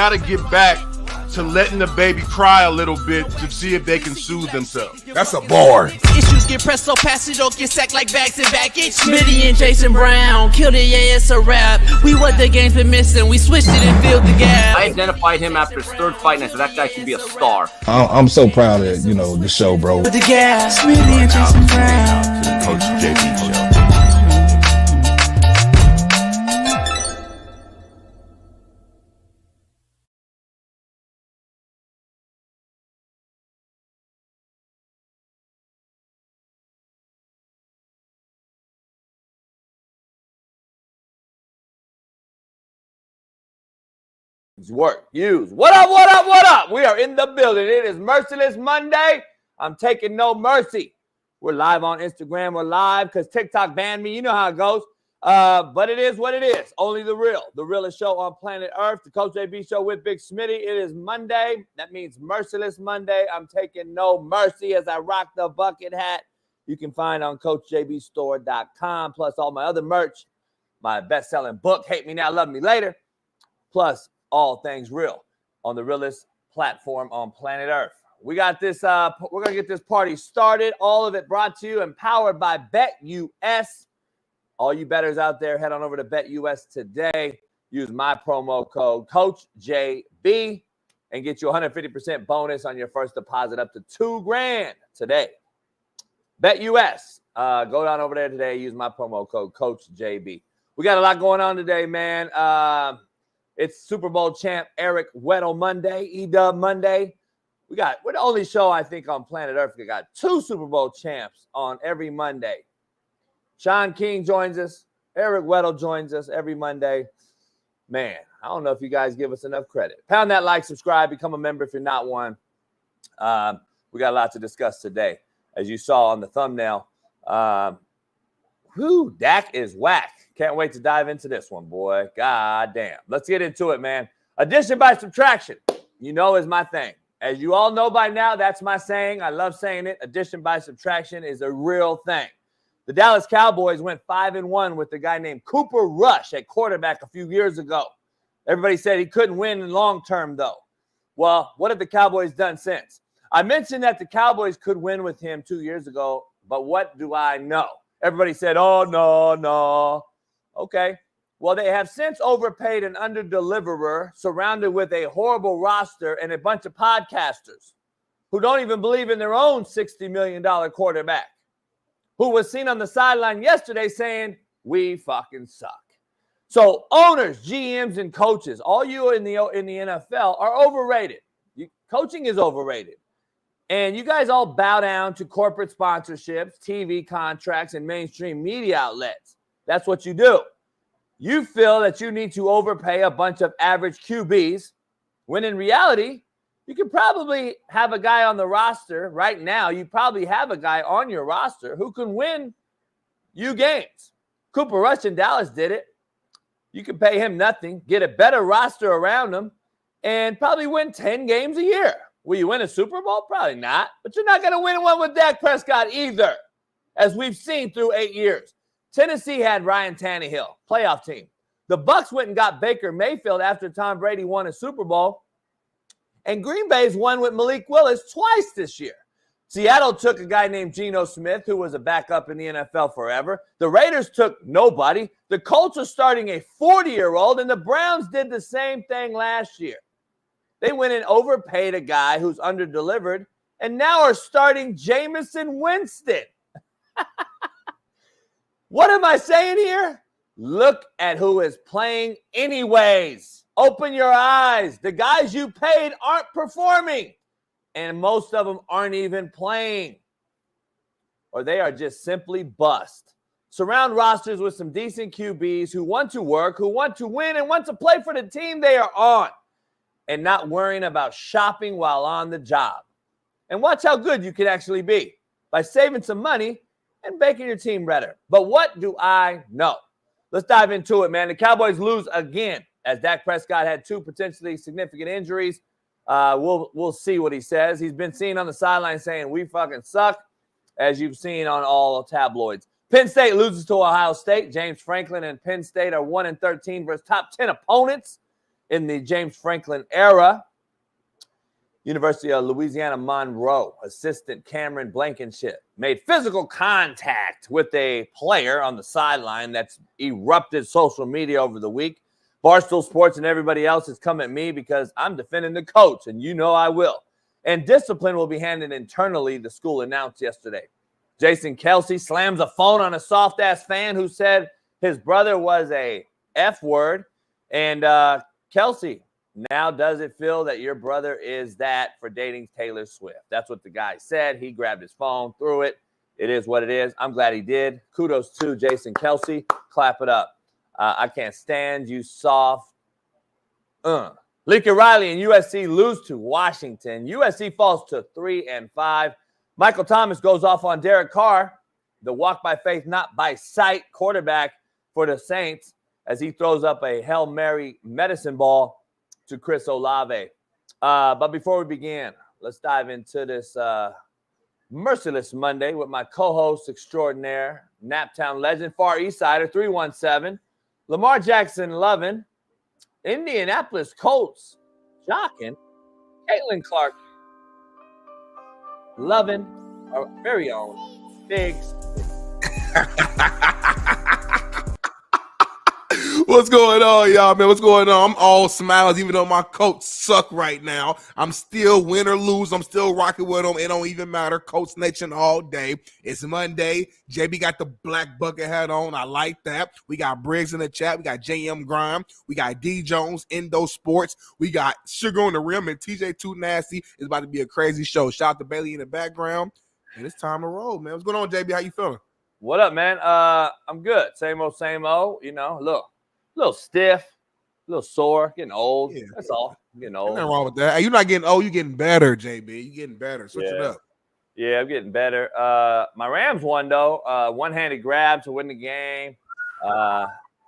got to get back to letting the baby cry a little bit to see if they can soothe themselves. That's a bar. Issues get pressed so fast it don't get sacked like bags and baggage. Smitty and Jason Brown killed it, yeah, it's a rap. We what the game's been missing, we switched it and filled the gap. I identified him after his third fight and I said that guy should be a star. I'm so proud of, the show, bro. With the gas, Smitty and Jason Brown. Coach JB Show. Work, use. What up, what up, what up? We are in the building. It is Merciless Monday. I'm taking no mercy. We're live on Instagram. We're live because TikTok banned me. You know how it goes. But it is what it is. Only the realest show on planet Earth. The Coach JB Show with Big Smitty. It is Monday. That means Merciless Monday. I'm taking no mercy as I rock the bucket hat. You can find on CoachJBStore.com, plus all my other merch, my best-selling book, Hate Me Now, Love Me Later, plus all things real on the realest platform on planet Earth. We got this, we're going to get this party started. All of it brought to you and powered by BetUS. All you bettors out there, head on over to BetUS today. Use my promo code CoachJB and get you 150% bonus on your first deposit up to $2,000 today. BetUS. Go down over there today. Use my promo code CoachJB. We got a lot going on today, man. It's Super Bowl champ Eric Weddle Monday, E-Dub Monday. We're the only show, I think, on planet Earth that got 2 Super Bowl champs on every Monday. Shaun King joins us. Eric Weddle joins us every Monday. Man, I don't know if you guys give us enough credit. Pound that like, subscribe, become a member if you're not one. We got a lot to discuss today. As you saw on the thumbnail, Dak is whack. Can't wait to dive into this one, boy. God damn. Let's get into it, man. Addition by subtraction, is my thing. As you all know by now, that's my saying. I love saying it. Addition by subtraction is a real thing. The Dallas Cowboys went 5-1 with a guy named Cooper Rush at quarterback a few years ago. Everybody said he couldn't win in long term, though. Well, what have the Cowboys done since? I mentioned that the Cowboys could win with him 2 years ago, but what do I know? Everybody said, oh, no. Okay. Well, they have since overpaid an underdeliverer surrounded with a horrible roster and a bunch of podcasters who don't even believe in their own $60 million quarterback, who was seen on the sideline yesterday saying, we fucking suck. So owners, GMs, and coaches, all you in the NFL are overrated. Coaching is overrated. And you guys all bow down to corporate sponsorships, TV contracts, and mainstream media outlets. That's what you do. You feel that you need to overpay a bunch of average QBs, when in reality, you could probably have a guy on the roster right now. You probably have a guy on your roster who can win you games. Cooper Rush in Dallas did it. You can pay him nothing, get a better roster around him, and probably win 10 games a year. Will you win a Super Bowl? Probably not. But you're not going to win one with Dak Prescott either, as we've seen through 8 years. Tennessee had Ryan Tannehill, playoff team. The Bucs went and got Baker Mayfield after Tom Brady won a Super Bowl. And Green Bay's won with Malik Willis twice this year. Seattle took a guy named Geno Smith, who was a backup in the NFL forever. The Raiders took nobody. The Colts are starting a 40-year-old, and the Browns did the same thing last year. They went and overpaid a guy who's underdelivered, and now are starting Jameis Winston. What am I saying here? Look at who is playing anyways. Open your eyes. The guys you paid aren't performing, and most of them aren't even playing, or they are just simply bust. Surround rosters with some decent QBs who want to work, who want to win, and want to play for the team they are on, and not worrying about shopping while on the job. And watch how good you can actually be by saving some money and making your team better. But what do I know? Let's dive into it, man. The Cowboys lose again, as Dak Prescott had 2 potentially significant injuries. We'll see what he says. He's been seen on the sideline saying, we fucking suck, as you've seen on all tabloids. Penn State loses to Ohio State. James Franklin and Penn State are 1-13 versus top 10 opponents in the James Franklin era. University of Louisiana Monroe assistant Cameron Blankenship made physical contact with a player on the sideline that's erupted social media over the week. Barstool Sports and everybody else has come at me because I'm defending the coach, and you know I will. And discipline will be handled internally, the school announced yesterday. Jason Kelsey slams a phone on a soft-ass fan who said his brother was a F word. And Kelsey, now does it feel that your brother is that for dating Taylor Swift? That's what the guy said. He grabbed his phone, threw it. It is what it is. I'm glad he did. Kudos to Jason Kelsey. Clap it up. I can't stand you soft. Lincoln Riley and USC lose to Washington. USC falls to 3-5. Michael Thomas goes off on Derek Carr, the walk by faith, not by sight quarterback for the Saints, as he throws up a Hail Mary medicine ball to Chris Olave. But before we begin, let's dive into this Merciless Monday with my co-host extraordinaire, Naptown legend, Far East Sider 317, Lamar Jackson loving, Indianapolis Colts shocking, Caitlin Clark loving, our very own Big What's going on, y'all, man? What's going on? I'm all smiles, even though my Colts suck right now. I'm still win or lose. I'm still rocking with them. It don't even matter. Colts Nation all day. It's Monday. JB got the black bucket hat on. I like that. We got Briggs in the chat. We got JM Grime. We got D Jones, Indo Sports. We got Sugar on the Rim and TJ Too Nasty. It's about to be a crazy show. Shout out to Bailey in the background. And it's time to roll, man. What's going on, JB? How you feeling? What up, man? I'm good. Same old, same old. You know, look. A little stiff, a little sore, getting old. Yeah. That's all. Getting old. Nothing wrong with that. Hey, you're not getting old. You're getting better, JB. You're getting better. Switch it up. Yeah, I'm getting better. My Rams won, though. One-handed grab to win the game.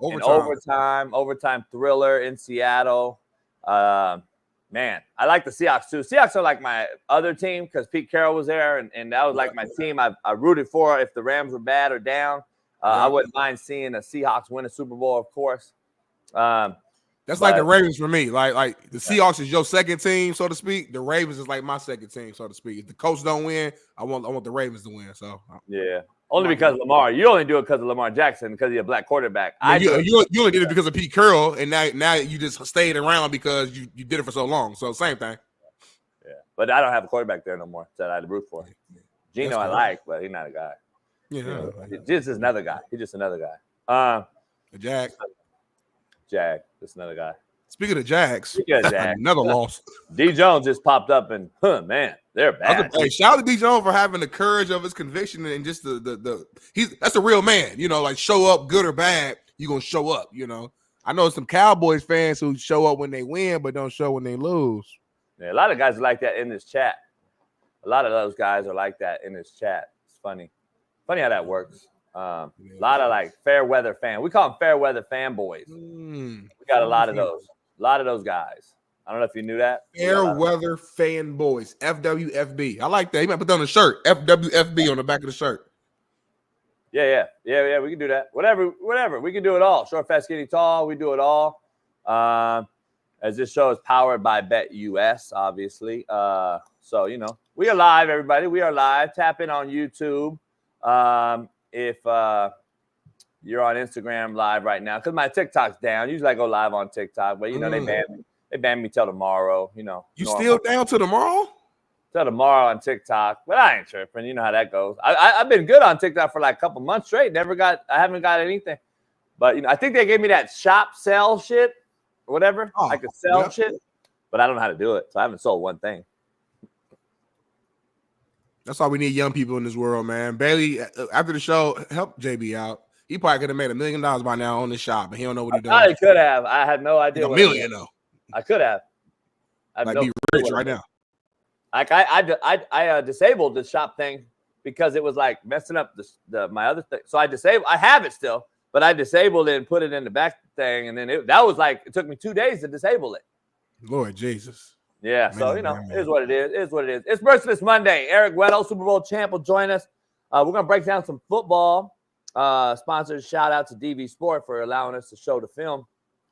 Overtime thriller in Seattle. Man, I like the Seahawks, too. Seahawks are like my other team because Pete Carroll was there, and that was like my team I rooted for if the Rams were bad or down. I wouldn't mind seeing the Seahawks win a Super Bowl, of course. That's like the Ravens for me. Like the Seahawks is your second team, so to speak. The Ravens is like my second team, so to speak. If the Colts don't win, I want the Ravens to win. So yeah, only because Lamar. You only do it because of Lamar Jackson because he's a black quarterback. You only did it because of Pete Carroll, and now you just stayed around because you did it for so long. So same thing. Yeah, but I don't have a quarterback there no more that I had to root for. Gino I like, but he's not a guy. Yeah, just another guy. He's just another guy. Jag, just another guy. Speaking of Jags, Jag. another loss. D Jones just popped up and man, they're bad. Hey, shout out to D Jones for having the courage of his conviction and just that's a real man. You know, like show up good or bad, you gonna show up. You know, I know some Cowboys fans who show up when they win but don't show when they lose. Yeah, a lot of guys are like that in this chat. A lot of those guys are like that in this chat. It's funny. Funny how that works. A lot of like fair weather fan. We call them fair weather fanboys. We got a lot of those. A lot of those guys. I don't know if you knew that. Fair weather fanboys. FWFB. I like that. You might put that on the shirt. FWFB on the back of the shirt. Yeah. We can do that. Whatever. We can do it all. Short, fast, skinny, tall. We do it all. As this show is powered by BetUS, obviously. So, you know, we are live, everybody. We are live. Tap in on YouTube. If you're on Instagram live right now, because my TikTok's down. Usually I go live on TikTok, but you know they banned me till tomorrow. You know, you still down till tomorrow? Till tomorrow on TikTok, but I ain't tripping. You know how that goes. I've been good on TikTok for like a couple months straight. I haven't got anything, but you know I think they gave me that sell shit or whatever. I could sell shit, but I don't know how to do it, so I haven't sold one thing. That's why we need young people in this world, man. Bailey, after the show, help JB out. He probably could have made $1 million by now on the shop, but he don't know what he's doing. I could have. I had no idea. $1 million, though. I could have. Like be rich right now. Like I disabled the shop thing because it was like messing up my other thing. So I have it still, but I disabled it and put it in the back thing, and then it took me 2 days to disable it. Lord Jesus. Yeah, so, you know, it is what it is. It is what it is. It's Merciless Monday. Eric Weddle, Super Bowl champ, will join us. We're going to break down some football. Sponsors, shout out to DV Sport for allowing us to show the film.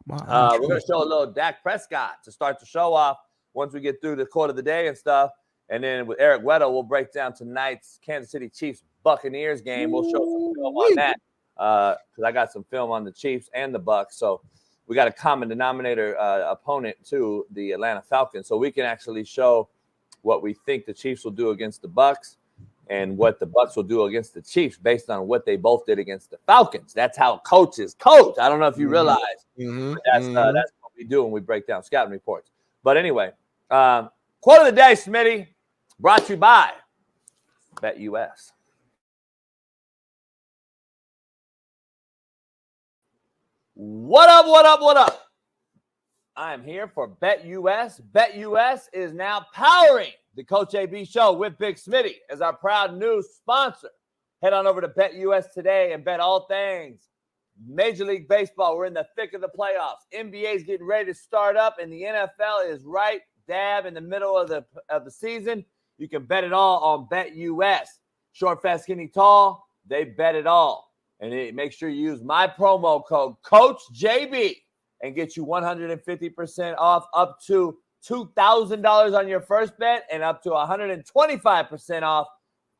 We're going to show a little Dak Prescott to start the show off once we get through the quote of the day and stuff. And then with Eric Weddle, we'll break down tonight's Kansas City Chiefs Buccaneers game. We'll show some film on that because I got some film on the Chiefs and the Bucs. So we got a common denominator opponent to the Atlanta Falcons. So we can actually show what we think the Chiefs will do against the Bucs and what the Bucs will do against the Chiefs based on what they both did against the Falcons. That's how coaches coach. I don't know if you realize. That's what we do when we break down scouting reports. But anyway, quote of the day, Smitty, brought to you by BetUS. What up, what up, what up? I am here for BetUS. BetUS is now powering the Coach AB Show with Big Smitty as our proud new sponsor. Head on over to BetUS today and bet all things Major League Baseball. We're in the thick of the playoffs. NBA is getting ready to start up, and the NFL is right dab in the middle of the season. You can bet it all on BetUS. Short, fast, skinny, tall, they bet it all. And make sure you use my promo code CoachJB and get you 150% off up to $2,000 on your first bet and up to 125% off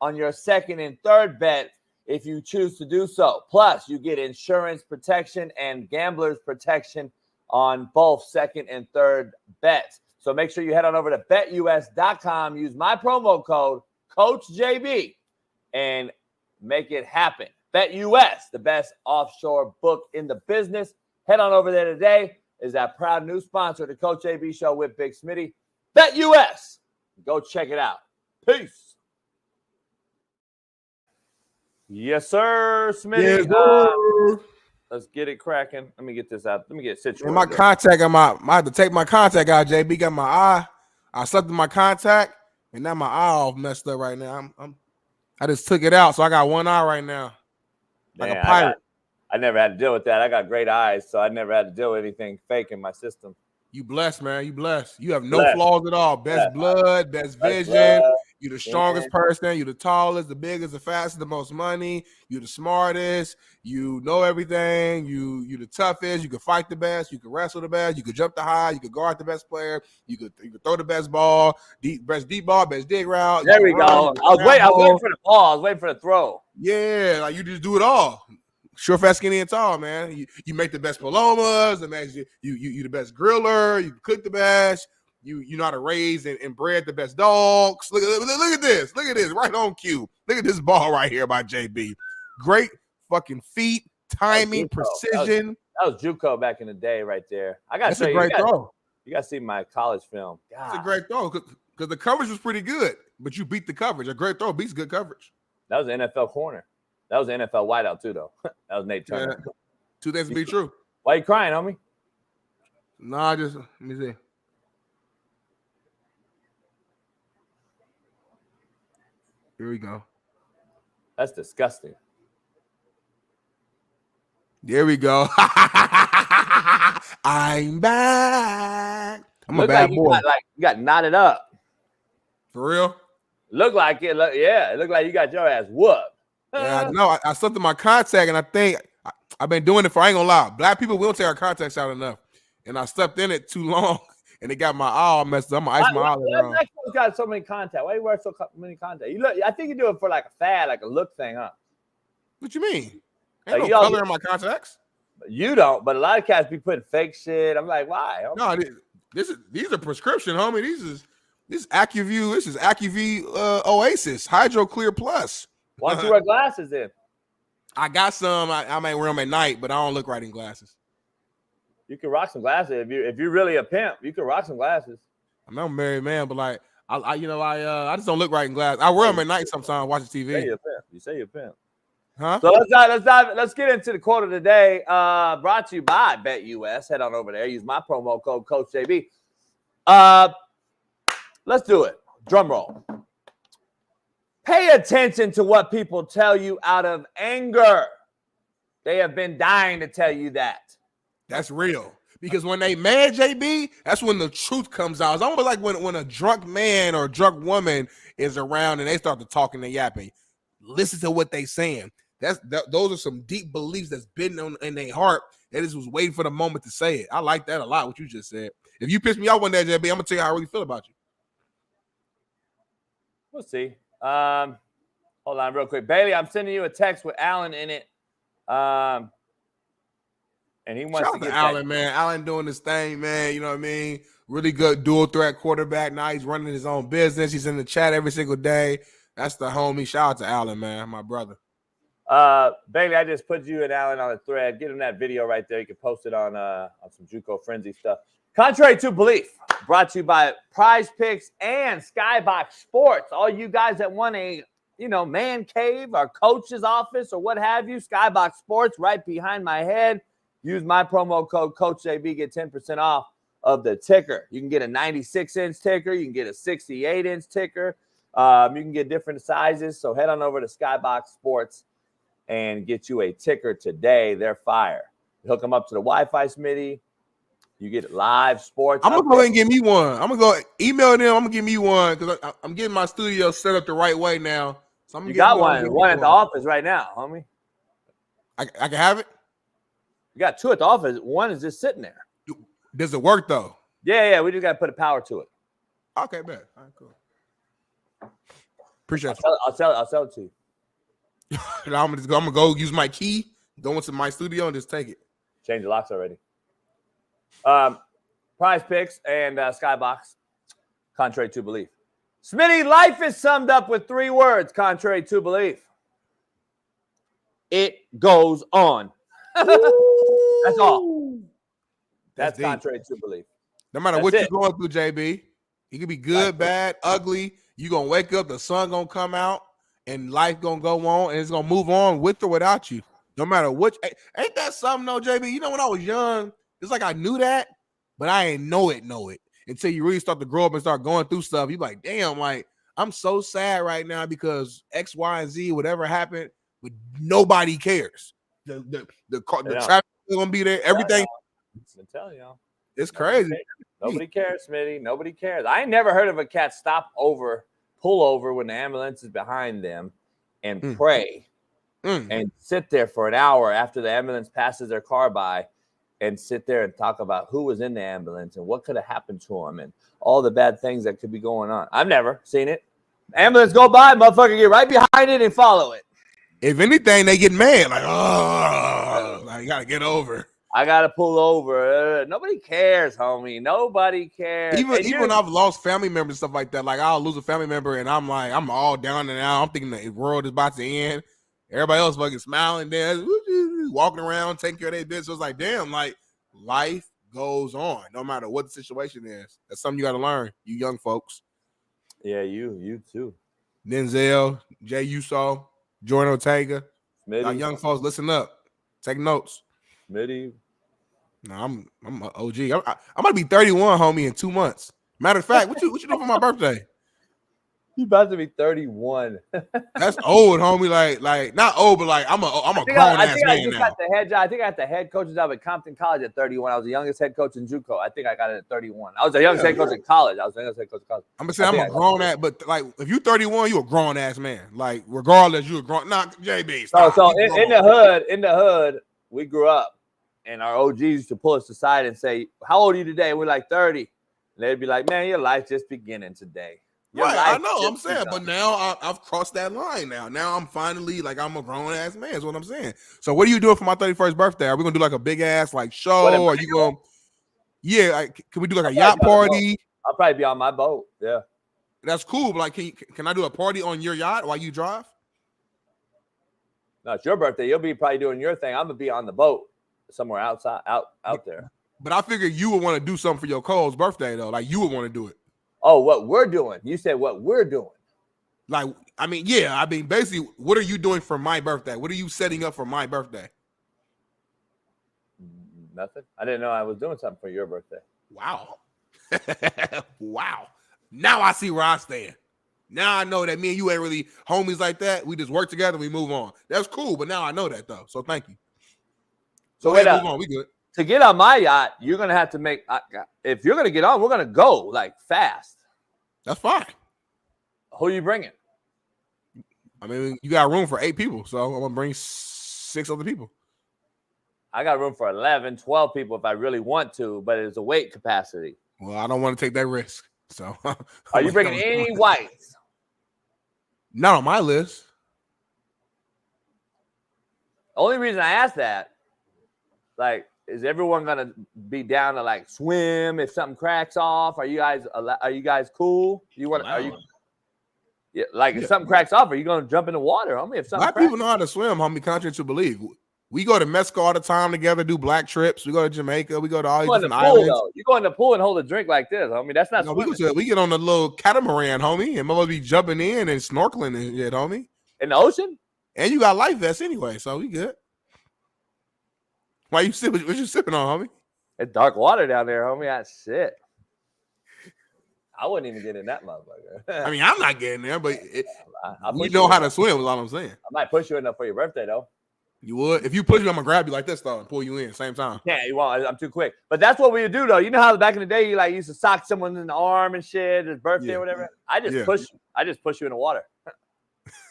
on your second and third bet if you choose to do so. Plus, you get insurance protection and gambler's protection on both second and third bets. So make sure you head on over to betus.com, use my promo code CoachJB, and make it happen. BetUS, the best offshore book in the business. Head on over there today. Is that proud new sponsor of the Coach AB Show with Big Smitty. BetUS. Go check it out. Peace. Yes, sir, Smitty. Yes, let's get it cracking. Let me get this out. Let me get it situated. And my contact, I had to take my contact out, JB. Got my eye. I slept in my contact, and now my eye all messed up right now. I just took it out, so I got one eye right now. Like a pirate. I never had to deal with that. I got great eyes, so I never had to deal with anything fake in my system. You blessed, man. You blessed. You have no flaws at all. Best blood, best vision. You're the strongest person. You're the tallest, the biggest, the fastest, the most money. You're the smartest. You know everything. You're the toughest. You can fight the best. You can wrestle the best. You can jump the high. You can guard the best player. You could throw the best ball. Best deep ball, best dig route. There we go. I was waiting for the ball. I was waiting for the throw. Yeah, like you just do it all. Short, fast, skinny, and tall, man. You make the best palomas. You the best griller. You cook the best. You know how to raise and bred the best dogs. Look at this. Look at this. Right on cue. Look at this ball right here by JB. Great fucking feet, timing, precision. That was JUCO back in the day right there. I got to say, great throw. You got to see my college film. God. It's a great throw because the coverage was pretty good, but you beat the coverage. A great throw beats good coverage. That was an NFL corner. That was an NFL wideout too, though. That was Nate Turner. Yeah. Two things to be true. Why you crying, homie? Nah, just let me see. Here we go. That's disgusting. There we go. I'm back. I'm a bad boy. You got knotted up. For real? Look like it. It looked like you got your ass whooped. Yeah, no, I slept in my contact, and I think I've been doing it for, I ain't gonna lie, black people, we don't take our contacts out enough. And I slept in it too long, and it got my eye all messed up. I'm gonna ice my eye around. Black people got so many contacts. Why you wear so many contacts? I think you do it for like a fad, like a look thing, huh? What you mean? Ain't no color in my contacts. You don't, but a lot of cats be putting fake shit. I'm like, why? No, these are prescription, homie. This is AccuView. This is AccuView Oasis Hydro Clear Plus. Why don't you wear glasses then? I got some. I may wear them at night, but I don't look right in glasses. You can rock some glasses if you're really a pimp. You can rock some glasses. I'm a married man, but like I just don't look right in glasses. I wear them at night sometimes watching TV. You say you're a pimp. Huh? So let's get into the quote of the day. Brought to you by BetUS. Head on over there. Use my promo code CoachJB. Let's do it. Drum roll. Pay attention to what people tell you out of anger. They have been dying to tell you that. That's real. Because when they mad, JB, that's when the truth comes out. It's almost like when a drunk man or a drunk woman is around and they start to talk and they yapping. Listen to what they saying. Those are some deep beliefs that's been in their heart. They just was waiting for the moment to say it. I like that a lot, what you just said. If you piss me off one day, JB, I'm going to tell you how I really feel about you. We'll see. Hold on real quick. Bailey, I'm sending you a text with Allen in it. And he wants Shout out to Allen, man. Allen doing this thing, man. You know what I mean? Really good dual threat quarterback. Now he's running his own business. He's in the chat every single day. That's the homie. Shout out to Allen, man, my brother. Bailey, I just put you and Allen on a thread. Get him that video right there. You can post it on some JUCO Frenzy stuff. Contrary to belief, brought to you by Prize Picks and Skybox Sports. All you guys that want a man cave or coach's office or what have you, Skybox Sports right behind my head. Use my promo code CoachJB, get 10% off of the ticker. You can get a 96-inch ticker. You can get a 68-inch ticker. You can get different sizes. So head on over to Skybox Sports and get you a ticker today. They're fire. Hook them up to the Wi-Fi, Smitty. You get live sports. I'm going to go ahead and give me one. I'm going to go email them. I'm going to give me one because I'm getting my studio set up the right way now. So I'm you got one at the office right now, homie. I can have it? You got two at the office. One is just sitting there. Does it work, though? Yeah. We just got to put a power to it. Okay, man. All right, cool. Appreciate it. I'll sell it to you. I'm gonna go use my key, go into my studio, and just take it. Change the locks already. Prize Picks and Skybox. Contrary to belief. Smitty, life is summed up with 3 words. Contrary to belief. It goes on. That's all. That's contrary to belief. No matter what you're going through, JB, it could be good, bad, ugly. You're going to wake up, the sun going to come out, and life going to go on, and it's going to move on with or without you. No matter what. Ain't that something, though, JB? You know, when I was young, it's like I knew that, but I ain't know it until you really start to grow up and start going through stuff. You're like, damn, like, I'm so sad right now because X, Y, and Z, whatever happened, but nobody cares. The traffic is going to be there. Everything. I'm telling y'all. It's crazy. Nobody cares, Smitty. Nobody cares. I ain't never heard of a cat pull over when the ambulance is behind them and pray and sit there for an hour after the ambulance passes their car by and sit there and talk about who was in the ambulance and what could have happened to them and all the bad things that could be going on. I've never seen it. Ambulance go by, motherfucker, get right behind it and follow it. If anything, they get mad. Like, oh, like, you got to get over. I got to pull over. Nobody cares, homie. Nobody cares. Even when I've lost family members and stuff like that, like I'll lose a family member and I'm like, I'm all down and out. I'm thinking the world is about to end. Everybody else fucking smiling, dancing, walking around, taking care of their business. So it's like, damn, like life goes on no matter what the situation is. That's something you got to learn, you young folks. Yeah, you too. Denzel, JUCO, Jordan Ortega. Y'all young folks, listen up. Take notes. Smitty. No, I'm an OG. I'm gonna be 31, homie, in 2 months. Matter of fact, what you doing for my birthday? You about to be 31. That's old, homie. Like not old, but like I'm a grown ass man now. Got the head job. I think I got the head coach's job at Compton College at 31. I was the youngest head coach in JUCO. I think I got it at 31. I was the youngest head coach in college. I'm gonna say I'm a grown ass, but like if you're 31, you a grown ass man. Like regardless, you a grown. Nah, JB. Stop. So in the hood, we grew up. And our OGs used to pull us aside and say, how old are you today? And we're like 30. And they'd be like, man, your life's just beginning today. Right, I know, I'm saying. But now I've crossed that line now. Now I'm finally, like, I'm a grown-ass man is what I'm saying. So what are you doing for my 31st birthday? Are we going to do, like, a big-ass, like, show? Or are you going to – yeah, can we do, like, a yacht party? I'll probably be on my boat, yeah. That's cool, but, like, can I do a party on your yacht while you drive? No, it's your birthday. You'll be probably doing your thing. I'm going to be on the boat. Somewhere outside, out there. But I figured you would want to do something for your Cole's birthday, though. Like, you would want to do it. Oh, what we're doing. You said what we're doing. Like, I mean, yeah. I mean, basically, what are you doing for my birthday? What are you setting up for my birthday? Nothing. I didn't know I was doing something for your birthday. Wow. Wow. Now I see where I stand. Now I know that me and you ain't really homies like that. We just work together and we move on. That's cool, but now I know that, though. So thank you. So wait, move on. We good. To get on my yacht, you're gonna have to make. If you're gonna get on, we're gonna go like fast. That's fine. Who are you bringing? I mean, you got room for 8 people, so I'm gonna bring 6 other people. I got room for 11, 12 people if I really want to, but it's a weight capacity. Well, I don't want to take that risk. So, are you bringing any whites? Not on my list. Only reason I asked that, like, is everyone gonna be down to like swim if something cracks off? Are you guys cool? You want? Are you? Yeah, like if something cracks off, are you gonna jump in the water, homie? If something Black people know how to swim, homie. Contrary to believe, we go to Mexico all the time together, do black trips. We go to Jamaica. We go to all these different islands. You go in the pool and hold a drink like this, homie. That's not. No, we get on the little catamaran, homie, and we'll be jumping in and snorkeling and shit, homie. In the ocean. And you got life vests anyway, so we good. Why you sipping? What you sipping on, homie? It's dark water down there, homie. That's shit. I wouldn't even get in that motherfucker. I mean, I'm not getting there, but we know how to swim is all I'm saying. I might push you enough for your birthday, though. You would? If you push me, I'm going to grab you like this, though, and pull you in at the same time. Yeah, you won't. I'm too quick. But that's what we would do, though. You know how back in the day, you like used to sock someone in the arm and shit, his birthday or whatever? I just push you in the water.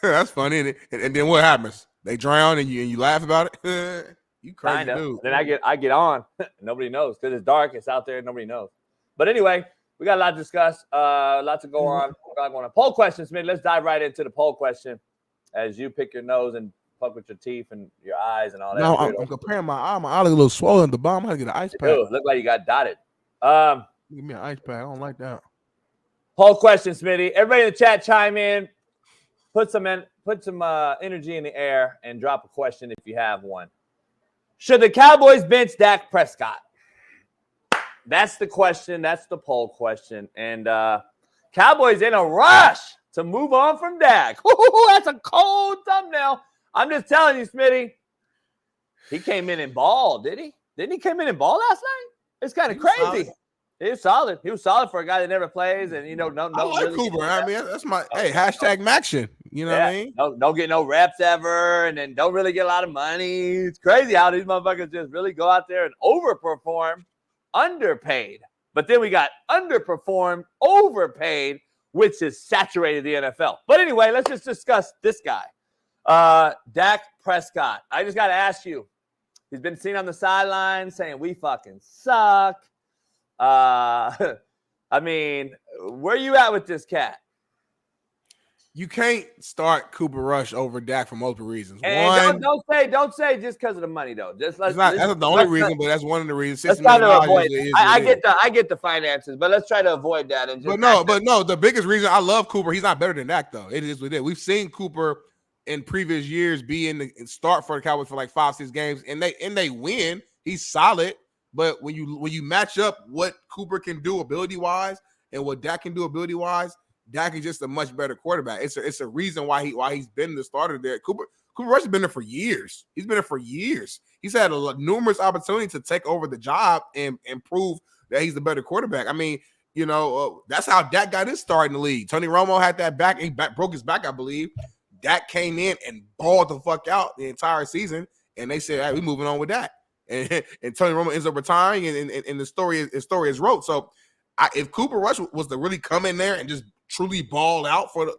That's funny. And then what happens? They drown and you laugh about it? You crazy dude. Then I get on. Nobody knows because it's dark. It's out there. Nobody knows. But anyway, we got a lot to discuss. Lots to go on. We're going to poll questions, man. Let's dive right into the poll question as you pick your nose and fuck with your teeth and your eyes and all that. No, I'm comparing my eye. My eye look a little swollen at the bottom. I gotta get an ice pack. Dude, look like you got dotted. Give me an ice pack. I don't like that. Poll question, Smitty. Everybody in the chat chime in. Put some energy in the air and drop a question if you have one. Should the Cowboys bench Dak Prescott? That's the question. That's the poll question. And Cowboys in a rush to move on from Dak. Ooh, that's a cold thumbnail. I'm just telling you, Smitty. He came in and balled, did he? Didn't he come in and ball last night? It's kind of crazy. He was solid. He was solid for a guy that never plays, and no. I like really Cooper. I mean, that's my hashtag Maction. You know what I mean? Don't get no reps ever, and then don't really get a lot of money. It's crazy how these motherfuckers just really go out there and overperform, underpaid. But then we got underperformed, overpaid, which has saturated the NFL. But anyway, let's just discuss this guy, Dak Prescott. I just got to ask you. He's been seen on the sideline saying we fucking suck. I mean, where you at with this cat? You can't start Cooper Rush over Dak for multiple reasons. And don't say just because of the money though. That's not the only reason, but that's one of the reasons. Let's try to avoid. I get the finances, but let's try to avoid that. And just but no, the biggest reason I love Cooper, he's not better than Dak though. It is what it is. We've seen Cooper in previous years be in the start for the Cowboys for like 5-6 games, and they win. He's solid. But when you match up what Cooper can do ability-wise and what Dak can do ability-wise, Dak is just a much better quarterback. It's a reason why he's been the starter there. Cooper Rush has been there for years. He's been there for years. He's had numerous opportunities to take over the job and prove that he's the better quarterback. I mean, that's how Dak got his start in the league. Tony Romo had that back. He broke his back, I believe. Dak came in and balled the fuck out the entire season, and they said, "Hey, we're moving on with Dak." And Tony Romo ends up retiring, and the story is wrote. So, if Cooper Rush was to really come in there and just truly ball out for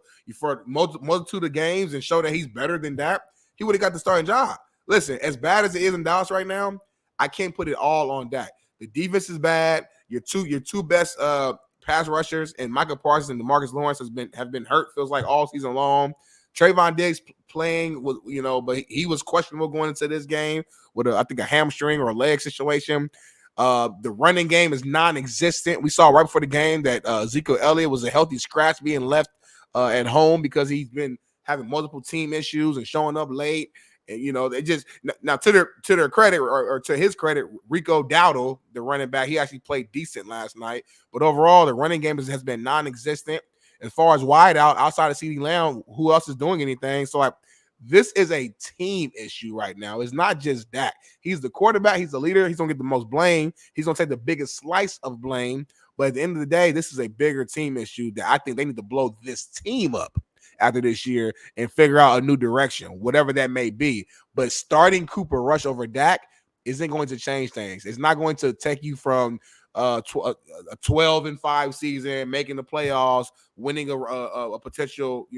multitude of games and show that he's better than Dak, he would have got the starting job. Listen, as bad as it is in Dallas right now, I can't put it all on Dak. The defense is bad. Your two best pass rushers and Michael Parsons and DeMarcus Lawrence have been hurt. Feels like all season long. Trayvon Diggs playing with, but he was questionable going into this game with I think a hamstring or a leg situation. The running game is non-existent. We saw right before the game that Ezekiel Elliott was a healthy scratch being left at home because he's been having multiple team issues and showing up late. And they just now to their credit or to his credit, Rico Dowdle, the running back, he actually played decent last night. But overall, the running game has been non-existent. As far as wide out, outside of CeeDee Lamb, who else is doing anything? So, this is a team issue right now. It's not just Dak. He's the quarterback. He's the leader. He's going to get the most blame. He's going to take the biggest slice of blame. But at the end of the day, this is a bigger team issue that I think they need to blow this team up after this year and figure out a new direction, whatever that may be. But starting Cooper Rush over Dak isn't going to change things. It's not going to take you from a 12-5 season, making the playoffs, winning a potential,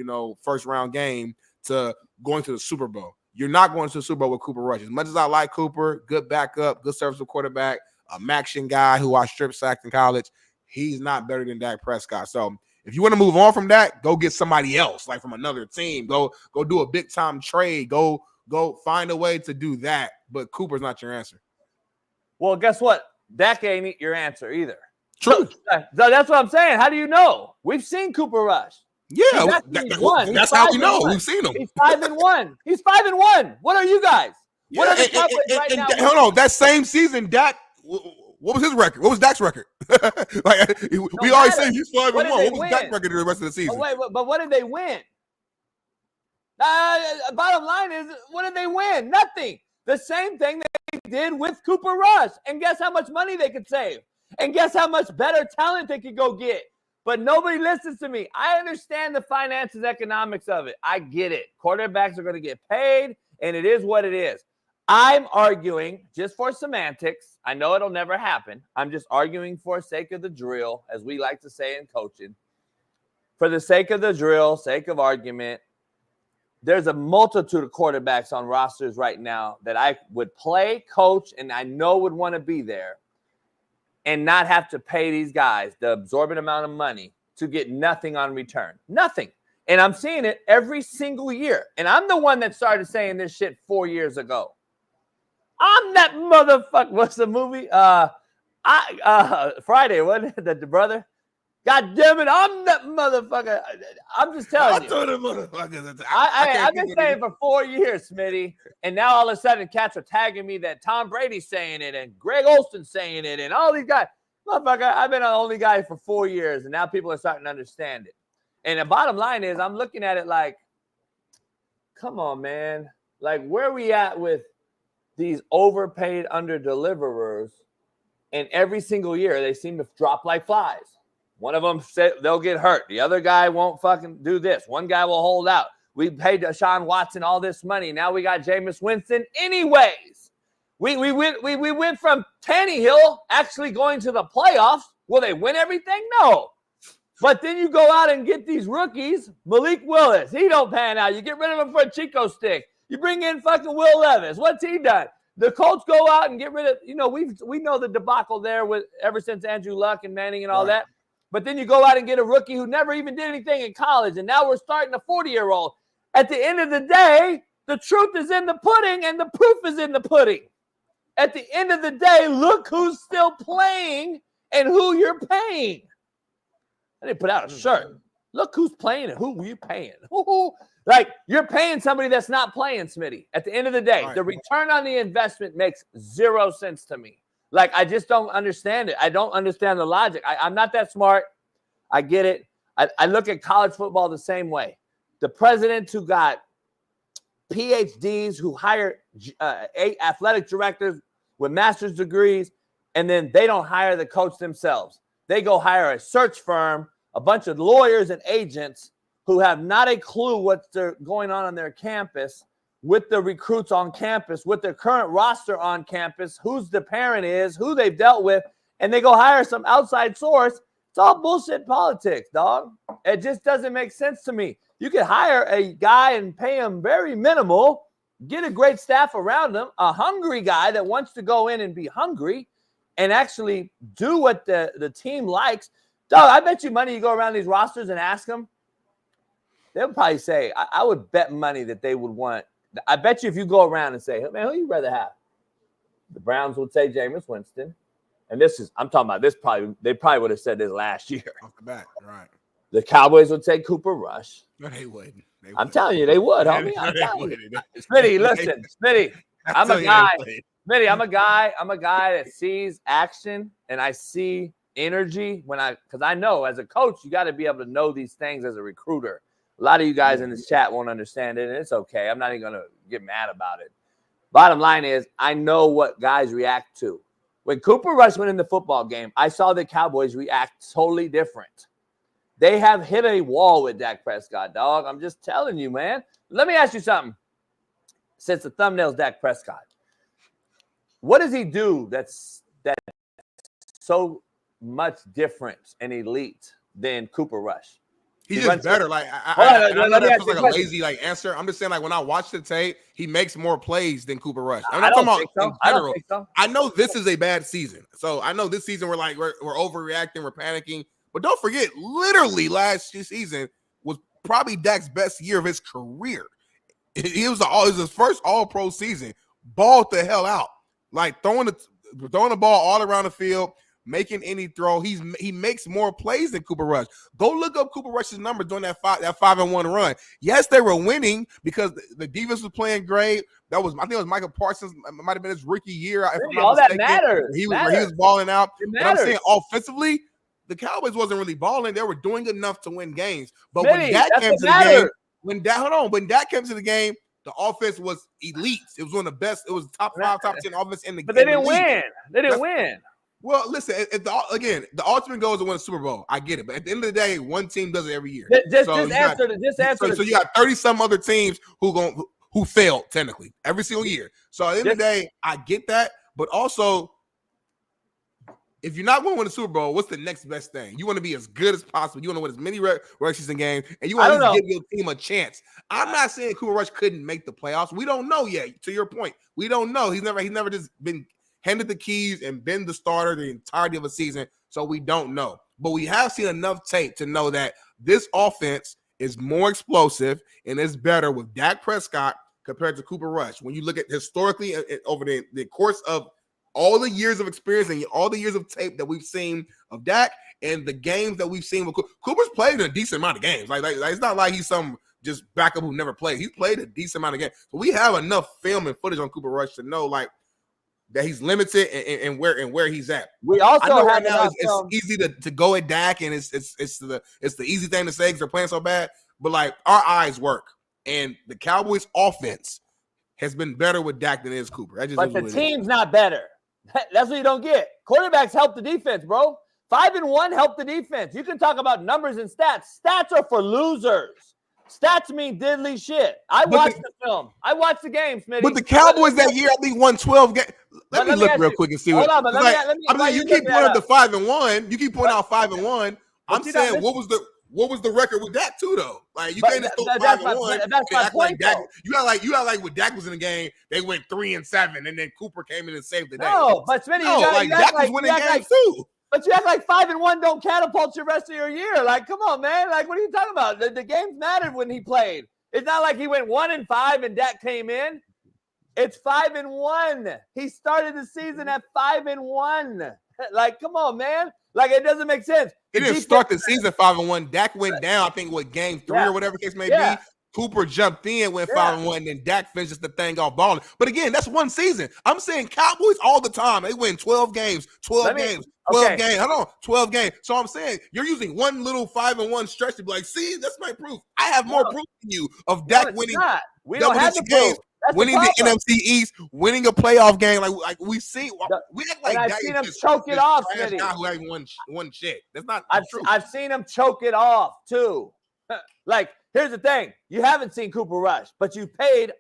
first round game to going to the Super Bowl. You're not going to the Super Bowl with Cooper Rush. As much as I like Cooper, good backup, good serviceable quarterback, a action guy who I strip sacked in college, he's not better than Dak Prescott. So if you want to move on from that, go get somebody else, like from another team. Go do a big time trade. Go find a way to do that. But Cooper's not your answer. Well, guess what? Dak ain't your answer either. True. So that's what I'm saying. How do you know? We've seen Cooper Rush. Yeah, that's how we know. We've seen him. He's 5-1. He's 5-1 What are you guys? What are the Cowboys right now? Hold on. That same season, Dak, what was his record? What was Dak's record? We always say he's 5-1. What was Dak's record the rest of the season? But what did they win? Bottom line is, what did they win? Nothing. The same thing they did with Cooper Rush. And guess how much money they could save? And guess how much better talent they could go get? But nobody listens to me. I understand the finances, economics of it. I get it. Quarterbacks are going to get paid, and it is what it is. I'm arguing just for semantics. I know it'll never happen. I'm just arguing for sake of the drill, as we like to say in coaching. For the sake of the drill, sake of argument, there's a multitude of quarterbacks on rosters right now that I would play, coach, and I know would want to be there, and not have to pay these guys the absorbent amount of money to get nothing on return. Nothing. And I'm seeing it every single year. And I'm the one that started saying this shit 4 years ago. I'm that motherfucker. What's the movie? Friday, wasn't it? The brother? God damn it. I'm that motherfucker. I'm just telling you. I've been saying for 4 years, Smitty. And now all of a sudden cats are tagging me that Tom Brady's saying it and Greg Olson's saying it and all these guys. Motherfucker, I've been the only guy for 4 years, and now people are starting to understand it. And the bottom line is I'm looking at it like, come on, man. Like, where are we at with these overpaid underdeliverers? And every single year they seem to drop like flies. One of them said they'll get hurt. The other guy won't fucking do this. One guy will hold out. We paid Shaun Watson all this money. Now we got Jameis Winston. Anyways, we went from Tannehill actually going to the playoffs. Will they win everything? No. But then you go out and get these rookies. Malik Willis, he don't pan out. You get rid of him for a Chico stick. You bring in fucking Will Levis. What's he done? The Colts go out and get rid of, we know the debacle there with ever since Andrew Luck and Manning and all that. But then you go out and get a rookie who never even did anything in college, and now we're starting a 40-year-old. At the end of the day, the truth is in the pudding, and the proof is in the pudding. At the end of the day, look who's still playing and who you're paying. I didn't put out a shirt. Look who's playing and who you paying. Like, you're paying somebody that's not playing, Smitty. At the end of the day, the return on the investment makes 0 sense to me. Like, I just don't understand it. I don't understand the logic. I'm not that smart. I get it. I look at college football the same way. The presidents who got PhDs, who hire 8 athletic directors with master's degrees, and then they don't hire the coach themselves. They go hire a search firm, a bunch of lawyers and agents who have not a clue what's going on their campus, with the recruits on campus, with their current roster on campus, who's the parent is, who they've dealt with, and they go hire some outside source. It's all bullshit politics, dog. It just doesn't make sense to me. You could hire a guy and pay him very minimal, get a great staff around him, a hungry guy that wants to go in and be hungry and actually do what the team likes. Dog, I bet you money you go around these rosters and ask them, they'll probably say, I would bet money that they would want. I bet you if you go around and say, man, who you rather have? The Browns would say Jameis Winston. And I'm talking about this they probably would have said this last year. Off the bat, right. The Cowboys would say Cooper Rush. No, they wouldn't. I'm telling you, they would, homie. I'm telling you. Smitty, listen, Smitty, I'm a guy. Smitty, I'm a guy that sees action and I see energy because I know as a coach, you got to be able to know these things as a recruiter. A lot of you guys in this chat won't understand it, and it's okay. I'm not even going to get mad about it. Bottom line is, I know what guys react to. When Cooper Rush went in the football game, I saw the Cowboys react totally different. They have hit a wall with Dak Prescott, dog. I'm just telling you, man. Let me ask you something. Since the thumbnail's Dak Prescott, what does he do that's so much different and elite than Cooper Rush? He's just better. Like Let I know me that ask feels you like a a lazy answer. I'm just saying, like, when I watch the tape, he makes more plays than Cooper Rush. I'm I not don't talking think about so. in I don't general. think so. I know this is a bad season, so I know this season we're overreacting, we're panicking. But don't forget, literally last season was probably Dak's best year of his career. It was his first All-Pro season. Balled the hell out, like throwing the ball all around the field, making any throw. He makes more plays than Cooper Rush. Go look up Cooper Rush's numbers during that 5-1 run. Yes, they were winning because the defense was playing great. I think it was Michael Parsons. It might have been his rookie year. If I'm not All that mistaken, matters. where he was balling out. But I'm saying offensively, the Cowboys wasn't really balling. They were doing enough to win games. But when Dak came to the game, when Dak came to the game, the offense was elite. It was one of the best. It was top 5, top 10 offense in the game. But they didn't win. They didn't win. Well, listen, the ultimate goal is to win a Super Bowl. I get it. But at the end of the day, one team does it every year. Just answer. So you got 30-some other teams who failed, technically, every single year. So at the end of the day, I get that. But also, if you're not going to win a Super Bowl, what's the next best thing? You want to be as good as possible. You want to win as many regular season games, and you want to give your team a chance. I'm not saying Cooper Rush couldn't make the playoffs. We don't know yet. To your point, we don't know. He's never just been handed the keys and been the starter the entirety of a season, so we don't know. But we have seen enough tape to know that this offense is more explosive and is better with Dak Prescott compared to Cooper Rush. When you look at historically over the course of all the years of experience and all the years of tape that we've seen of Dak and the games that we've seen with Cooper's played in a decent amount of games. Like it's not like he's some just backup who never played. He's played a decent amount of games. So we have enough film and footage on Cooper Rush to know like that he's limited and where he's at. We also have right now it's easy to go at Dak and it's the easy thing to say because they're playing so bad. But like our eyes work and the Cowboys offense has been better with Dak than it is Cooper. But the team's not better. That's what you don't get. Quarterbacks help the defense, bro. 5-1 help the defense. You can talk about numbers and stats. Stats are for losers. Stats mean diddly shit. I watched the film. I watched the game, Smitty. But the Cowboys that year, I think, won 12 games. Let me look real quick and see what. Hold on, but you keep pointing out the 5-1. You keep pointing out 5-1. I'm saying, what was the record with Dak too, though? Like you can't just go 5-1. That's my point. Dak, you got like when Dak was in the game, they went 3-7, and then Cooper came in and saved the day. No, but Smitty, Dak was winning games too. But you act like 5-1 don't catapult your rest of your year. Like, come on, man. Like, what are you talking about? The games mattered when he played. It's not like he went 1-5 and Dak came in. It's 5-1. He started the season at 5-1. Like, come on, man. Like, it doesn't make sense. He didn't start the season 5-1. Dak went down, I think, game 3 or whatever the case may be. Cooper jumped in, went 5-1, and then Dak finishes the thing off balling. But again, that's one season. I'm saying Cowboys all the time. They win 12 games, 12 games. 12 games. Hold on, 12 games. So I'm saying you're using one little 5-1 stretch to be like, see, that's my proof. I have more proof than you of Dak winning. We don't have the games, winning the NFC East, winning a playoff game. Like we see, we act like I've seen him choke it off. Guy who hasn't won shit. That's not true. I've seen him choke it off too. Like, here's the thing: you haven't seen Cooper Rush, but you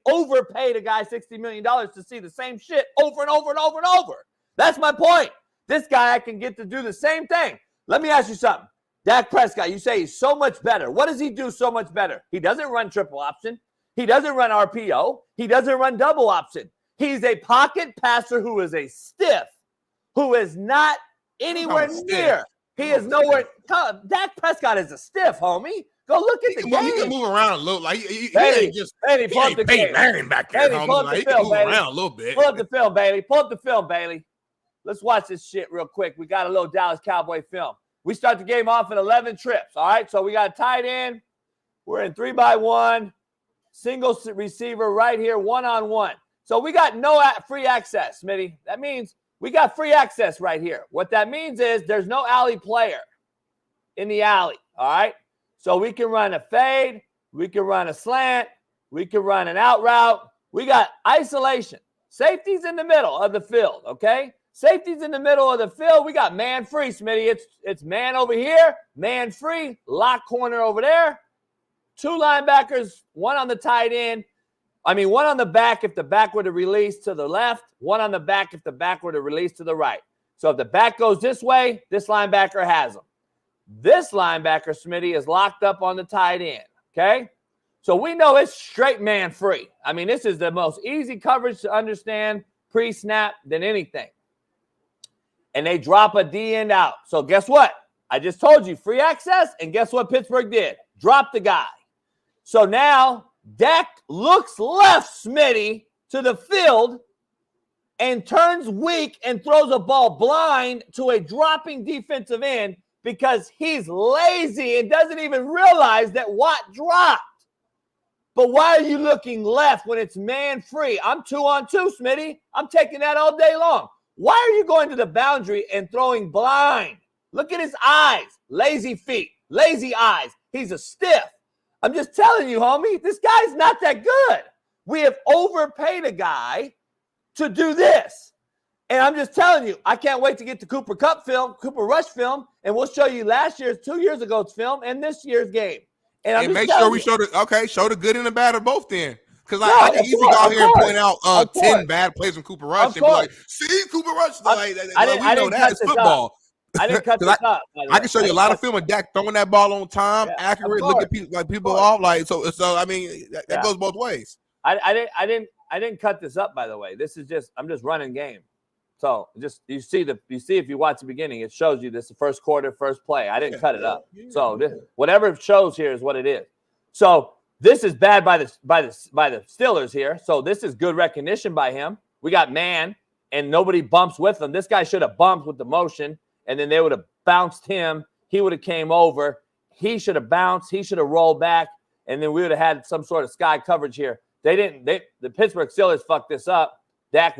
overpaid a guy $60 million to see the same shit over and over and over and over. That's my point. This guy, I can get to do the same thing. Let me ask you something. Dak Prescott, you say he's so much better. What does he do so much better? He doesn't run triple option. He doesn't run RPO. He doesn't run double option. He's a pocket passer who is a stiff, who is not anywhere near. He is nowhere. Dak Prescott is a stiff, homie. Go look at the game. He can move around a little. Like he ain't just pull up the Peyton Manning back there, homie. Like, he can move around a little bit. Pull up the film, Bailey. Pull up the film, Bailey. Let's watch this shit real quick. We got a little Dallas Cowboy film. We start the game off in 11 trips. All right, so we got a tight end. We're in 3-by-1. Single receiver right here, one-on-one. So we got no free access, Smitty. That means we got free access right here. What that means is there's no alley player in the alley, all right? So we can run a fade. We can run a slant. We can run an out route. We got isolation. Safety's in the middle of the field, okay? Safety's in the middle of the field. We got man free, Smitty. It's man over here, man free, lock corner over there. 2 linebackers, one on the tight end. One on the back if the back were to release to the left, one on the back if the back were to release to the right. So if the back goes this way, this linebacker has them. This linebacker, Smitty, is locked up on the tight end, okay? So we know it's straight man free. I mean, this is the most easy coverage to understand pre-snap than anything. And they drop a D end out. So guess what? I just told you, free access, and guess what Pittsburgh did? Drop the guy. So now Dak looks left, Smitty, to the field and turns weak and throws a ball blind to a dropping defensive end because he's lazy and doesn't even realize that Watt dropped. But why are you looking left when it's man-free? I'm 2-on-2, Smitty. I'm taking that all day long. Why are you going to the boundary and throwing blind? Look at his eyes. Lazy feet. Lazy eyes. He's a stiff. I'm just telling you, homie, this guy's not that good. We have overpaid a guy to do this. And I'm just telling you, I can't wait to get the Cooper Rush film, and we'll show you last year's, 2 years ago's film, and this year's game. And make sure we show the good and the bad of both then. Because I can easily go out here and point out 10 bad plays from Cooper Rush and be like, see, Cooper Rush. We know that is football. I didn't cut this up. I can show you a lot of film of Dak throwing that ball on time, accurate, look at people off. Like so I mean, that goes both ways. I didn't cut this up, by the way. This is just I'm just running game. So just you see if you watch the beginning, it shows you this the first quarter, first play. I didn't cut it up. So whatever it shows here is what it is. So this is bad by the Steelers here. So this is good recognition by him. We got man and nobody bumps with him. This guy should have bumped with the motion, and then they would have bounced him. He would have came over. He should have bounced. He should have rolled back, and then we would have had some sort of sky coverage here. They didn't. The Pittsburgh Steelers fucked this up. Dak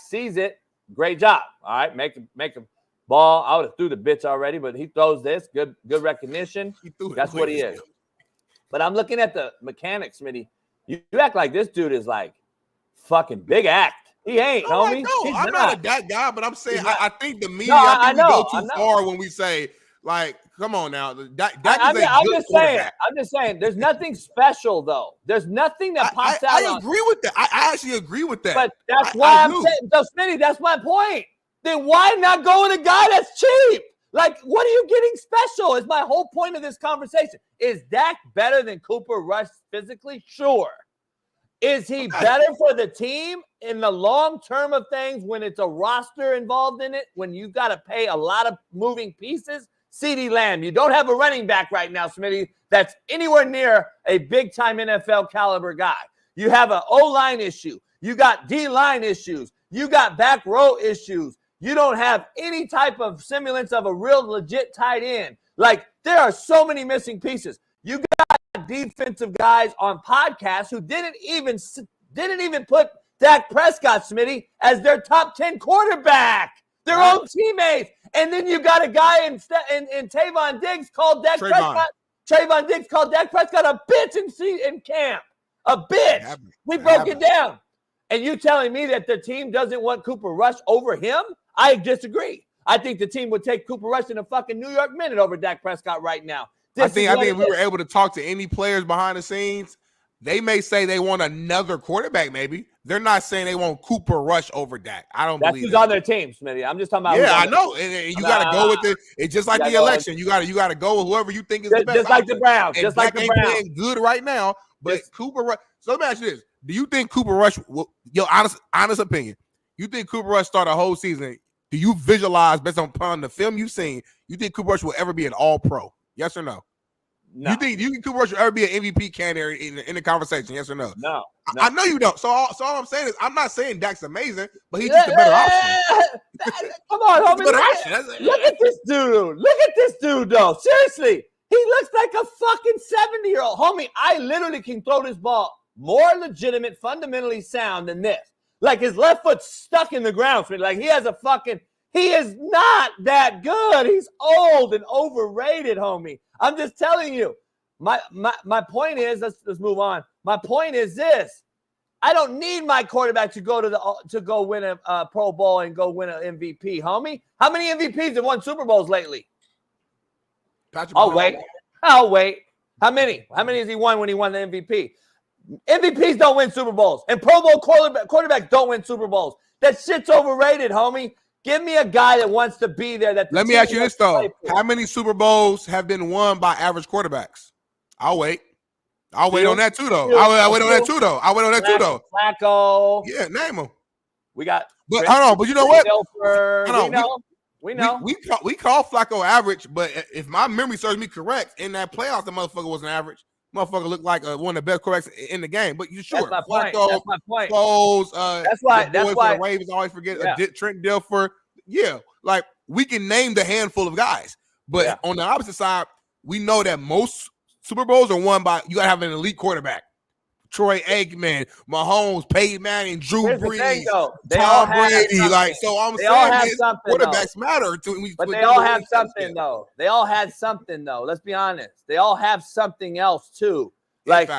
sees it. Great job. All right, make a ball. I would have threw the bitch already, but he throws this. Good recognition. That's what he is. But I'm looking at the mechanics, Smitty. You act like this dude is like fucking big act. He ain't, homie. No, I'm not a Dak guy, but I'm saying I think the media we go too far when we say, like, come on now. Dak is a good quarterback. I'm just saying, there's nothing special, though. There's nothing that pops out. I agree with that. I actually agree with that. But that's why I'm saying, so Smitty, that's my point. Then why not go with a guy that's cheap? Like, what are you getting special? Is my whole point of this conversation. Is Dak better than Cooper Rush physically? Sure. Is he better for the team in the long term of things when it's a roster involved in it, when you got to pay a lot of moving pieces? CeeDee Lamb, you don't have a running back right now, Smitty, that's anywhere near a big-time NFL caliber guy. You have an O-line issue. You got D-line issues. You got back row issues. You don't have any type of semblance of a real legit tight end. Like, there are so many missing pieces. You got defensive guys on podcasts who didn't even put Dak Prescott, Smitty, as their top 10 quarterback. Their own teammates. And then you got a guy in Trayvon Diggs called Dak Prescott. Trayvon Diggs called Dak Prescott a bitch in camp. A bitch. We broke it down. And you telling me that the team doesn't want Cooper Rush over him? I disagree. I think the team would take Cooper Rush in a fucking New York minute over Dak Prescott right now. I think if we were able to talk to any players behind the scenes, they may say they want another quarterback, maybe. They're not saying they want Cooper Rush over Dak. I don't believe that's who's on their team, Smitty. I'm just talking about. Yeah, I know. And you got to go with it. It's just like the election. You got to go with whoever you think is the best. Just like the Browns. Just like the Browns. Playing good right now, but Cooper Rush. So let me ask you this: do you think Cooper Rush? Your honest opinion. You think Cooper Rush start a whole season? Do you visualize based upon the film you've seen? You think Cooper Rush will ever be an All-Pro? Yes or no? No. You think Cooper Rush will ever be an MVP candidate in the conversation? Yes or no? No. I know you don't. So all I'm saying is I'm not saying Dak's amazing, but he's just a better option. Come on, homie. Look at this dude. Look at this dude, though. Seriously. He looks like a fucking 70-year-old. Homie, I literally can throw this ball more legitimate, fundamentally sound than this. Like his left foot's stuck in the ground. Like he is not that good. He's old and overrated, homie. I'm just telling you. My point is, let's move on. My point is this: I don't need my quarterback to go win a Pro Bowl and go win an MVP, homie. How many MVPs have won Super Bowls lately? I'll wait. How many? How many has he won when he won the MVP? MVPs don't win Super Bowls, and Pro Bowl quarterbacks don't win Super Bowls. That shit's overrated, homie. Give me a guy that wants to be there. Let me ask you this, though. How many Super Bowls have been won by average quarterbacks? I'll wait. I'll wait on that, too, though. I'll wait on that, too, though. Flacco. Yeah, name them. We got. But hold on. But you know what? We know. We call Flacco average, but if my memory serves me correct, in that playoff, the motherfucker wasn't average. Motherfucker looked like one of the best quarterbacks in the game. But you sure? That's my point. Foles, that's why the Ravens always forget Trent Dilfer. Yeah, like we can name the handful of guys, but on the opposite side, we know that most Super Bowls are won by you gotta have an elite quarterback. Troy Aikman, Mahomes, Peyton Manning, Drew Brees, Tom Brady. Like, so I'm saying quarterbacks matter to me. But they all have something, though. They all had something, though. Let's be honest. They all have something else, too. Like,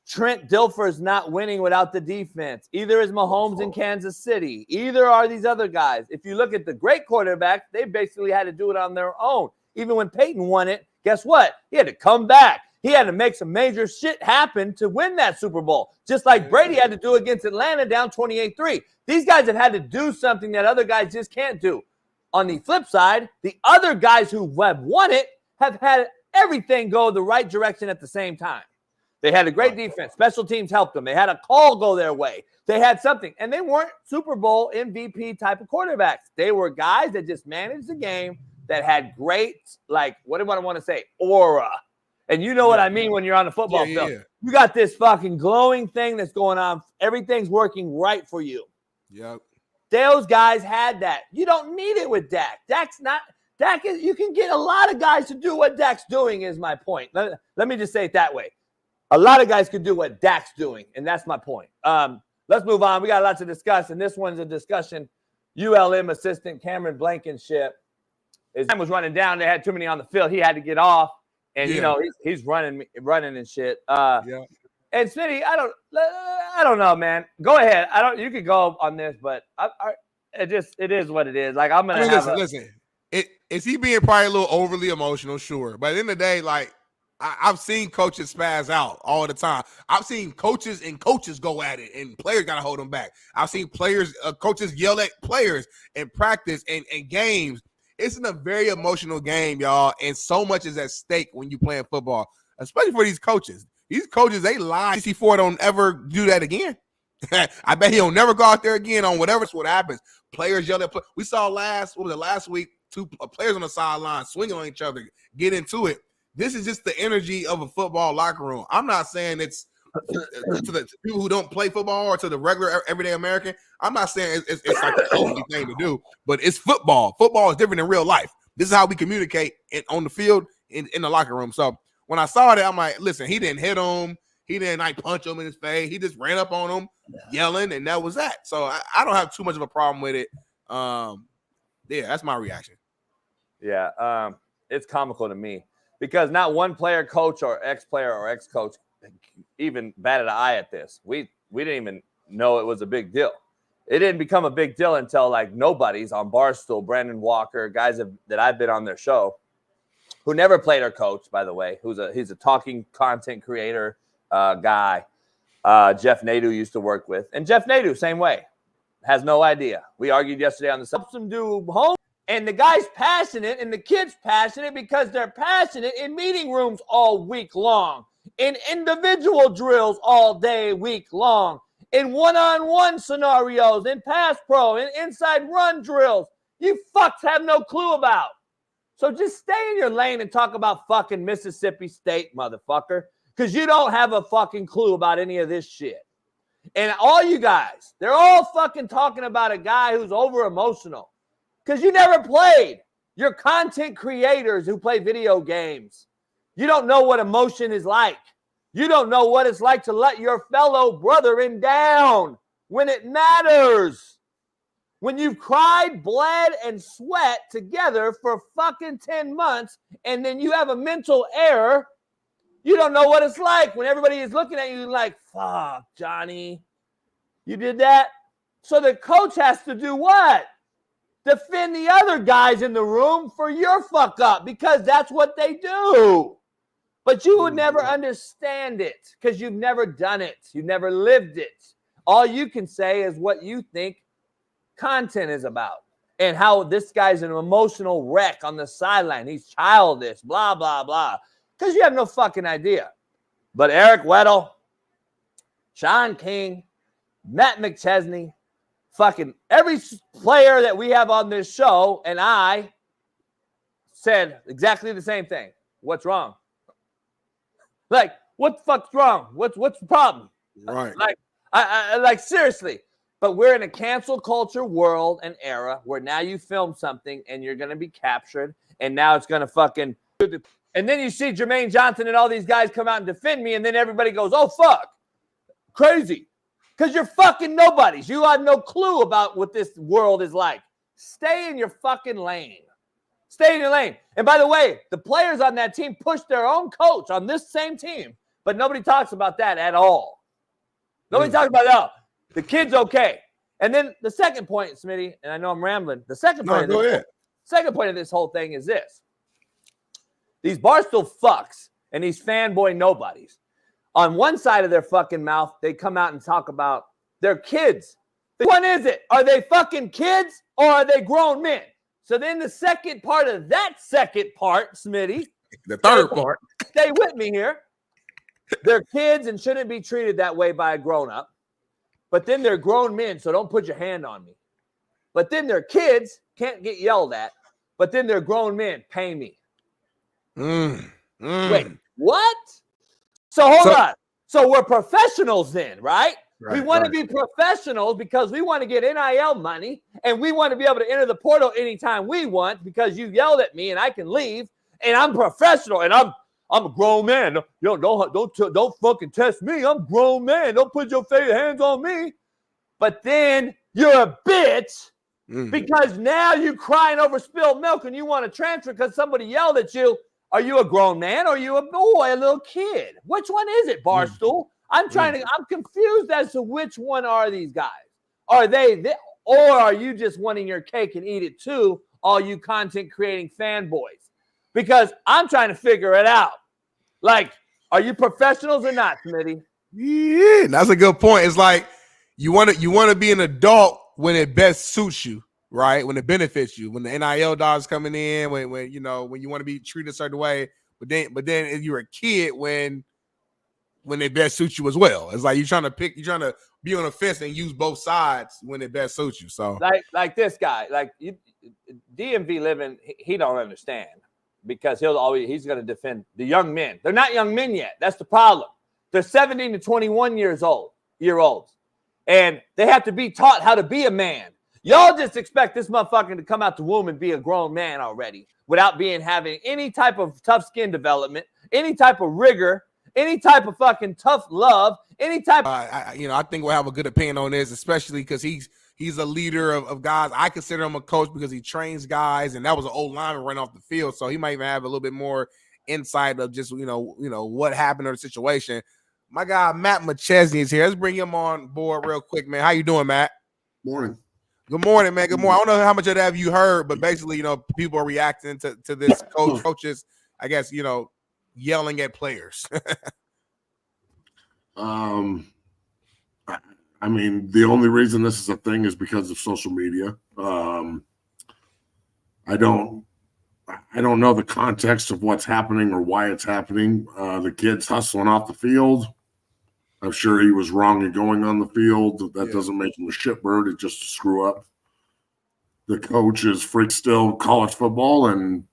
Trent Dilfer is not winning without the defense. Either is Mahomes in Kansas City. Either are these other guys. If you look at the great quarterbacks, they basically had to do it on their own. Even when Peyton won it, guess what? He had to come back. He had to make some major shit happen to win that Super Bowl, just like Brady had to do against Atlanta down 28-3. These guys have had to do something that other guys just can't do. On the flip side, the other guys who have won it have had everything go the right direction at the same time. They had a great defense. Special teams helped them. They had a call go their way. They had something, and they weren't Super Bowl MVP type of quarterbacks. They were guys that just managed the game that had great, like, what do I want to say, aura. And you know what I mean when you're on the football field. Yeah. You got this fucking glowing thing that's going on. Everything's working right for you. Yep. Those guys had that. You don't need it with Dak. You can get a lot of guys to do what Dak's doing is my point. Let me just say it that way. A lot of guys could do what Dak's doing, and that's my point. Let's move on. We got lots to discuss, and this one's a discussion. ULM assistant Cameron Blankenship. His time was running down. They had too many on the field. He had to get off. And, you know, he's running and shit. And Smitty, I don't know, man. Go ahead. You could go on this, but it is what it is. Like, listen. Is he being probably a little overly emotional? Sure. But at the end of the day, like, I've seen coaches spaz out all the time. I've seen coaches go at it, and players got to hold them back. I've seen coaches yell at players in practice and games. It's a very emotional game, y'all, and so much is at stake when you playing football, especially for these coaches. These coaches, they lie. C4 don't ever do that again. I bet he'll never go out there again on whatever's what happens. Players yell at we saw last week, two players on the sideline swinging on each other, get into it. This is just the energy of a football locker room. I'm not saying it's to the people who don't play football or to the regular everyday American. I'm not saying it's like a healthy thing to do, but it's football. Football is different in real life. This is how we communicate on the field in the locker room. So when I saw that, I'm like, listen, he didn't hit him. He didn't like punch him in his face. He just ran up on him yelling, and that was that. So I don't have too much of a problem with it. That's my reaction. Yeah, it's comical to me because not one player, coach, or ex-player or ex-coach even batted an eye at this. We didn't even know it was a big deal. It didn't become a big deal until like nobody's on Barstool, Brandon Walker, guys that I've been on their show, who never played our coach, by the way, he's a talking content creator guy. Jeff Nadu used to work with, and Jeff Nadu, same way, has no idea. We argued yesterday on the helps him do home, and the guy's passionate, and the kid's passionate because they're passionate in meeting rooms all week long, in individual drills all day week long, in one-on-one scenarios, in pass pro, in inside run drills. You fucks have no clue about. So just stay in your lane and talk about fucking Mississippi State, motherfucker, because you don't have a fucking clue about any of this shit. And all you guys, they're all fucking talking about a guy who's over-emotional because you never played. You're content creators who play video games. You don't know what emotion is like. You don't know what it's like to let your fellow brethren down when it matters. When you've cried, bled, and sweat together for fucking 10 months, and then you have a mental error, you don't know what it's like when everybody is looking at you like, fuck, Johnny, you did that? So the coach has to do what? Defend the other guys in the room for your fuck up because that's what they do. But you would never understand it because you've never done it. You've never lived it. All you can say is what you think content is about. and how this guy's an emotional wreck on the sideline. He's childish, blah, blah, blah. Because you have no fucking idea. But Eric Weddle, Shaun King, Matt McChesney, fucking every player that we have on this show, and I said exactly the same thing. What's wrong? Like, what the fuck's wrong? What's the problem? Right. Like, I seriously. But we're in a cancel culture world and era where now you film something and you're going to be captured, and now it's going to fucking. And then you see Jermaine Johnson and all these guys come out and defend me, and then everybody goes, oh, fuck. Crazy. Because you're fucking nobodies. You have no clue about what this world is like. Stay in your fucking lane. Stay in your lane. And by the way, the players on that team pushed their own coach on this same team, but nobody talks about that at all. Nobody talks about that. The kid's okay. And then the second point, Smitty, and I know I'm rambling. The second point, second point of this whole thing is this. These Barstool fucks and these fanboy nobodies, on one side of their fucking mouth, they come out and talk about their kids. Which one is it? Are they fucking kids or are they grown men? So then the second part of that second part, Smitty. The third part. Stay with me here. They're kids and shouldn't be treated that way by a grown-up. But then they're grown men, so don't put your hand on me. But then they're kids, can't get yelled at. But then they're grown men, pay me. Wait, what? So hold on. So we're professionals then, right? We want to be professionals because we want to get NIL money, and we want to be able to enter the portal anytime we want because you yelled at me and I can leave, and I'm professional and I'm a grown man. Don't fucking test me. I'm a grown man. Don't put your hands on me. But then you're a bitch because now you're crying over spilled milk and you want to transfer because somebody yelled at you. Are you a grown man or are you a boy, a little kid? Which one is it, Barstool? I'm confused as to which one are these guys. Are they or are you just wanting your cake and eat it too, all you content creating fanboys? Because I'm trying to figure it out. Like, are you professionals or not, Smitty? Yeah, that's a good point. It's like you want to be an adult when it best suits you, right? When it benefits you, when the NIL dollars coming in, when you want to be treated a certain way, but then if you're a kid when it best suits you as well. It's like you're trying to be on the fence and use both sides when it best suits you. So like this guy, like DMV living, he don't understand because he's going to defend the young men. They're not young men yet. That's the problem. They're 17 to 21 year olds, and they have to be taught how to be a man. Y'all just expect this motherfucker to come out the womb and be a grown man already without having any type of tough skin development, any type of rigor, any type of fucking tough love, any type of... I think we'll have a good opinion on this, especially because he's a leader of guys. I consider him a coach because he trains guys, and that was an old lineman running off the field, so he might even have a little bit more insight of just, what happened or the situation. My guy, Matt McChesney, is here. Let's bring him on board real quick, man. How you doing, Matt? Morning. Good morning, man. Good morning. I don't know how much of that have you heard, but basically, people are reacting to this coaches, I guess, yelling at players. I mean, the only reason this is a thing is because of social media. I don't know the context of what's happening or why it's happening. The kid's hustling off the field. I'm sure he was wrong in going on the field. That doesn't make him a shitbird. It's just a screw up. The coach is still college football, and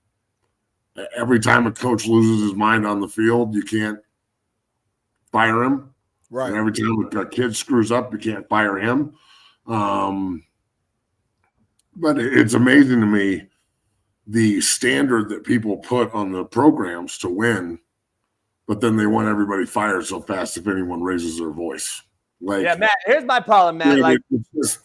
every time a coach loses his mind on the field, you can't fire him. Right. And every time a kid screws up, you can't fire him. But it's amazing to me the standard that people put on the programs to win, but then they want everybody fired so fast if anyone raises their voice. Matt, here's my problem, Matt.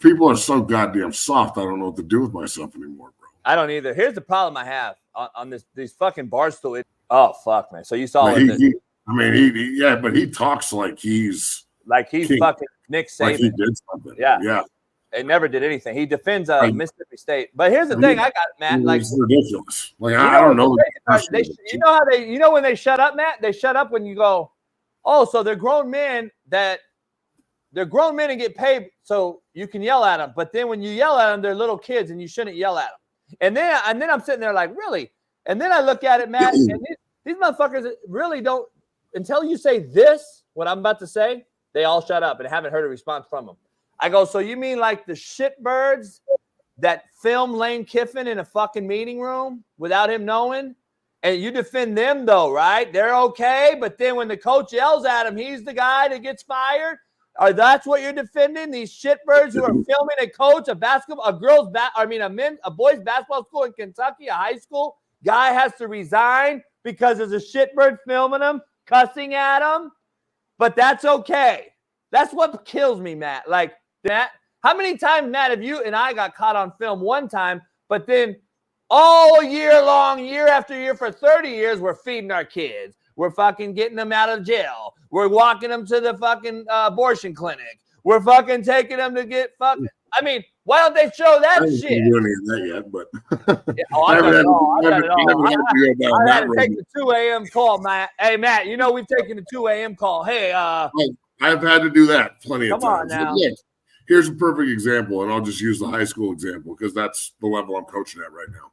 People are so goddamn soft, I don't know what to do with myself anymore, bro. I don't either. Here's the problem I have on these fucking Barstool. Oh, fuck, man. So you saw but he talks like he's king. Fucking Nick Saban. Like he did something. Yeah. It never did anything. He defends Mississippi State. But here's the thing I got, Matt. It's ridiculous. I don't know. When they shut up, Matt? They shut up when you go, oh, so they're grown men that they're grown men and get paid so you can yell at them. But then when you yell at them, they're little kids and you shouldn't yell at them. And then I'm sitting there like, really? And then I look at it, Matt, and these motherfuckers really don't, until you say this, what I'm about to say, they all shut up and haven't heard a response from them. I go, so you mean like the shitbirds that film Lane Kiffin in a fucking meeting room without him knowing? And you defend them though, right? They're okay. But then when the coach yells at him, he's the guy that gets fired. Or that's what you're defending? These shitbirds who are filming a coach, a boys basketball school in Kentucky, a high school guy has to resign because there's a shitbird filming him, cussing at him. But that's okay. That's what kills me, Matt. Like that. How many times, Matt, have you and I got caught on film one time, but then all year long, year after year for 30 years, we're feeding our kids. We're fucking getting them out of jail. We're walking them to the fucking abortion clinic. We're fucking taking them to get fucking. I mean, why don't they show that shit? I haven't done any of that yet, but yeah, I've done it all. I had to take the 2 a.m. call, Matt. Hey, Matt, you know we've taken the 2 a.m. call. Hey, I've had to do that plenty of times. Come on now. Look, here's a perfect example, and I'll just use the high school example because that's the level I'm coaching at right now.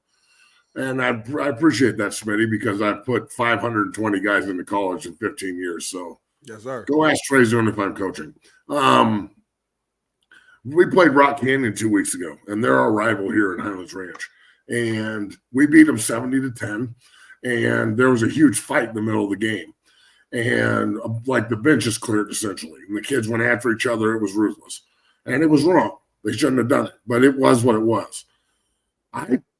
And I appreciate that, Smitty, because I've put 520 guys into college in 15 years. So yes, sir. Go ask Trey Zone if I'm coaching. We played Rock Canyon 2 weeks ago, and they're our rival here at Highlands Ranch. And we beat them 70-10. And there was a huge fight in the middle of the game. And like the benches cleared essentially. And the kids went after each other. It was ruthless. And it was wrong. They shouldn't have done it. But it was what it was.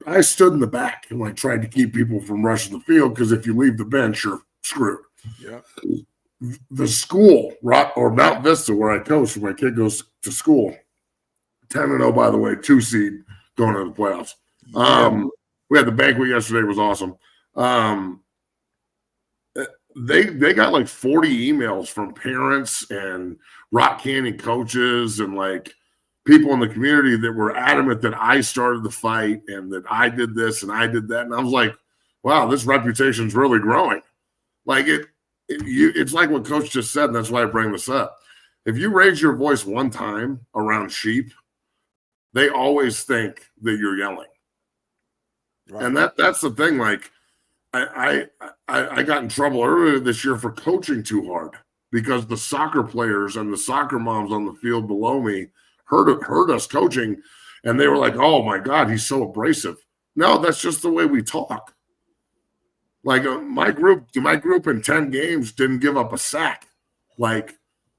I stood in the back and like tried to keep people from rushing the field because if you leave the bench, you're screwed. Yeah. The school, or Mount Vista, where I coach, where my kid goes to school, 10-0, by the way, 2 seed going to the playoffs. Yeah. We had the banquet yesterday. It was awesome. They got like 40 emails from parents and Rock Canyon coaches and like people in the community that were adamant that I started the fight and that I did this and I did that. And I was like, wow, this reputation's really growing. Like it's like what Coach just said, and that's why I bring this up. If you raise your voice one time around sheep, they always think that you're yelling. Right. And that's the thing. Like I got in trouble earlier this year for coaching too hard because the soccer players and the soccer moms on the field below me heard us coaching, and they were like, oh my God, he's so abrasive. No, that's just the way we talk. Like my group in 10 games didn't give up a sack. Like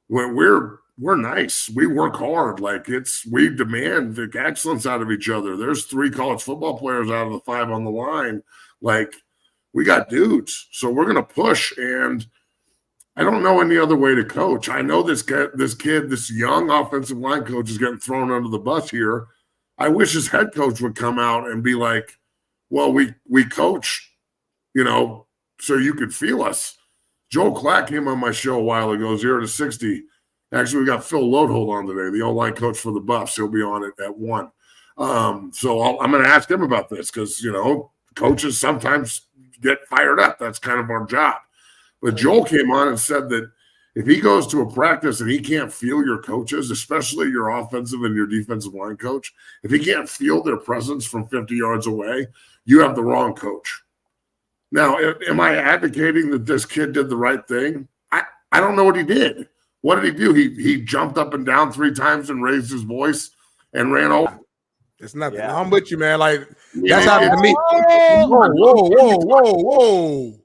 we're nice. We work hard. Like we demand excellence out of each other. There's 3 college football players out of the 5 on the line. Like we got dudes. So we're going to push. And I don't know any other way to coach. I know this young offensive line coach is getting thrown under the bus here. I wish his head coach would come out and be like, well, we coach, so you could feel us. Joel Clack came on my show a while ago, 0 to 60. Actually, we got Phil Lodehold on today, the O-line coach for the Buffs. He'll be on it at 1. So I'm going to ask him about this because, coaches sometimes get fired up. That's kind of our job. But Joel came on and said that if he goes to a practice and he can't feel your coaches, especially your offensive and your defensive line coach, if he can't feel their presence from 50 yards away, you have the wrong coach. Now, am I advocating that this kid did the right thing? I don't know what he did. What did he do? He jumped up and down 3 times and raised his voice and ran over. It's nothing. Yeah. I'm with you, man. Like that's happened to me.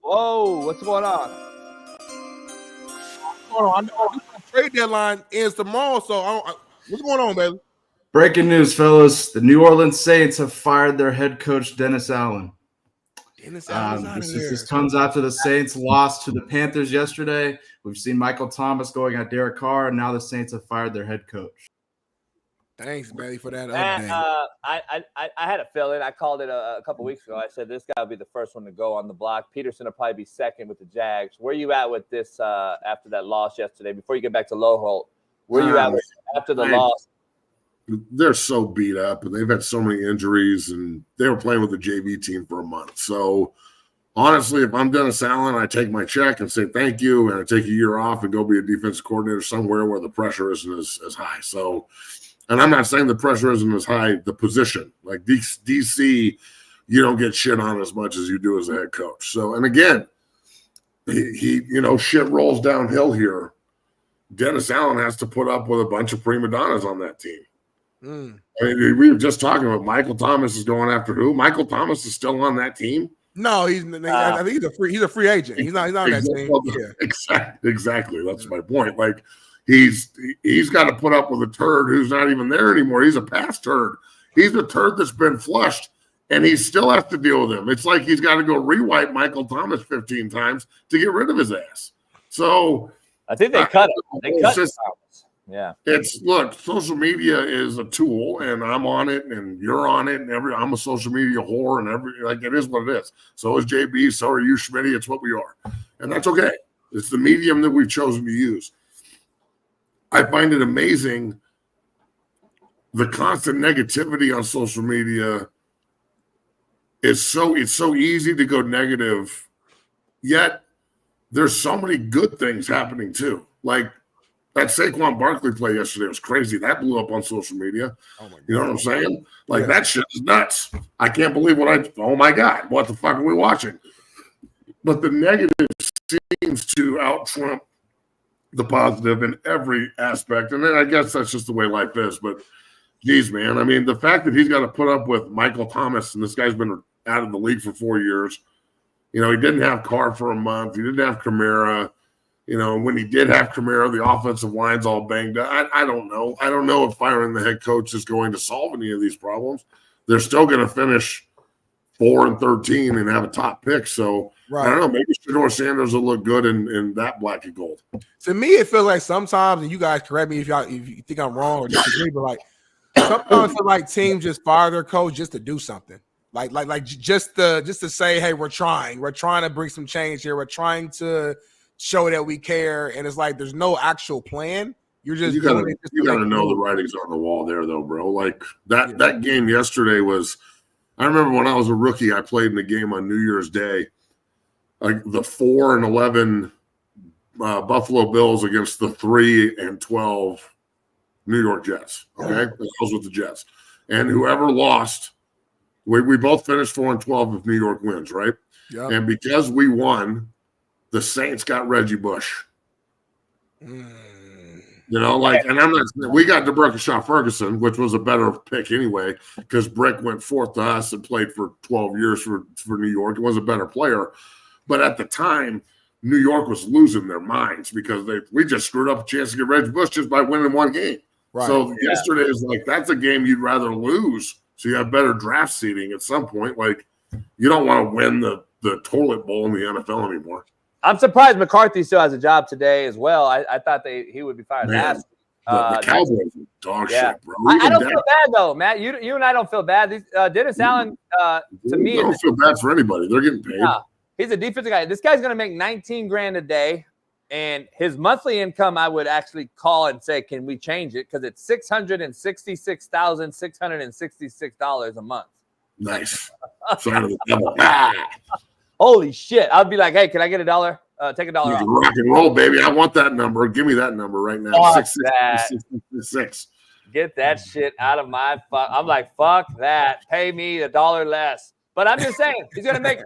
Whoa! What's going on? I know the trade deadline ends tomorrow, so what's going on, baby? Breaking news, fellas. The New Orleans Saints have fired their head coach, Dennis Allen. This comes after the Saints lost to the Panthers yesterday. We've seen Michael Thomas going at Derek Carr, and now the Saints have fired their head coach. Thanks, Betty, for that update. I had a feeling. I called it a couple weeks ago. I said this guy will be the first one to go on the block. Peterson will probably be second with the Jags. Where you at with this after that loss yesterday? Before you get back to Loholt, where you at with after the loss? They're so beat up, and they've had so many injuries, and they were playing with the JV team for a month. So honestly, if I'm Dennis Allen, I take my check and say thank you, and I take a year off and go be a defensive coordinator somewhere where the pressure isn't as high. So, and I'm not saying the pressure isn't as high, the position. Like DC, you don't get shit on as much as you do as a head coach. So, and again, he shit rolls downhill here. Dennis Allen has to put up with a bunch of prima donnas on that team. I mean, we were just talking about Michael Thomas is going after who? Michael Thomas is still on that team? No, I think he's a free agent. He's not on that team. Yeah. Exactly. That's my point. Like he's got to put up with a turd who's not even there anymore. He's a past turd. He's a turd that's been flushed, and he still has to deal with him. It's like he's got to go rewipe Michael Thomas 15 times to get rid of his ass. So I think they cut him. They cut Thomas. Yeah. Look, social media is a tool, and I'm on it, and you're on it, and I'm a social media whore, and it is what it is. So is JB, so are you, Smitty. It's what we are, and that's okay. It's the medium that we've chosen to use. I find it amazing the constant negativity on social media. It's so easy to go negative, yet there's so many good things happening too, like. That Saquon Barkley play yesterday was crazy. That blew up on social media. Oh my God. You know what I'm saying? Like, that shit is nuts. I can't believe oh my God, what the fuck are we watching? But the negative seems to out-trump the positive in every aspect. And then I guess that's just the way life is. But, geez, man, I mean, the fact that he's got to put up with Michael Thomas, and this guy's been out of the league for 4 years. He didn't have Carr for a month. He didn't have Kamara. When he did have Kamara, the offensive line's all banged up. I don't know. I don't know if firing the head coach is going to solve any of these problems. They're still going to finish 4-13 and have a top pick. So I don't know. Maybe Shedeur Sanders will look good in that black and gold. To me, it feels like sometimes, and you guys correct me if you think I'm wrong or disagree, but like sometimes I feel like teams just fire their coach just to do something. Like just to say, hey, we're trying to bring some change here. We're trying to show that we care, and it's like there's no actual plan. You gotta know the writing's on the wall there, though, bro. Like that game yesterday was. I remember when I was a rookie, I played in the game on New Year's Day, like the 4-11 Buffalo Bills against the 3-12 New York Jets. Okay, that was with the Jets, and whoever lost, we both finished 4-12 if New York wins, right? Yeah. And because we won. The Saints got Reggie Bush. And I'm not. We got DeBerkshire Ferguson, which was a better pick anyway, because Brick went fourth to us and played for 12 years for New York. He was a better player, but at the time, New York was losing their minds because we just screwed up a chance to get Reggie Bush just by winning one game. Right. So yesterday is like that's a game you'd rather lose, so you have better draft seeding at some point. Like you don't want to win the toilet bowl in the NFL anymore. I'm surprised McCarthy still has a job today as well. I thought he would be fired last week. The Cowboys are dog shit, bro. I don't feel bad, though, Matt. You and I don't feel bad. Dennis Allen, to me. I don't feel bad for anybody. They're getting paid. He's a defensive guy. This guy's going to make $19,000 a day, and his monthly income, I would actually call and say, can we change it? Because it's $666,666 a month. Nice. Holy shit. I'd be like, hey, can I get $1? Take $1 off. Rock and roll, baby. I want that number. Give me that number right now. 666. Get that shit out of my fuck. I'm like, fuck that. Pay me $1 less. But I'm just saying, he's gonna make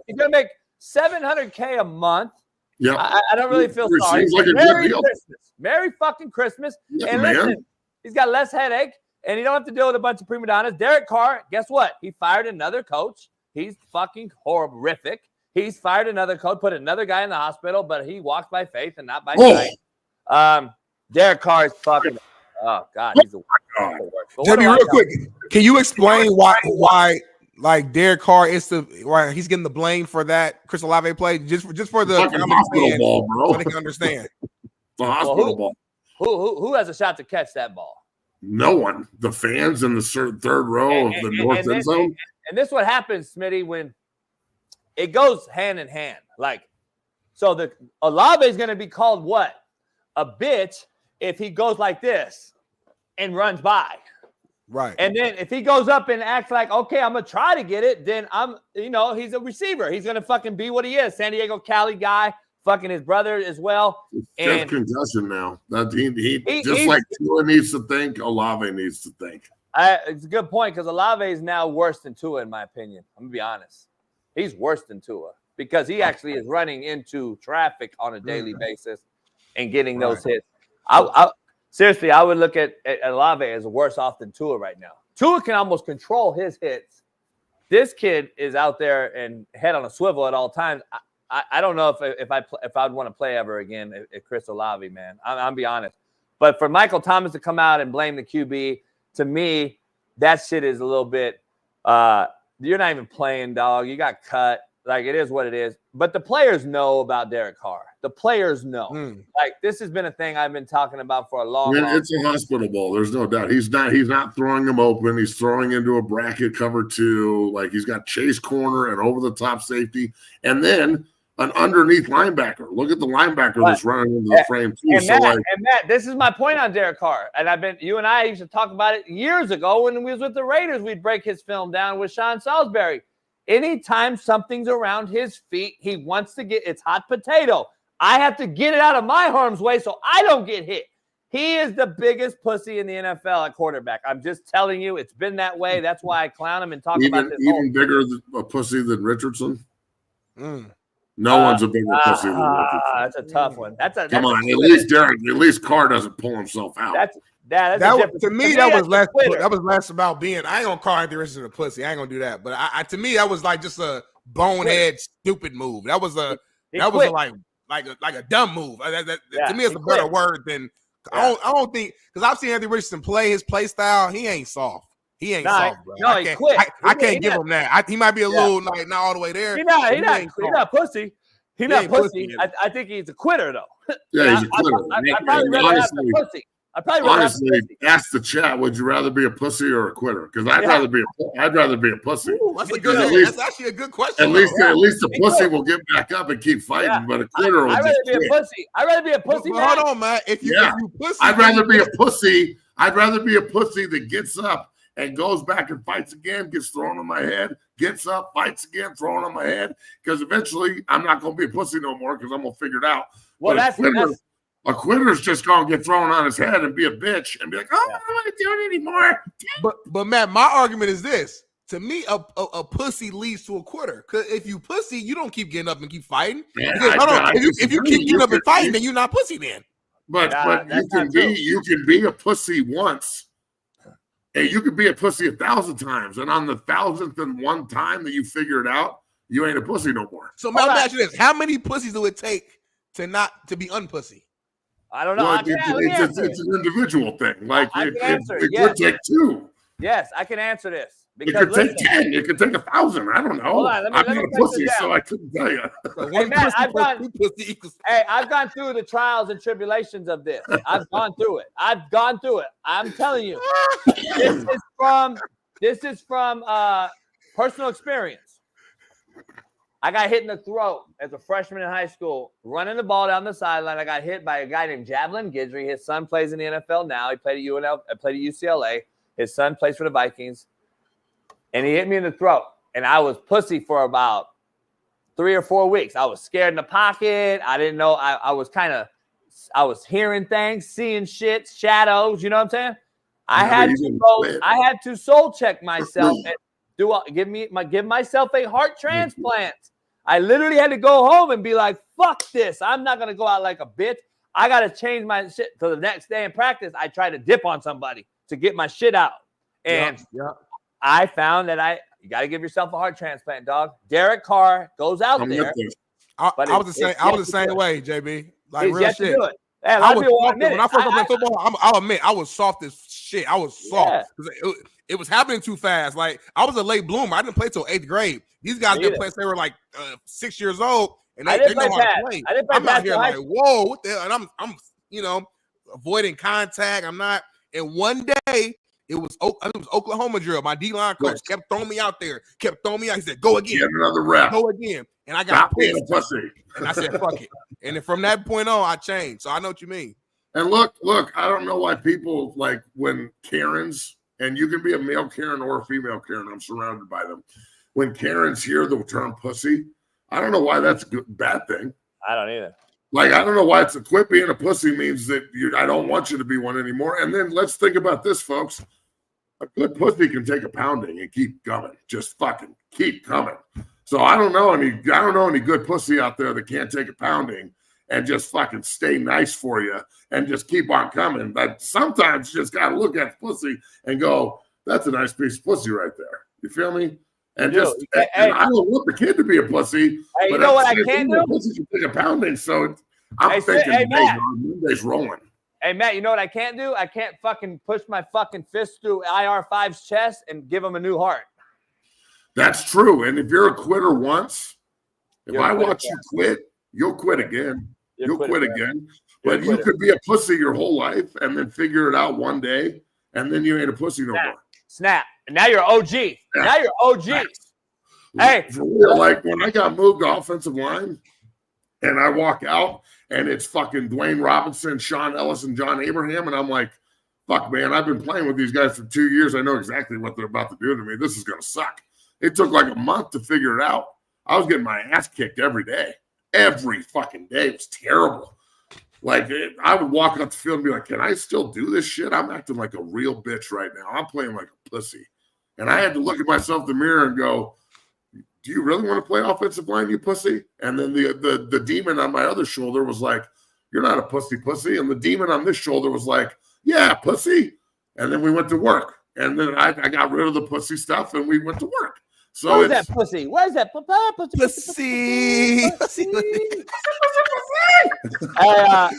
$700K a month. Yeah. I don't really feel sorry. Seems like a Merry good deal. Christmas. Merry fucking Christmas. Yeah, and listen, he's got less headache, and you don't have to deal with a bunch of prima donnas. Derek Carr, guess what? He fired another coach. He's fucking horrific. He's fired another coach, put another guy in the hospital, but he walks by faith and not by sight. Derek Carr is fucking. Oh God, he's the worst. Debbie, real quick, can you explain why like Derek Carr is why he's getting the blame for that Chris Olave play? Just for the hospital ball, bro. So they can understand. The hospital ball. Who has a shot to catch that ball? No one. The fans in the third row of the north end zone. And this is what happens, Smitty, when it goes hand in hand. Like, so the Olave is going to be called what? A bitch if he goes like this and runs by. Right. And then if he goes up and acts like, okay, I'm going to try to get it, then he's a receiver. He's going to fucking be what he is. San Diego Cali guy, fucking his brother as well. Fifth concussion now. That he just like Tua needs to think, Olave needs to think. It's a good point because Olave is now worse than Tua, in my opinion. I'm going to be honest. He's worse than Tua because he actually is running into traffic on a daily basis and getting those hits. Seriously, I would look at Olave as worse off than Tua right now. Tua can almost control his hits. This kid is out there and head on a swivel at all times. I don't know if I'd want to play ever again if Chris Olave, man. I'll be honest. But for Michael Thomas to come out and blame the QB, to me, that shit is a little bit you're not even playing, dog. You got cut. Like, it is what it is. But the players know about Derek Carr. The players know. Like, this has been a thing I've been talking about for a long time. It's a hospital ball. There's no doubt. He's not throwing them open. He's throwing into a bracket cover 2. Like, he's got chase corner and over the top safety. And then an underneath linebacker. Look at the linebacker that's running into the frame too. And Matt, this is my point on Derek Carr. And you and I used to talk about it years ago when we was with the Raiders. We'd break his film down with Shaun Salisbury. Anytime something's around his feet, he wants to get it's hot potato. I have to get it out of my harm's way so I don't get hit. He is the biggest pussy in the NFL at quarterback. I'm just telling you, it's been that way. That's why I clown him and talk about this. Even bigger a pussy than Richardson? No one's a bigger pussy than Richardson. That's a tough one. Come on, at least Carr doesn't pull himself out. To me, that was less about being. I ain't gonna call Anthony Richardson a pussy. I ain't gonna do that. But to me, that was like just a bonehead, stupid move. That was a dumb move. To me, it's a better word than. I don't think because I've seen Anthony Richardson play his play style. He ain't soft. He ain't soft, bro. No, he quit. I can't give him that. He might be a little like not all the way there. He's not pussy. He's not pussy. I think he's a quitter though. Yeah, he's a quitter. I probably rather have the pussy. Honestly, ask the chat. Would you rather be a pussy or a quitter? Because I'd rather be a pussy. Ooh, that's actually a good question. At least the pussy will get back up and keep fighting. But a quitter will I'd rather be a pussy. I'd rather be a pussy. Hold on, man. If you pussy, I'd rather be a pussy. I'd rather be a pussy that gets up and goes back and fights again, gets thrown on my head, gets up, fights again, thrown on my head. Because eventually, I'm not going to be a pussy no more because I'm going to figure it out. Well, a quitter's just going to get thrown on his head and be a bitch and be like, I don't want to do it anymore. But Matt, my argument is this. To me, a pussy leads to a quitter. Because if you pussy, you don't keep getting up and keep fighting. If you keep getting up and fighting, then you're not pussy then. But you can be a pussy once. And you can be a pussy 1,000 times. And on the 1,001st time that you figure it out, you ain't a pussy no more. So Matt, let me ask you this. How many pussies do it take to be unpussy? I don't know. Well, it's an individual thing. Like it could take 2. Yes, I can answer this. It could take 10. It could take 1,000. I don't know. Hold on, I'm not a pussy, so I couldn't tell you. Hey, Matt, I've gone through the trials and tribulations of this. I've gone through it. I'm telling you, this is from personal experience. I got hit in the throat as a freshman in high school, running the ball down the sideline. I got hit by a guy named Javelin Guidry. His son plays in the NFL now. He played at UNL. I played at UCLA. His son plays for the Vikings. And he hit me in the throat. And I was pussy for about 3 or 4 weeks. I was scared in the pocket. I didn't know. I was hearing things, seeing shit, shadows. You know what I'm saying? I had to soul check myself and give myself a heart transplant. I literally had to go home and be like, fuck this. I'm not going to go out like a bitch. I got to change my shit. So the next day in practice, I tried to dip on somebody to get my shit out. And I found that you got to give yourself a heart transplant, dog. Derek Carr goes out there. I was the same way, JB. Like real shit. Hey, when I first played football, I'll admit I was soft as shit. I was soft because it was happening too fast. Like I was a late bloomer. I didn't play till 8th grade. These guys didn't play since they were like 6 years old, and they know how to play. I'm out here like, whoa, what the hell? And I'm avoiding contact. I'm not. And one day it was Oklahoma drill. My D-line coach kept throwing me out there. He said, "Go again, get another rep, go again." And I got pissed. And I said, "Fuck it." And then from that point on, I changed. So I know what you mean. And look, I don't know why people like when Karens and you can be a male Karen or a female Karen. I'm surrounded by them. When Karens hear the term pussy, I don't know why that's a bad thing. I don't either. Like, I don't know why quit being a pussy means that I don't want you to be one anymore. And then let's think about this, folks. A good pussy can take a pounding and keep coming. Just fucking keep coming. So I don't know any good pussy out there that can't take a pounding and just fucking stay nice for you and just keep on coming. But sometimes you just got to look at pussy and go, that's a nice piece of pussy right there. You feel me? And I don't want the kid to be a pussy. Hey, you know what I can't do? Pussy can take a pounding. So I'm thinking Monday's rolling. Hey, Matt, you know what I can't do? I can't fucking push my fucking fist through IR5's chest and give him a new heart. That's true. And if you're a quitter once, if I watch you quit, you'll quit again. You'll quit again. But you could be a pussy your whole life and then figure it out one day, and then you ain't a pussy no more. Snap. And now you're OG. Now you're OG. Hey. For real, like when I got moved to offensive line and I walk out and it's fucking Dwayne Robinson, Shaun Ellis, and John Abraham, and I'm like, fuck, man, I've been playing with these guys for 2 years. I know exactly what they're about to do to me. This is going to suck. It took like a month to figure it out. I was getting my ass kicked every day. Every fucking day. It was terrible. Like, I would walk up the field and be like, can I still do this shit? I'm acting like a real bitch right now. I'm playing like a pussy. And I had to look at myself in the mirror and go, do you really want to play offensive line, you pussy? And then the demon on my other shoulder was like, you're not a pussy. And the demon on this shoulder was like, yeah, pussy. And then we went to work. And then I got rid of the pussy stuff and we went to work. So where's that pussy? Where's that pussy?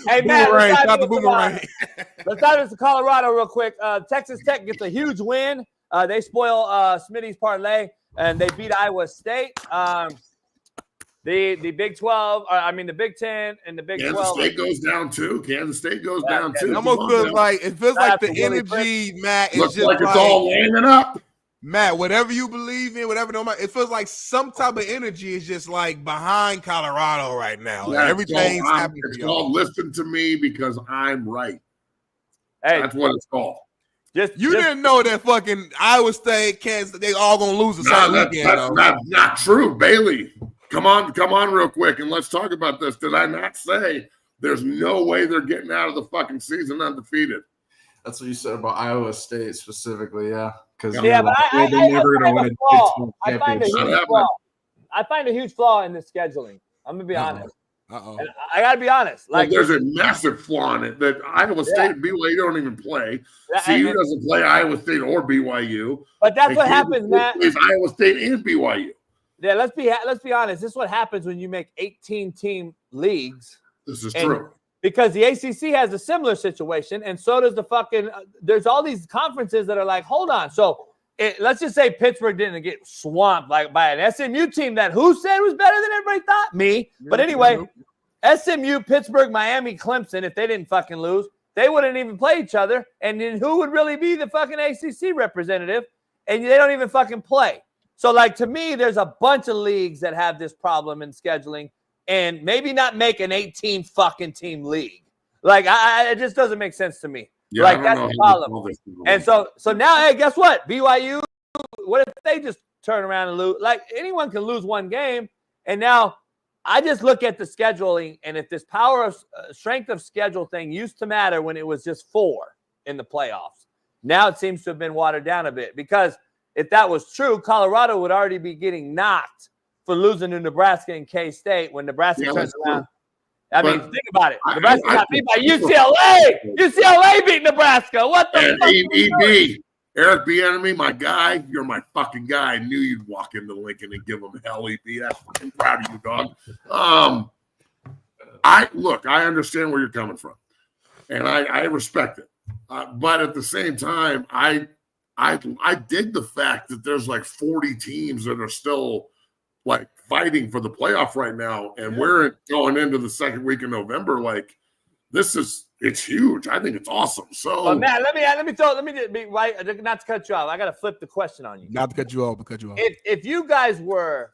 Hey, Matt, let's dive into Colorado real quick. Texas Tech gets a huge win. They spoil Smitty's parlay, and they beat Iowa State. The Big 12, the Big 10 and the Big 12. Kansas State goes down too. It almost feels like the energy, Matt, is looks just like it's all lining up. Matt, whatever you believe in, it feels like some type of energy is just like behind Colorado right now. Like everything's happening. It's called listen to me because I'm right. Hey, that's what it's called. You didn't know that fucking Iowa State, Kansas, they all gonna lose the same weekend. That's not true, Bailey. Come on, real quick, and let's talk about this. Did I not say there's no way they're getting out of the fucking season undefeated? That's what you said about Iowa State specifically, yeah. Because but they're never going to win a Big 12 championship. I find a huge flaw in the scheduling. I'm going to be honest. And I got to be honest. Like, there's a massive flaw in it that Iowa State and BYU don't even play. CU doesn't play Iowa State or BYU. But that's what happens, Matt. Plays Iowa State and BYU. Yeah, let's be honest. This is what happens when you make 18-team leagues. This is true. Because the ACC has a similar situation, and so does the fucking there's all these conferences that are like, hold on. So let's just say Pittsburgh didn't get swamped like by an SMU team that who said was better than everybody thought? Me. But anyway, SMU, Pittsburgh, Miami, Clemson, if they didn't fucking lose, they wouldn't even play each other. And then who would really be the fucking ACC representative? And they don't even fucking play. So, like, to me, there's a bunch of leagues that have this problem in scheduling. And maybe not make an 18 fucking team league. Like, it just doesn't make sense to me. Yeah, like, that's the problem. And so now, hey, guess what? BYU, what if they just turn around and lose? Like, anyone can lose one game. And now I just look at the scheduling, and if this power of strength of schedule thing used to matter when it was just 4 in the playoffs, now it seems to have been watered down a bit. Because if that was true, Colorado would already be getting knocked for losing to Nebraska and K-State when Nebraska turns around. I mean, think about it. Nebraska got beat by UCLA. UCLA beat Nebraska. What the fuck? EB, Eric Bieniemy, my guy, you're my fucking guy. I knew you'd walk into Lincoln and give him hell, EB. I'm fucking proud of you, dog. I understand where you're coming from, and I respect it. But at the same time, I dig the fact that there's like 40 teams that are still like fighting for the playoff right now, and we're going into the second week in November. Like, it's huge. I think it's awesome. So, Matt, let me be right. Not to cut you off, I got to flip the question on you. Not to cut you off, but cut you off. If you guys were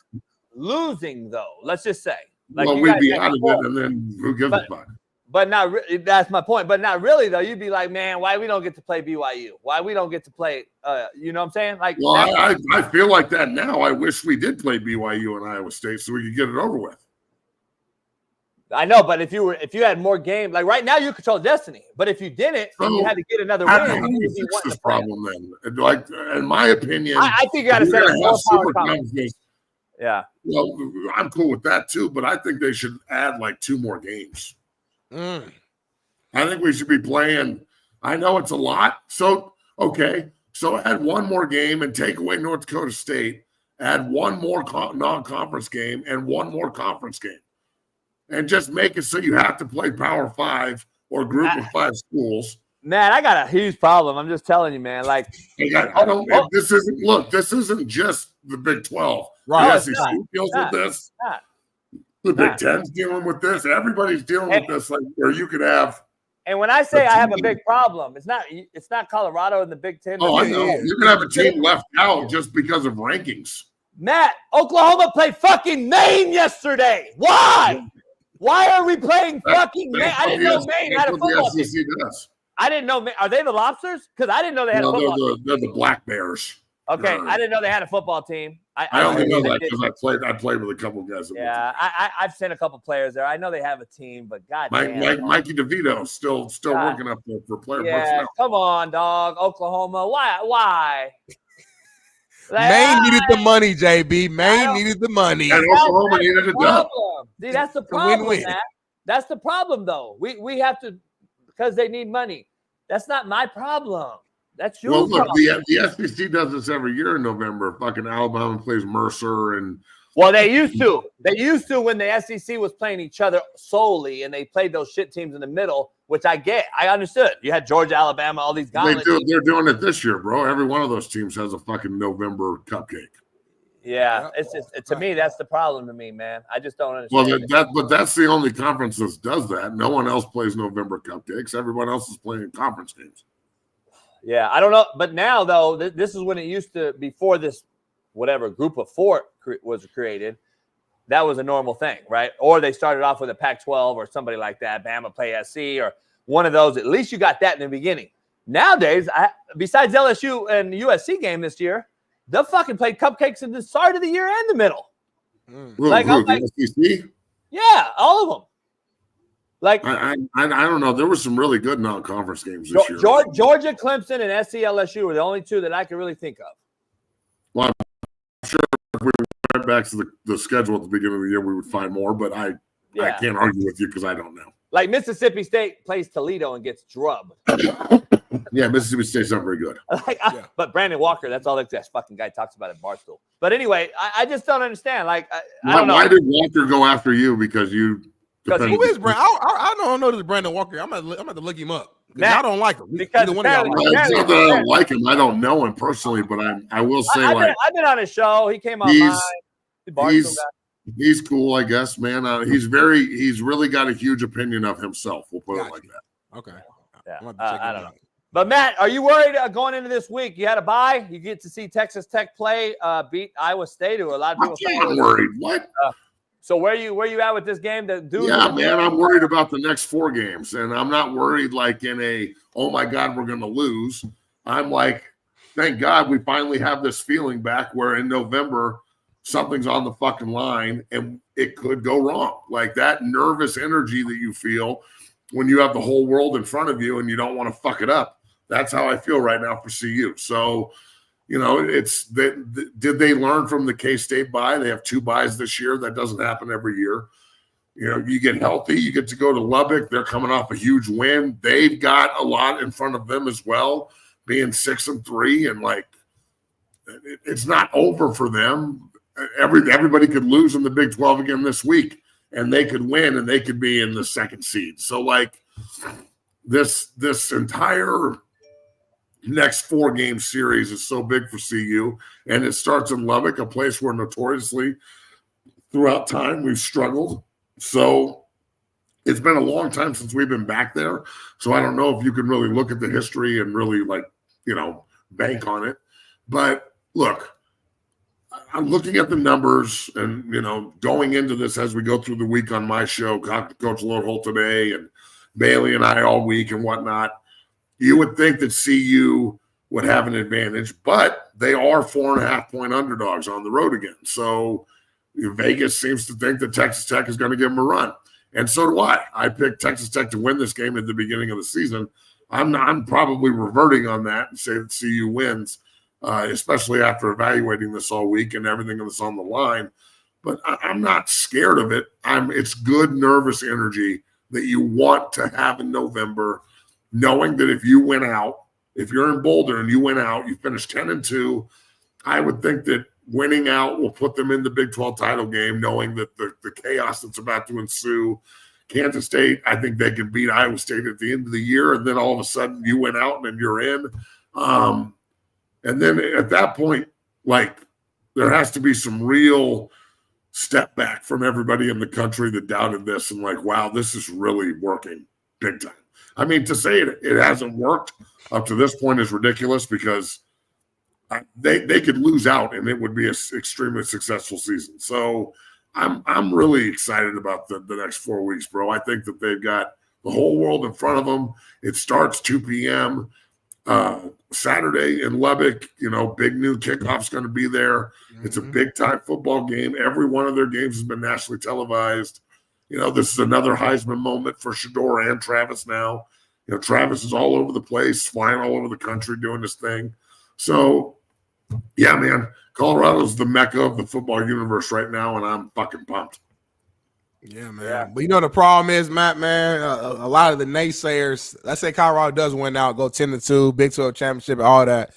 losing, though, let's just say, like, we'd be out of it, and then who gives a fuck? But not really. That's my point. But not really, though. You'd be like, man, why we don't get to play BYU? Why we don't get to play, you know what I'm saying? Like, well, I feel like that now. I wish we did play BYU and Iowa State so we could get it over with. I know, but if you had more games, like right now, you control destiny. But if you didn't, then you had to get another win. How do you fix this problem then? Like, in my opinion, I think you got to set a super conference. Yeah. Well, I'm cool with that too, but I think they should add like 2 more games. I think we should be playing. I know it's a lot. So, okay. So add 1 more game and take away North Dakota State. Add 1 more non-conference game and 1 more conference game. And just make it so you have to play Power 5 or group of 5 schools. Man, I got a huge problem. I'm just telling you, man. Like, this isn't just the Big 12. Right. The SEC deals with this. The Big Ten's dealing with this. Everybody's dealing with this. Like, where you could have. And when I say I have a big problem, it's not Colorado in the Big Ten. Oh, I know. You can have a team left out just because of rankings. Matt, Oklahoma played fucking Maine yesterday. Why? Why are we playing fucking Maine? I didn't know Maine had a football team. I didn't know. Are they the Lobsters? Because I didn't know they had a football team. They're the Black Bears. Okay, I didn't know they had a football team. I only know that because I played with a couple of guys. Yeah, I've seen a couple players there. I know they have a team, but goddamn, Mikey DeVito still working up for player personnel. Come on, dog. Oklahoma, why? Maine needed the money, JB. Maine needed the money. And Oklahoma needed a dub. See, that's the problem, Matt. That's the problem, though. We have to, because they need money. That's not my problem. That's your problem. The SEC does this every year in November. Fucking Alabama plays Mercer and. Well, they used to. They used to when the SEC was playing each other solely, and they played those shit teams in the middle, which I get. I understood. You had Georgia, Alabama, all these guys. They're doing it this year, bro. Every one of those teams has a fucking November cupcake. Yeah, it's just to me that's the problem to me, man. I just don't understand. Well, but that's the only conference that does that. No one else plays November cupcakes. Everyone else is playing conference games. Yeah, I don't know, but now though, this is when it used to before this whatever group of 4 was created. That was a normal thing, right? Or they started off with a Pac-12 or somebody like that. Bama play SC or one of those. At least you got that in the beginning. Nowadays, besides LSU and the USC game this year, they'll fucking play cupcakes in the start of the year and the middle. The SEC? Yeah, all of them. Like I don't know. There were some really good non-conference games this year. Georgia, Clemson, and SC LSU were the only 2 that I could really think of. Well, I'm sure if we went back to the schedule at the beginning of the year, we would find more. But I can't argue with you because I don't know. Like Mississippi State plays Toledo and gets drubbed. Yeah, Mississippi State's not very good. But Brandon Walker, that's all that fucking guy talks about at Barstool. But anyway, I just don't understand. Like, I don't know. Why did Walker go after you? Because you. Who is Brandon? I don't know this Brandon Walker. I'm gonna look him up. I don't like him. Because it's not that I don't like him. I don't know him personally, but I will say I've been on his show. He came on mine. He's cool, I guess, man. He's really got a huge opinion of himself. We'll put it like that. Okay. Yeah. I don't know. But Matt, are you worried going into this week? You had a bye. You get to see Texas Tech play, beat Iowa State, who a lot of people. I'm worried. What? So where you at with this game? Man, I'm worried about the next 4 games, and I'm not worried like in a oh my god we're going to lose. I'm like, thank God we finally have this feeling back where in November something's on the fucking line and it could go wrong. Like that nervous energy that you feel when you have the whole world in front of you and you don't want to fuck it up. That's how I feel right now for CU. So. It's did they learn from the K-State bye? They have 2 byes this year. That doesn't happen every year. You get healthy, you get to go to Lubbock. They're coming off a huge win. They've got a lot in front of them as well, being 6-3, and like it's not over for them. Everybody could lose in the Big 12 again this week, and they could win, and they could be in the 2nd seed. So like this entire next 4-game series is so big for CU, and it starts in Lubbock, a place where notoriously throughout time we've struggled. So it's been a long time since we've been back there. So I don't know if you can really look at the history and really bank on it. But look, I'm looking at the numbers and, going into this as we go through the week on my show, Coach Lord Holt today, and Bailey and I all week and whatnot. You would think that CU would have an advantage, but they are 4.5-point underdogs on the road again. So Vegas seems to think that Texas Tech is going to give them a run. And so do I. I picked Texas Tech to win this game at the beginning of the season. I'm probably reverting on that and say that CU wins, especially after evaluating this all week and everything that's on the line. But I'm not scared of it. It's good nervous energy that you want to have in November, knowing that if you win out, if you're in Boulder and you win out, you finish 10-2, I would think that winning out will put them in the Big 12 title game, knowing that the chaos that's about to ensue. Kansas State, I think they can beat Iowa State at the end of the year, and then all of a sudden you went out and you're in. And then at that point, like, there has to be some real step back from everybody in the country that doubted this and like, wow, this is really working big time. I mean, to say it hasn't worked up to this point is ridiculous because they could lose out and it would be an extremely successful season. So I'm really excited about the next 4 weeks, bro. I think that they've got the whole world in front of them. It starts 2 p.m. Saturday in Lubbock. Big new kickoff's going to be there. Mm-hmm. It's a big-time football game. Every one of their games has been nationally televised. This is another Heisman moment for Shedeur and Travis now. Travis is all over the place, flying all over the country, doing this thing. So, yeah, man, Colorado's the mecca of the football universe right now, and I'm fucking pumped. Yeah, man. Yeah. But the problem is, Matt, man, a lot of the naysayers, let's say Colorado does win out, go 10-2, Big 12 championship, and all that.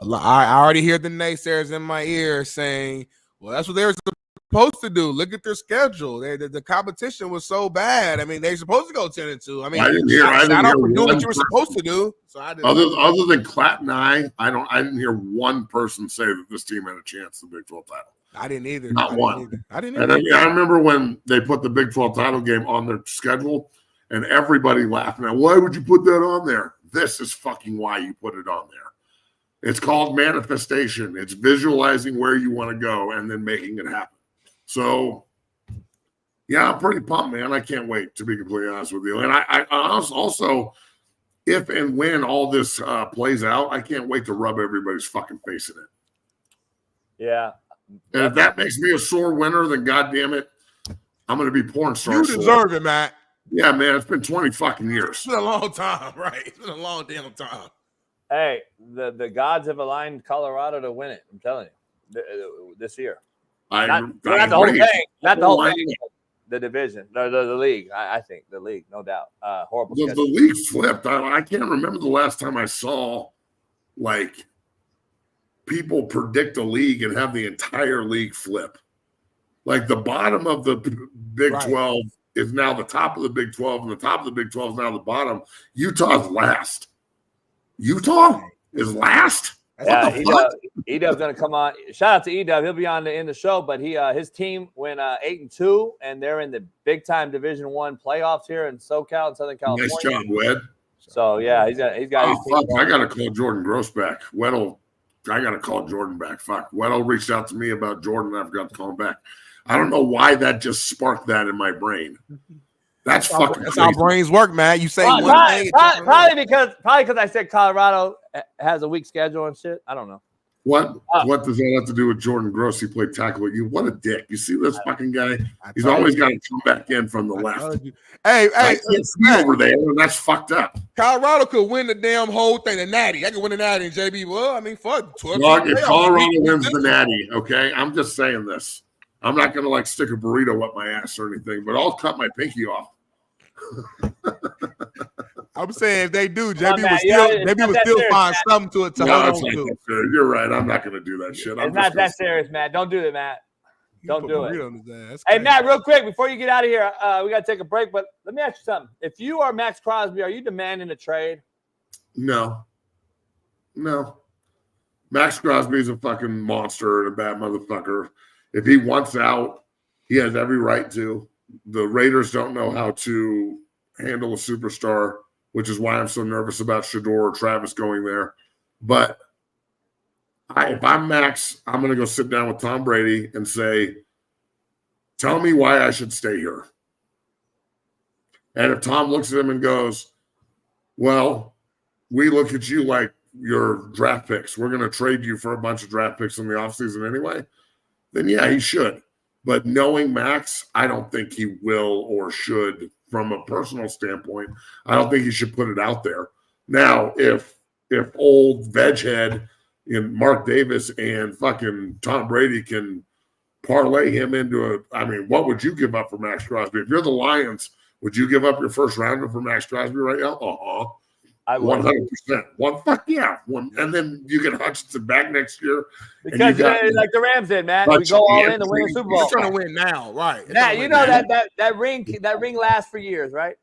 I already hear the naysayers in my ear saying, well, that's what they're supposed to do. Look at their schedule. The competition was so bad. I mean, they're supposed to go 10-2. I mean, I didn't hear for doing what you were supposed to do. So I didn't other than Klatt and I didn't hear one person say that this team had a chance at the Big 12 title. I didn't either. Not one. I didn't either. I remember when they put the Big 12 title game on their schedule, and everybody laughed. Now, why would you put that on there? This is fucking why you put it on there. It's called manifestation. It's visualizing where you want to go and then making it happen. So, yeah, I'm pretty pumped, man. I can't wait, to be completely honest with you. And I also, if and when all this plays out, I can't wait to rub everybody's fucking face in it. Yeah. And if that makes me a sore winner, then goddamn it, I'm going to be porn star. You deserve it, Matt. Yeah, man. It's been 20 fucking years. It's been a long time, right? It's been a long damn time. Hey, the gods have aligned Colorado to win it. I'm telling you, this year. Not the whole thing. Not the whole thing. The division, the league. I think the league, no doubt. Horrible. The league flipped. I can't remember the last time I saw like people predict a league and have the entire league flip. Like the bottom of the Big 12 is now the top of the Big 12, and the top of the Big 12 is now the bottom. Utah's last. Utah is last. Yeah, Edub's going to come on. Shout out to Edub. He'll be on in the show, but his team went 8-2, and they're in the big time Division I playoffs here in SoCal and Southern California. Nice job, Wed. So yeah, he's got. His team. I got to call Jordan Gross back. I got to call Jordan back. Fuck. Weddle reached out to me about Jordan. I forgot to call him back. I don't know why that just sparked that in my brain. That's fucking. That's how brains work, man. You say one thing. Probably because I said Colorado has a weak schedule and shit. I don't know. What does that have to do with Jordan Gross? He played tackle with you. What a dick! You see this fucking guy? He's always got to come back in from the left. Hey, I can't see over there, and that's fucked up. Colorado could win the damn whole thing. The Natty, I could win the Natty. And JB, well, I mean, fuck. Look, if Colorado wins the Natty, okay, I'm just saying this. I'm not going to like stick a burrito up my ass or anything, but I'll cut my pinky off. I'm saying if they do, JB would still find something to it to hold on to. You're right. I'm not going to do that shit. It's not that serious, Matt. Don't do it, Matt. Don't do it. Hey, Matt, real quick, before you get out of here, we got to take a break, but let me ask you something. If you are Max Crosby, are you demanding a trade? No. Max Crosby's a fucking monster and a bad motherfucker. If he wants out, he has every right to. The Raiders don't know how to handle a superstar, which is why I'm so nervous about Shedeur or Travis going there. But if I'm Max, I'm going to go sit down with Tom Brady and say, tell me why I should stay here. And if Tom looks at him and goes, well, we look at you like your draft picks. We're going to trade you for a bunch of draft picks in the offseason anyway. Then, yeah, he should. But knowing Max, I don't think he will or should from a personal standpoint. I don't think he should put it out there. Now, if old veghead in Mark Davis and fucking Tom Brady can parlay him into what would you give up for Max Crosby? If you're the Lions, would you give up your first rounder for Max Crosby right now? I would. 100%. One, fuck yeah. And then you get Hutchinson back next year. Because like the Rams did, Matt. We go all in to win the Super Bowl. You're trying to win now, right? Matt, you know that ring lasts for years, right?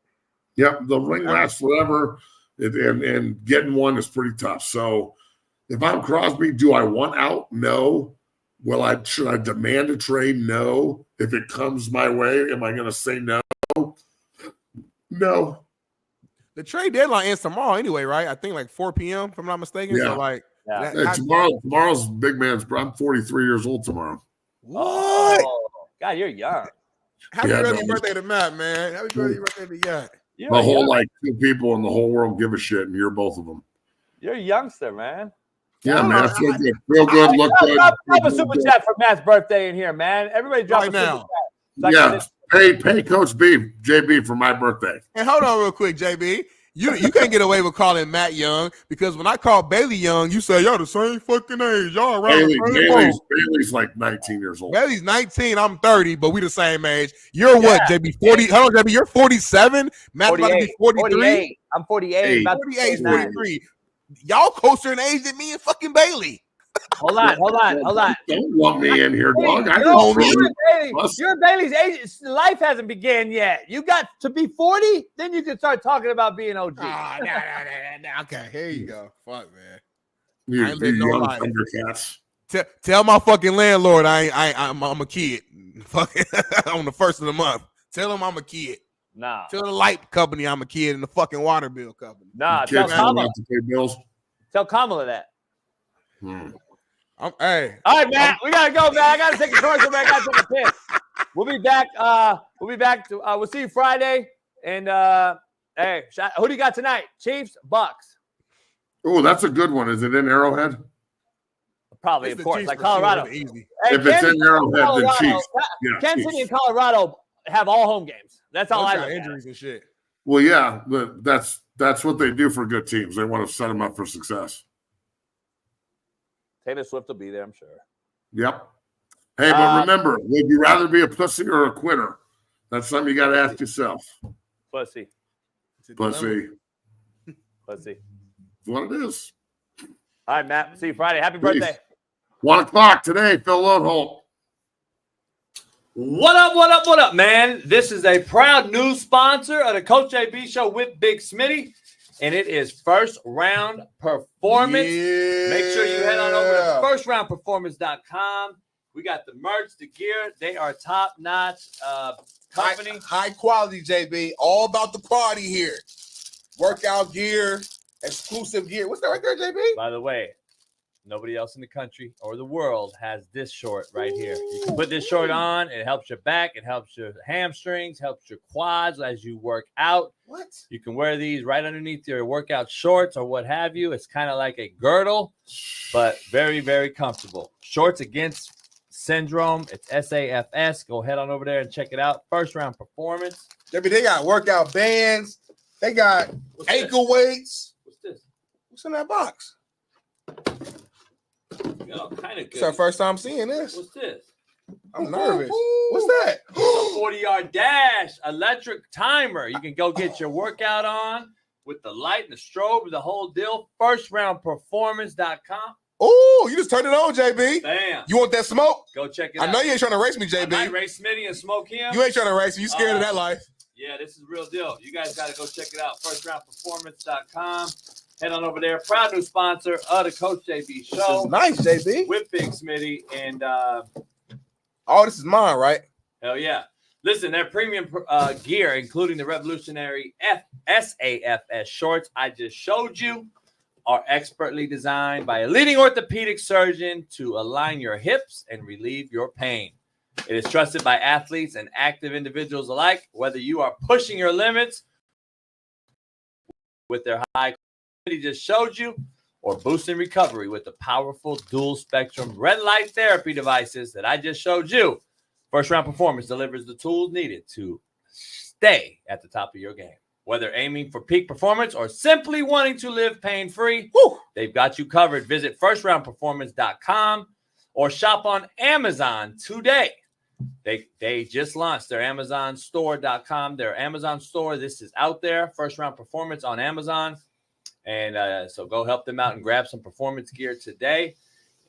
Yep, the ring lasts forever, and getting one is pretty tough. So if I'm Crosby, do I want out? No. Should I demand a trade? No. If it comes my way, am I going to say no? No. The trade deadline ends tomorrow anyway, right? I think like 4 p.m. if I'm not mistaken. Yeah. So tomorrow's big man's. I'm 43 years old tomorrow. What? Oh, God, you're young. Happy birthday to Matt, man. Happy birthday to Yacht. The whole two people in the whole world give a shit, and you're both of them. You're a youngster, man. Yeah, man. I feel good. Feel good. Look good. Drop a super chat for Matt's birthday in here, man. Everybody drop right a super now. chat. Pay Coach B, JB, for my birthday. And hold on real quick, JB. You can't get away with calling Matt young because when I call Bailey young, you say y'all the same fucking age. Y'all around Bailey's like 19 years old. Bailey's 19. I'm 30, but we the same age. You're what, JB? 40. Hold on, JB. You're 47. Matt's about to be 43. I'm 48. 48, 43. Y'all closer in age than me and fucking Bailey. Hold on. Don't lump me in here, dog. You're Bailey's age. Life hasn't begun yet. You got to be 40, then you can start talking about being OG. Nah. Okay, here you go. Fuck, man. You young Thundercats. Tell my fucking landlord I'm a kid. Fucking on the first of the month. Tell him I'm a kid. Nah. Tell the light company I'm a kid and the fucking water bill company. Nah. Tell Kamala. Tell Kamala that. Hey. All right, Matt. We gotta go, man. I gotta take a commercial, man. I gotta take a piss. We'll be back. We'll see you Friday. And hey, who do you got tonight? Chiefs, Bucks. Oh, that's a good one. Is it in Arrowhead? Probably, of course. Like Colorado. Sure, easy. Hey, if it's in Arrowhead, then Chiefs. Kansas City and Colorado have all home games. That's all I look injuries at. and shit. Well, yeah, but that's what they do for good teams. They want to set them up for success. Taylor Swift will be there, I'm sure. Yep. Hey, but remember, would you rather be a pussy or a quitter? That's something you got to ask yourself. Pussy. Pussy. Pussy. That's what it is. All right, Matt. See you Friday. Happy Peace. birthday. 1 o'clock today, Phil Lodeholt. What up, man? This is a proud new sponsor of the Coach JB Show with Big Smitty, and it is First Round Performance. Yeah. Make sure you head on over to firstroundperformance.com. We got the merch, the gear. They are top-notch company. High quality, JB. All about the party here. Workout gear, exclusive gear. What's that right there, JB? By the way, nobody else in the country or the world has this short right here. You can put this short on. It helps your back. It helps your hamstrings, helps your quads as you work out. What? You can wear these right underneath your workout shorts or what have you. It's kind of like a girdle, but very, very comfortable. Shorts Against Syndrome. It's SAFS. Go head on over there and check it out. First Round Performance. JB, they got workout bands. They got ankle weights. What's this? What's in that box? All kind of good. It's our first time seeing this. What's this? I'm nervous. What's that? A 40-yard dash, electric timer. You can go get your workout on with the light and the strobe, the whole deal. Firstroundperformance.com. Oh, you just turned it on, JB. Bam. You want that smoke? Go check it out. I know you ain't trying to race me, I might JB. race Smitty and smoke him. You ain't trying to race me. You scared of that life. Yeah, this is real deal. You guys got to go check it out. Firstroundperformance.com. Head on over there. Proud new sponsor of the Coach JB Show. Nice, JB. With Big Smitty. And this is mine, right? hell yeah. Listen, their premium gear, including the revolutionary SAFS shorts I just showed you, are expertly designed by a leading orthopedic surgeon to align your hips and relieve your pain. It is trusted by athletes and active individuals alike, whether you are pushing your limits with their high quality just showed you, or boosting recovery with the powerful dual spectrum red light therapy devices that I just showed you. First Round Performance delivers the tools needed to stay at the top of your game. Whether aiming for peak performance or simply wanting to live pain-free, they've got you covered. Visit firstroundperformance.com or shop on Amazon today. They just launched their AmazonStore.com, their Amazon store. This is out there, First Round Performance on Amazon. And so go help them out and grab some performance gear today.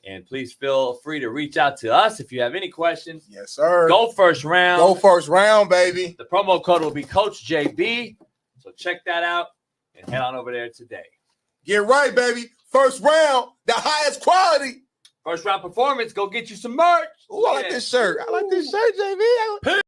And please feel free to reach out to us if you have any questions. Yes, sir. Go First Round. Go First Round, baby. The promo code will be Coach JB. So check that out and head on over there today. Get right, baby. First Round, the highest quality. First Round Performance, go get you some merch. Ooh, I like this shirt. I like this shirt, JB.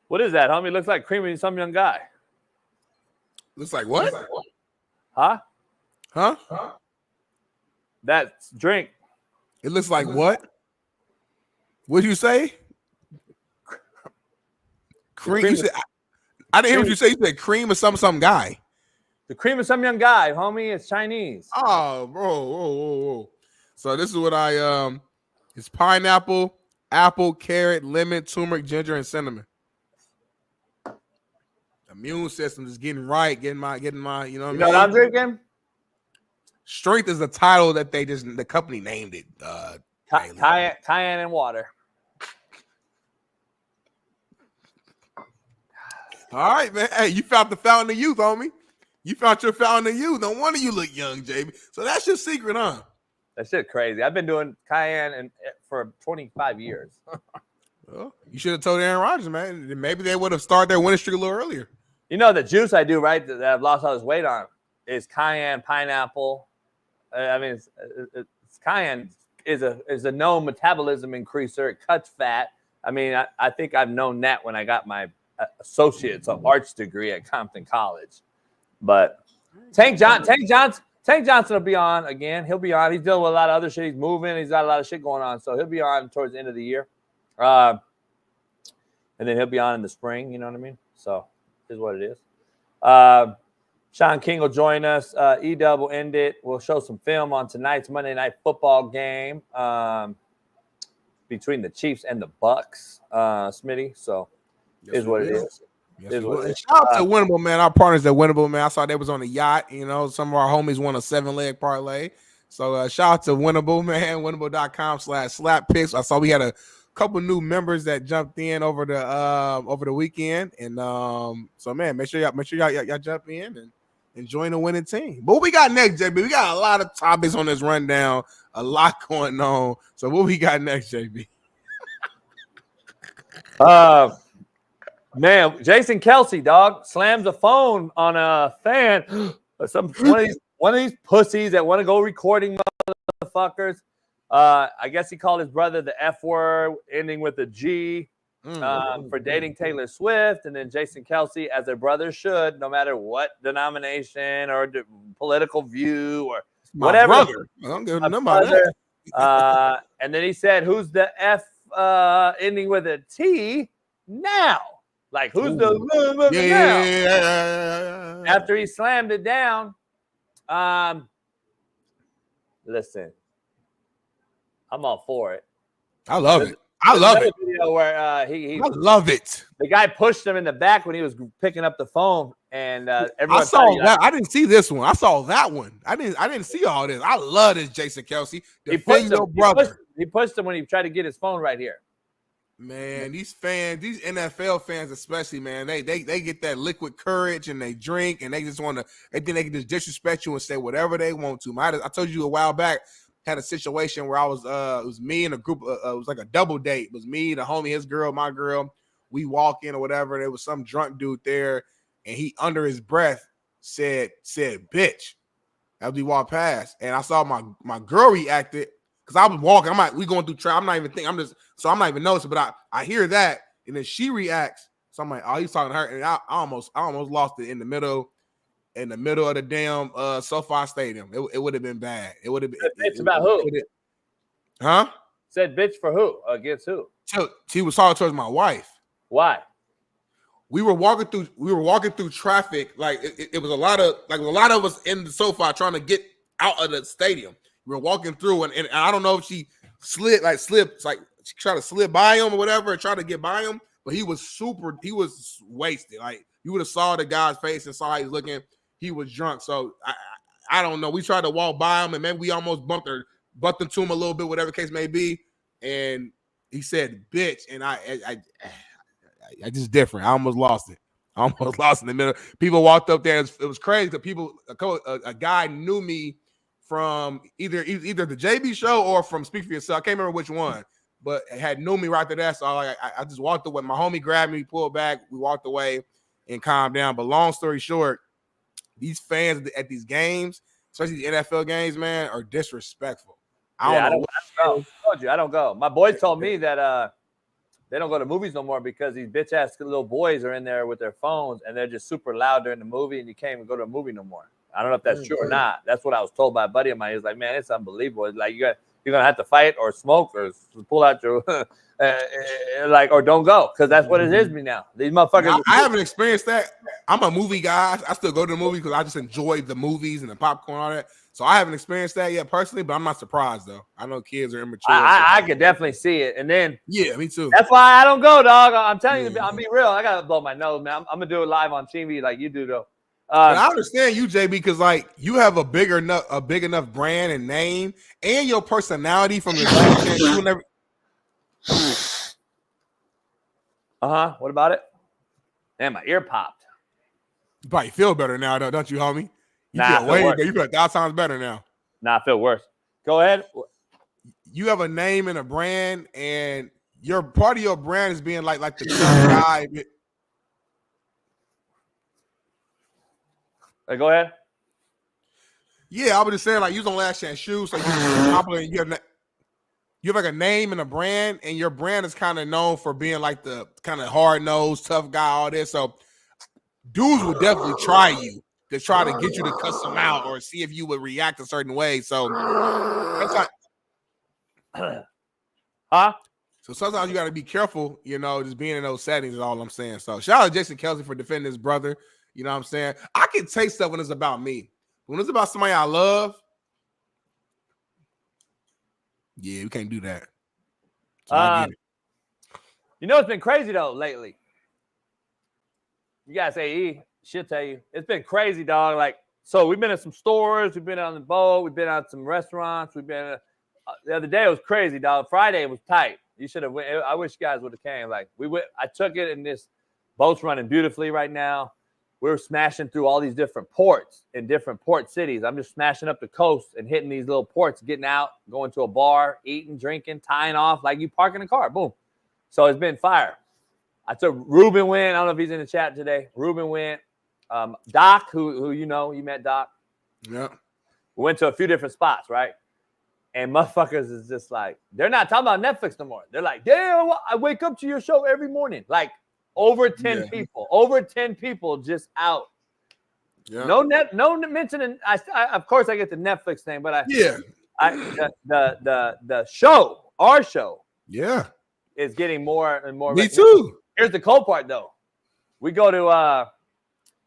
What is that, homie? Looks like creamy some young guy. Looks like what? Huh? Huh? That's drink. It looks like what? What'd you say? Cream. You said, I didn't hear what you say. You said cream or some guy. The cream of some young guy, homie. It's Chinese. Oh, bro. Whoa. So this is what it's pineapple, apple, carrot, lemon, turmeric, ginger, and cinnamon. Immune system is getting right, getting my, you know what I'm drinking? Strength is the title that the company named it. Cayenne and water. All right, man. Hey, you found the fountain of youth, homie. You found your fountain of youth. No wonder you look young, JB. So that's your secret, huh? That shit crazy. I've been doing cayenne for 25 years. Well, you should have told Aaron Rodgers, man. Maybe they would have started their winning streak a little earlier. You know, the juice I do, right, that I've lost all this weight on is cayenne, pineapple. I mean, it's cayenne is a known metabolism increaser. It cuts fat. I mean, I think I've known that when I got my associate's of arts degree at Compton College. But Tank Johnson will be on again. He'll be on. He's dealing with a lot of other shit. He's moving. He's got a lot of shit going on. So he'll be on towards the end of the year. And then he'll be on in the spring. You know what I mean? So is what it is. Shaun King will join us. E-Dub will end it. We'll show some film on tonight's Monday Night Football game between the Chiefs and the Bucks, Smitty. So is what it is. Yes, shout out to Winnable, man. Our partners at Winnable, man. I saw they was on the yacht. You know, some of our homies won a 7-leg parlay. So shout out to Winnable, man. Winnable.com/slap picks. I saw we had a couple new members that jumped in over the weekend, and so man, make sure y'all jump in and join the winning team. But what we got next, JB? We got a lot of topics on this rundown, a lot going on. So what we got next, JB? Man, Jason Kelce, dog, slams a phone on a fan. One of these pussies that want to go recording motherfuckers. I guess he called his brother the F word, ending with a G, for dating Taylor Swift. And then Jason Kelce, as a brother should, no matter what denomination or political view or whatever. Brother. I don't give a number about that. And then he said, "Who's the F ending with a T now?" Like, who's the now? After he slammed it down, listen, I'm all for it. I love it. I love it. Video where I love it. The guy pushed him in the back when he was picking up the phone, and everyone. I saw that. I didn't see this one. I saw that one. I didn't see all this. I love this, Jason Kelce. Defend your brother. He pushed him when he tried to get his phone right here. Man, these fans, these NFL fans especially, man, they get that liquid courage and they drink and they just want to. They think they can just disrespect you and say whatever they want to. I told you a while back, had a situation where I was it was me and a group. It was like a double date. It was me, the homie, his girl, my girl. We walk in or whatever. There was some drunk dude there, and he under his breath said bitch as we walked past, and I saw my girl reacted. Because I was walking, we going through traffic. I'm not even thinking. I'm not even noticing. But I hear that, and then she reacts. So I'm like, oh, he's talking to her, and I almost lost it in the middle of the damn SoFi Stadium. It would have been bad. It would have been. Bitch about who? Huh? Said bitch for who? Against who? She was talking towards my wife. Why? We were walking through traffic. Like it was a lot of us in the SoFi trying to get out of the stadium. We were walking through, and I don't know if she slipped, like she tried to slip by him or whatever, and tried to get by him, but he was wasted. Like you would have saw the guy's face and saw how he was looking. He was drunk. So I don't know. We tried to walk by him, and maybe we almost bumped into him a little bit, whatever the case may be. And he said, bitch, and I just different. I almost lost it. I almost lost in the middle. People walked up there. It was crazy because a guy knew me from either the JB show or from Speak for Yourself. I can't remember which one, but it had knew me right to that. So I just walked away. My homie grabbed me, pulled back. We walked away and calmed down. But long story short, these fans at these games, especially the NFL games, man, are disrespectful. I don't know. I don't go. My boys told me that they don't go to movies no more because these bitch ass little boys are in there with their phones and they're just super loud during the movie, and you can't even go to a movie no more. I don't know if that's true or not. That's what I was told by a buddy of mine. He was like, man, it's unbelievable. It's like you're gonna have to fight or smoke or pull out your or don't go, because that's what it is me now. These motherfuckers. I haven't experienced that. I'm a movie guy. I still go to the movies because I just enjoy the movies and the popcorn and all that. So I haven't experienced that yet personally, but I'm not surprised though. I know kids are immature. I could definitely see it, and then yeah, me too. That's why I don't go, dog. I'm telling you, I'm being real. I gotta blow my nose, man. I'm gonna do it live on TV like you do, though. I understand you, JB, because like you have a big enough brand and name, and your personality from your last What about it? Damn, my ear popped. You probably feel better now, though, don't you, homie? You Nah, feel way better. You feel 1,000 times better now. Nah, I feel worse. Go ahead. You have a name and a brand, and your part of your brand is being like the guy. Go ahead. Yeah, I was just saying, like, you don't last chance shoes, so you have like a name and a brand, and your brand is kind of known for being like the kind of hard-nosed, tough guy, all this. So dudes would definitely try you to try to get you to cuss them out or see if you would react a certain way. So So sometimes you got to be careful, just being in those settings is all I'm saying. So shout out to Jason Kelsey for defending his brother. You know what I'm saying? I can take stuff when it's about me. When it's about somebody I love, yeah, we can't do that. So I get it. It's been crazy, though, lately. You guys say E, she'll tell you. It's been crazy, dog. Like, so we've been in some stores. We've been on the boat. We've been out some restaurants. We've been the other day, it was crazy, dog. Friday was tight. You should have went. I wish you guys would have came. Like, we went. I took it, and this boat's running beautifully right now. We're smashing through all these different ports in different port cities. I'm just smashing up the coast and hitting these little ports, getting out, going to a bar, eating, drinking, tying off like you parking a car. Boom. So it's been fire. I took Ruben went. I don't know if he's in the chat today. Ruben went. Doc, who you met Doc. Yeah. We went to a few different spots, right? And motherfuckers is just like, they're not talking about Netflix no more. They're like, damn, I wake up to your show every morning. Like, over 10 people just out. Yeah. No mentioning. Of course I get the Netflix thing, but the show, our show, is getting more and more. Me too. Here's the cool part though. We go to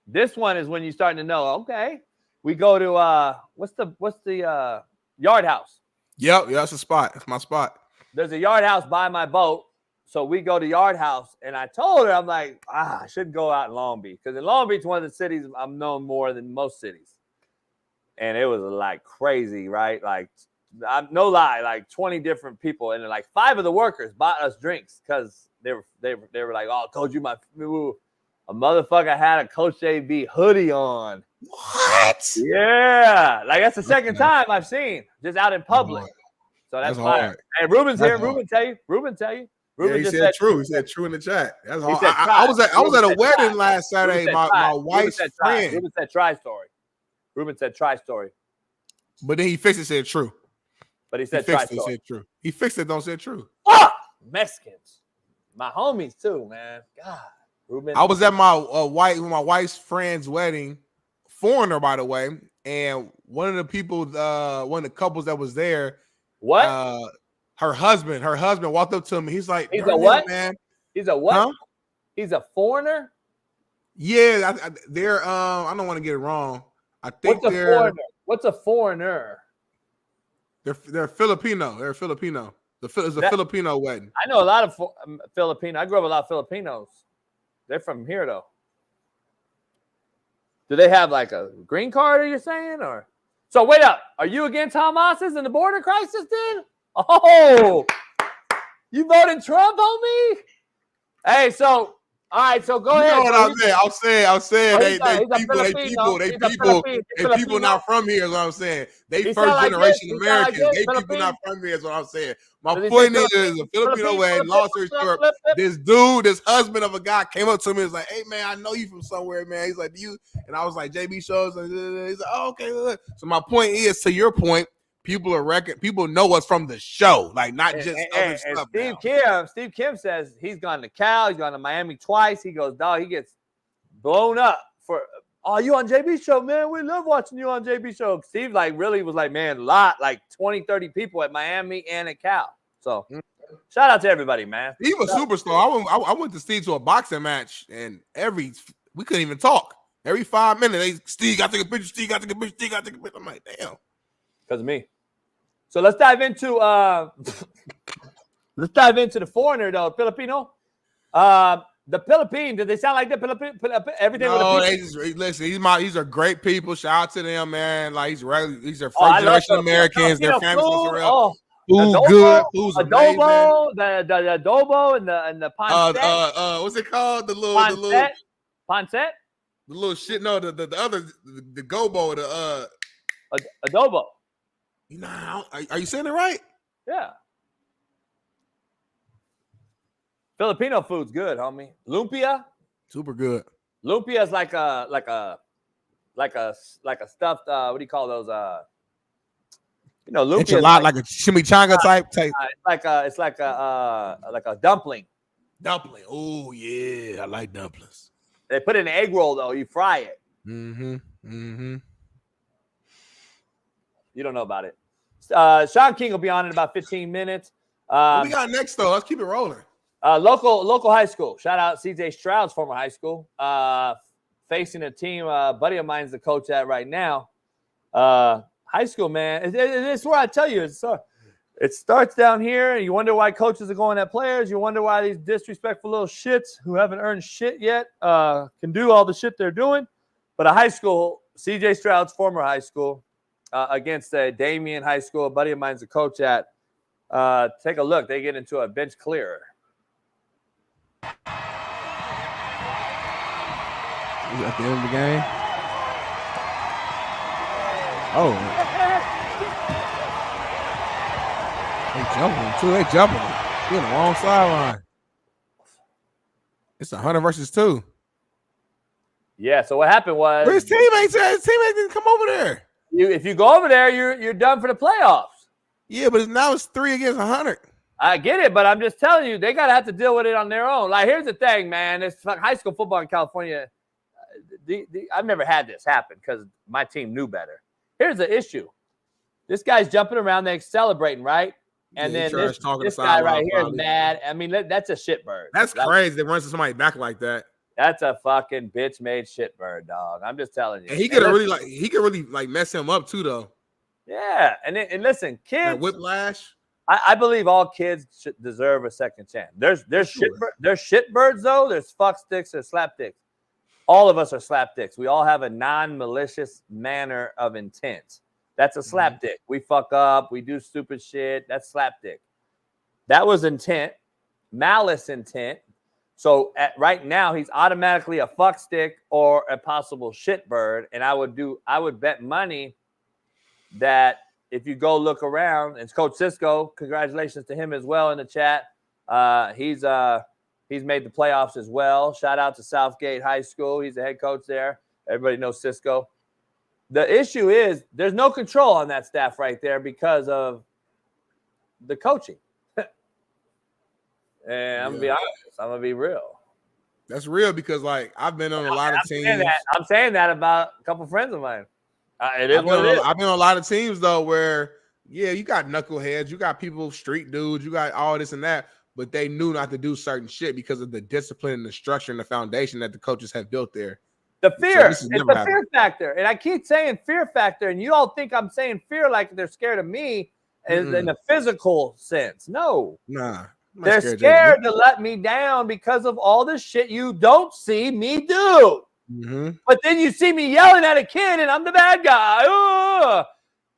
this one is when you're starting to know. Okay, we go to what's the Yard House. Yep, that's a spot. That's my spot. There's a Yard House by my boat. So we go to Yard House, and I told her, I'm like, I should go out in Long Beach. Because in Long Beach, one of the cities I'm known more than most cities. And it was like crazy, right? Like no lie, like 20 different people, and like 5 of the workers bought us drinks because they were like, "Oh, Coach, you my." A motherfucker had a Coach AB hoodie on. What? Yeah, like that's the second time I've seen just out in public. So that's fire. hard. Hey, Ruben's That's here. hard. Ruben tell you. Yeah, Ruben he just said true. He said true in the chat. That's hard. said I was at a wedding try. last Saturday. My wife's friend. Ruben said try story. Ruben said try story. But then he fixed it. Said true. But he He said try fixed it. story. Said true. He fixed it. Don't say true. Fuck Mexicans, my homies too, man. God, Ruben. I was at my wife's friend's wedding, foreigner by the way, and one of the people, one of the couples that was there, what? Her husband walked up to me. He's like, He's a what? Man. He's a what? Huh? He's a foreigner. Yeah, they're. I don't want to get it wrong. I think What's a foreigner? What's a foreigner? They're Filipino. They're Filipino. It's a Filipino wedding. I know a lot of Filipino. I grew up with a lot of Filipinos. They're from here though. Do they have like a green card? Are you saying or? So wait up. Are you against Hamas's and the border crisis then? Oh, you voting Trump, homie? Hey, so all right, so go ahead. You know what I'm saying? They people not from here is what I'm saying. They first generation Americans. They people not from here is what I'm saying. My point is a Filipino way, long story short, this dude, this husband of a guy came up to me and was like, "Hey man, I know you from somewhere, man." He's like, "Do you?" And I was like, "JB shows." He's like, "Oh, okay." So my point is, to your point, people know us from the show, like not just other stuff. Steve Kim says he's gone to Cal, he's gone to Miami twice. He goes, dog, he gets blown up for, oh, you on JB show, man. We love watching you on JB show. Steve really was like, man, like 20, 30 people at Miami and at Cal. So shout out to everybody, man. He was a superstar. I went to Steve to a boxing match, and we couldn't even talk. Every 5 minutes, Steve got to take a picture. Steve got to take a picture. Steve got to take a picture. I'm like, damn. Because of me. So let's dive into the foreigner though, Filipino. The Philippines, did they sound like the Philippines? Everything. No, listen. These are great people. Shout out to them, man. Like these are first generation Americans. Their families are real. Food good. Food's amazing. The adobo and the pancet. What's it called? The little pancet. The little shit. No, the other the gobo. Adobo. You know, are you saying it right? Yeah. Filipino food's good, homie. Lumpia, super good. Lumpia is like a stuffed. What do you call those? Lumpia. Enchilada, like a chimichanga type. It's like a dumpling. Dumpling. Oh yeah, I like dumplings. They put it in an egg roll though. You fry it. Mm-hmm. You don't know about it. Shaun King will be on in about 15 minutes. What we got next though? Let's keep it rolling. Local high school. Shout out CJ Stroud's former high school. Facing a team, a buddy of mine is the coach at right now. High school, man. It's where I tell you, it starts down here, and you wonder why coaches are going at players. You wonder why these disrespectful little shits who haven't earned shit yet can do all the shit they're doing. But a high school, CJ Stroud's former high school, against Damien High School, a buddy of mine's a coach at. Take a look. They get into a bench clearer. Is it at the end of the game? Oh. They jumping. You're on the wrong sideline. It's 100 versus 2. Yeah, so what happened was... Where his teammates at? His teammates didn't come over there. If you go over there, you're done for the playoffs. Yeah, but now it's 3 against 100. I get it, but I'm just telling you, they got to have to deal with it on their own. Like, here's the thing, man. It's like high school football in California. I've never had this happen because my team knew better. Here's the issue. This guy's jumping around. They're celebrating, right? And then this guy right here is mad. I mean, that's a shitbird. That's crazy. They run to somebody back like that. That's a fucking bitch-made shitbird, dog. I'm just telling you. And he could really mess him up too, though. Yeah, and listen, kids. Like whiplash. I believe all kids should deserve a second chance. There's shitbirds though. There's fucksticks. There's slapdicks. All of us are slapdicks. We all have a non-malicious manner of intent. That's a slapdick. We fuck up. We do stupid shit. That's slapdick. That was intent, malice intent. So right now, he's automatically a fuck stick or a possible shitbird. And I would bet money that if you go look around, it's Coach Cisco. Congratulations to him as well in the chat. He's made the playoffs as well. Shout out to Southgate High School. He's the head coach there. Everybody knows Cisco. The issue is there's no control on that staff right there because of the coaching. And I'm going to be honest. I'm going to be real. That's real because, like, I've been on a lot of teams. I'm saying that about a couple friends of mine. It is what it is. I've been on a lot of teams, though, where, you got knuckleheads. You got people, street dudes. You got all this and that. But they knew not to do certain shit because of the discipline and the structure and the foundation that the coaches have built there. The fear. It's the fear factor. And I keep saying fear factor. And you all think I'm saying fear like they're scared of me in a physical sense. No. Nah. They're scared to let me down because of all the shit you don't see me do. Mm-hmm. But then you see me yelling at a kid and I'm the bad guy. Ugh.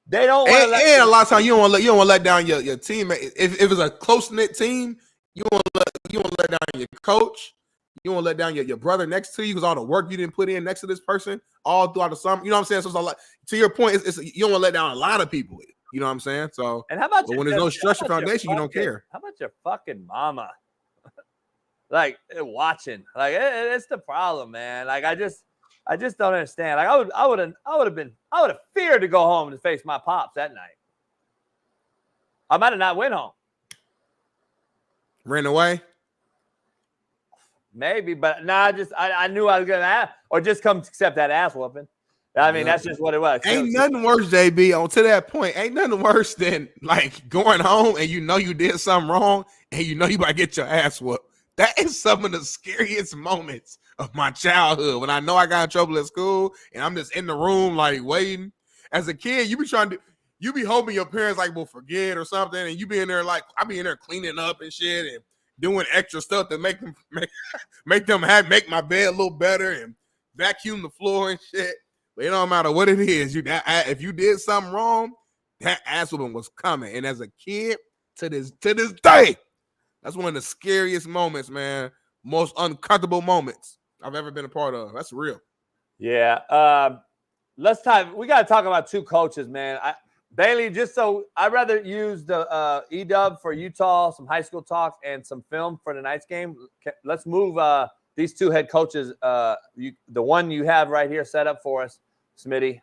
They don't want to and a lot of times you don't want to let down your teammate. If it's a close-knit team, you want to let down your coach. You want to let down your brother next to you because all the work you didn't put in next to this person all throughout the summer. You know what I'm saying? So it's like, to your point, you don't want to let down a lot of people. You know what I'm saying? So, and how about when there's no structure foundation, you don't care. How about your fucking mama? Like watching, like it's the problem, man. Like I just don't understand. Like I would have feared to go home and face my pops that night. I might have not went home. Ran away. Maybe, but nah. I knew I was gonna ask, or just come accept that ass whooping. I mean, that's just what it was. Ain't nothing worse, JB. To that point, ain't nothing worse than like going home and you did something wrong and you about to get your ass whooped. That is some of the scariest moments of my childhood. When I know I got in trouble at school and I'm just in the room like waiting. As a kid, you be hoping your parents like will forget or something, and you be in there like I be in there cleaning up and shit and doing extra stuff to make my bed a little better and vacuum the floor and shit. But it don't matter what it is. If you did something wrong, that ass whooping was coming. And as a kid, to this day, that's one of the scariest moments, man. Most uncomfortable moments I've ever been a part of. That's real. Yeah. We got to talk about two coaches, man. Bailey, I'd rather use the E-dub for Utah, some high school talks, and some film for tonight's game. Let's move these two head coaches. The one you have right here set up for us, Smitty,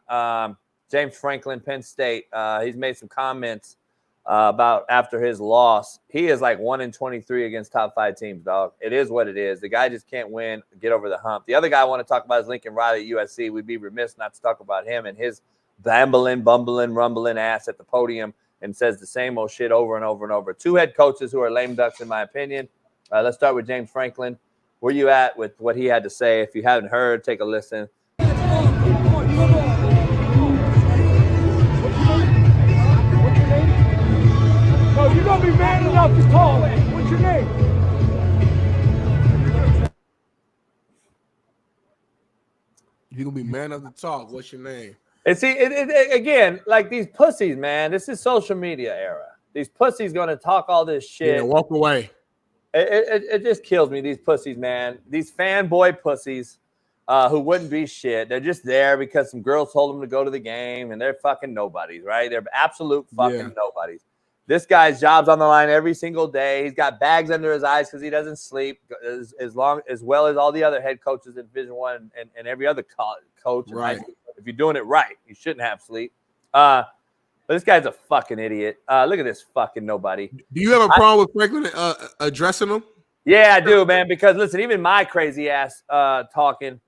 James Franklin, Penn State. He's made some comments about after his loss. He is like 1-23 against top 5 teams, dog. It is what it is. The guy just can't win, get over the hump. The other guy I want to talk about is Lincoln Riley at USC. We'd be remiss not to talk about him and his bumbling, rumbling ass at the podium and says the same old shit over and over and over. Two head coaches who are lame ducks, in my opinion. Let's start with James Franklin. Where you at with what he had to say? If you haven't heard, take a listen. No, you're going to be man enough to call it. What's your name? You're going to be man enough to talk. What's your name? And see, again, like these pussies, man, this is social media era. These pussies going to talk all this shit. Yeah, walk away. It just kills me, these pussies, man. These fanboy pussies who wouldn't be shit. They're just there because some girls told them to go to the game, and they're fucking nobodies, right? They're absolute fucking nobodies. This guy's job's on the line every single day. He's got bags under his eyes because he doesn't sleep as well as all the other head coaches in Division I and every other coach. Right. If you're doing it right, you shouldn't have sleep. But this guy's a fucking idiot. Look at this fucking nobody. Do you have a problem with Franklin addressing him? Yeah, I do, man. Because listen, even my crazy ass talking,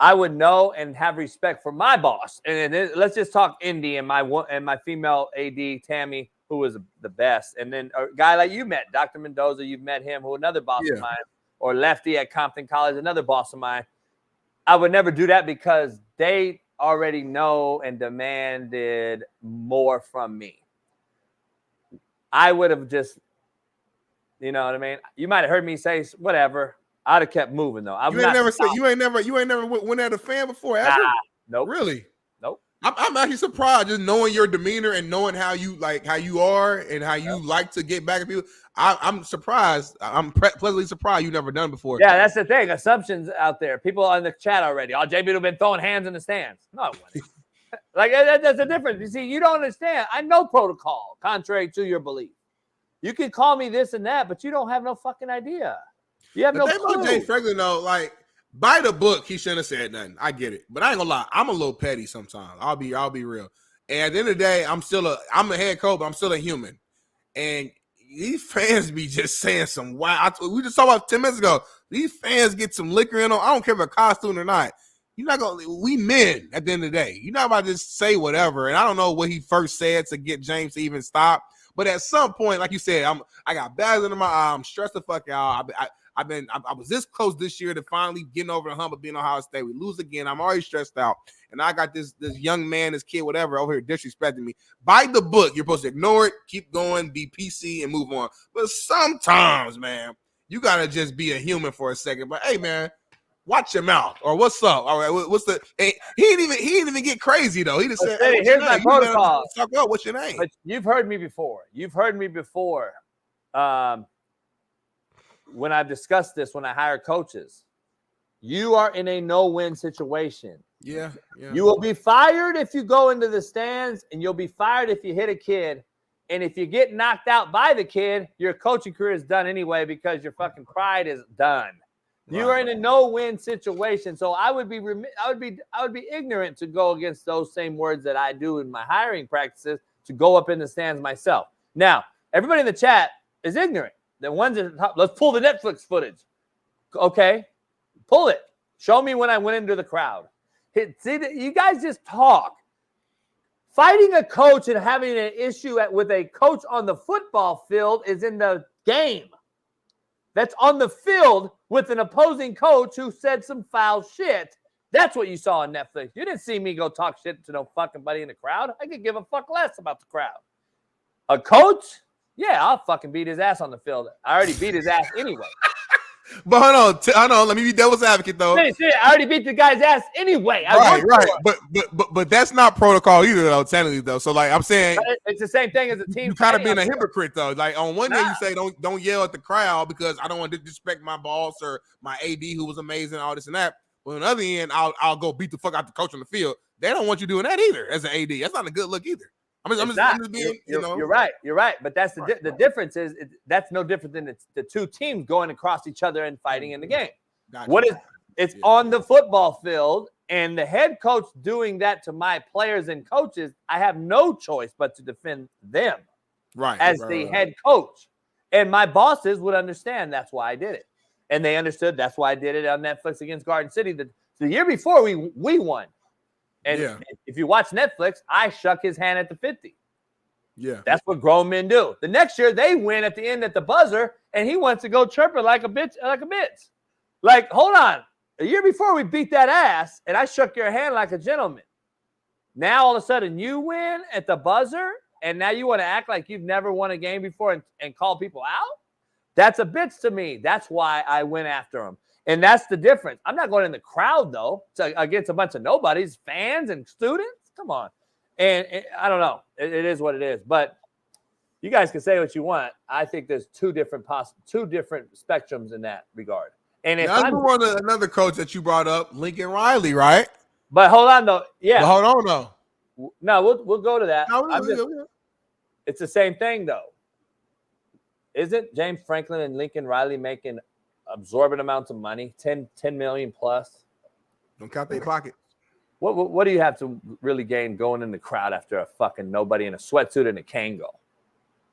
I would know and have respect for my boss. And then let's just talk Indy and my female AD Tammy, who was the best. And then a guy like you met, Dr. Mendoza, you've met him, who another boss of mine, or Lefty at Compton College, another boss of mine. I would never do that because they already know and demanded more from me. I would have just, you know what I mean? You might have heard me say whatever. I'd have kept moving though. You ain't never went at a fan before, ever? Nah, nope. Really? Nope. I'm actually surprised just knowing your demeanor and knowing how you are and how you like to get back at people. I'm surprised. I'm pleasantly surprised you've never done before. Yeah, that's the thing. Assumptions out there. People on the chat already. Oh, JB have been throwing hands in the stands. No, I wouldn't. Like that's the difference. You see, you don't understand. I know protocol, contrary to your belief. You can call me this and that, but you don't have no fucking idea. You have no clue. Jay Franklin, though, like by the book, he shouldn't have said nothing. I get it, but I ain't gonna lie. I'm a little petty sometimes. I'll be real. And at the end of the day, I'm a head coach, but I'm still a human. And these fans be just saying some wild. We just talked about 10 minutes ago. These fans get some liquor in them. I don't care if a costume or not. You're not gonna. We men at the end of the day. You're not about to just say whatever. And I don't know what he first said to get James to even stop. But at some point, like you said, I got bags under my eye. I'm stressed the fuck out. I was this close this year to finally getting over the hump of being Ohio State. We lose again. I'm already stressed out. And I got this young man, this kid, whatever, over here disrespecting me. By the book, you're supposed to ignore it, keep going, be PC, and move on. But sometimes, man, you got to just be a human for a second. But, hey, man, watch your mouth. Or what's up? All right, what's the hey, he didn't even get crazy, though. He just said, hey, here's my protocol. Talk about what's your name? But you've heard me before. When I've discussed this, when I hire coaches, you are in a no-win situation. Yeah. You will be fired if you go into the stands, and you'll be fired if you hit a kid. And if you get knocked out by the kid, your coaching career is done anyway because your fucking pride is done. Right. You are in a no-win situation. So I would be ignorant to go against those same words that I do in my hiring practices to go up in the stands myself. Now, everybody in the chat is ignorant. The ones at the top, let's pull the Netflix footage. Okay, pull it. Show me when I went into the crowd. See, you guys just talk. Fighting a coach and having an issue with a coach on the football field is in the game. That's on the field with an opposing coach who said some foul shit. That's what you saw on Netflix. You didn't see me go talk shit to no fucking buddy in the crowd. I could give a fuck less about the crowd. A coach? Yeah, I'll fucking beat his ass on the field. I already beat his ass anyway. But hold on. Let me be devil's advocate, though. I already beat the guy's ass anyway. Right. But that's not protocol either, though, technically, though. So, like I'm saying, it's the same thing as a team. You kind of being a hypocrite, though. Like on one day, you say don't yell at the crowd because I don't want to disrespect my boss or my AD who was amazing, all this and that. But on the other end, I'll go beat the fuck out the coach on the field. They don't want you doing that either as an AD. That's not a good look either. I'm just being, You're right. But that's the difference is that's no different than the two teams going across each other and fighting in the game. Gotcha. It's on the football field, and the head coach doing that to my players and coaches, I have no choice but to defend them as the head coach. And my bosses would understand that's why I did it. And they understood that's why I did it on Netflix against Garden City. The year before we won. And if you watch Netflix, I shook his hand at the 50. Yeah. That's what grown men do. The next year, they win at the end at the buzzer, and he wants to go chirping like a bitch. Like, hold on. A year before, we beat that ass, and I shook your hand like a gentleman. Now, all of a sudden, you win at the buzzer, and now you want to act like you've never won a game before and call people out? That's a bitch to me. That's why I went after him. And that's the difference. I'm not going in the crowd, though, against a bunch of nobodies, fans and students. Come on. And I don't know. It is what it is. But you guys can say what you want. I think there's two different spectrums in that regard. And if another coach that you brought up, Lincoln Riley, right? But hold on, though. Yeah. But hold on, though. No, we'll go to that. No, it's the same thing, though. Isn't James Franklin and Lincoln Riley making absorbent amounts of money, 10 million plus? Don't count their pocket. What do you have to really gain going in the crowd after a fucking nobody in a sweatsuit and a Kango?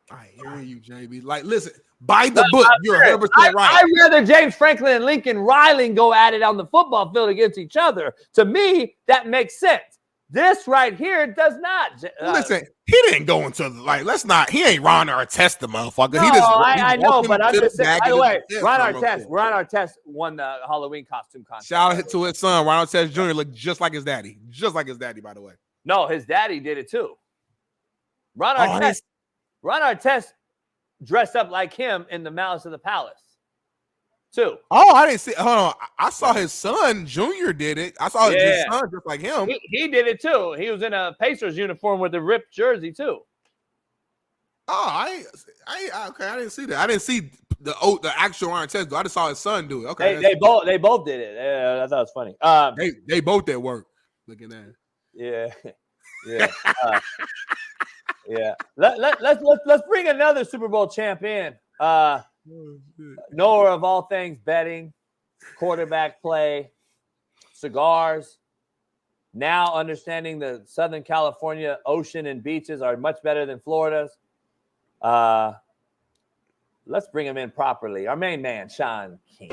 I hear you, JB. Like, listen, by the book, you're 100% right. I'd rather James Franklin and Lincoln Riley go at it on the football field against each other. To me, that makes sense. This right here does not. Listen, he didn't go into he ain't Ron Artest, the motherfucker. No, I know, but I'm just saying, by the way, Ron Artest won the Halloween costume contest. Shout out to his son. Ron Artest Jr. looked just like his daddy. Just like his daddy, by the way. No, his daddy did it too. Ron Artest dressed up like him in the Malice of the Palace. too. Oh, I didn't see. Hold on, I saw his son Junior did it. I saw his son just like him. He did it too. He was in a Pacers uniform with a ripped jersey too. Oh, okay. I didn't see that. I didn't see the actual Ryan Test. I just saw his son do it. Okay, they both did it. I thought it was funny. They both at work looking at it. Yeah. Yeah. Let's bring another Super Bowl champ in. Knower of all things betting, quarterback play, cigars. Now understanding the Southern California ocean and beaches are much better than Florida's. Let's bring him in properly. Our main man, Shaun King.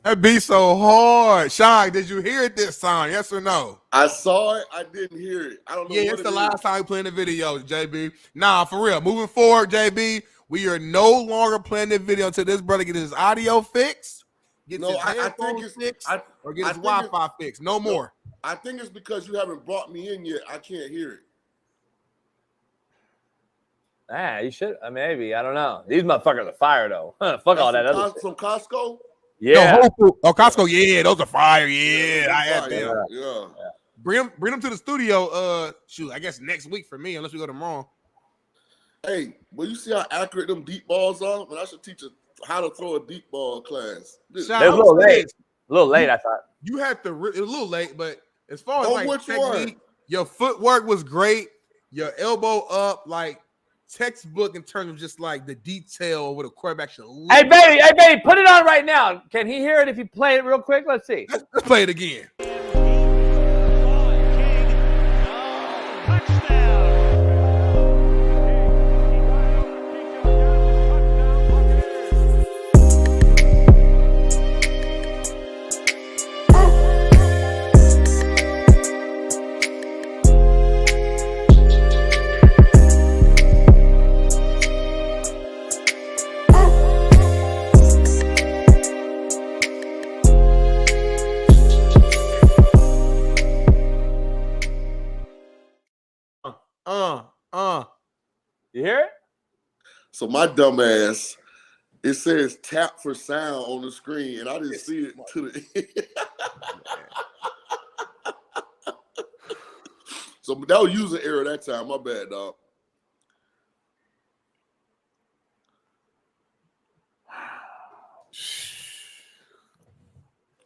That beat so hard. Shaun, did you hear it this time? Yes or no? I saw it. I didn't hear it. I don't know. Yeah, it's the last time we playing the video, JB. Nah, for real. Moving forward, JB, we are no longer playing the video until this brother gets his audio fixed, gets his headphones fixed, or get his Wi-Fi fixed. No more. I think it's because you haven't brought me in yet. I can't hear it. You should. Maybe. I don't know. These motherfuckers are fire, though. Fuck all that other shit. From Costco? Yeah. Costco. Yeah, those are fire. Yeah, I had them. Yeah. Bring them to the studio. Shoot, I guess next week for me, unless we go tomorrow. Hey, well, you see how accurate them deep balls are? But I should teach how to throw a deep ball class. They're a little late. A little late, I thought. You had to. It was a little late, but as far as which technique, one? your footwork was great. Your elbow up, textbook in terms of just the detail of what a quarterback should look. Hey, baby, put it on right now. Can he hear it if you play it real quick? Let's see. Let's play it again. You hear it? So my dumb ass, it says tap for sound on the screen, and I didn't see it to the So that was user error that time. My bad, dog.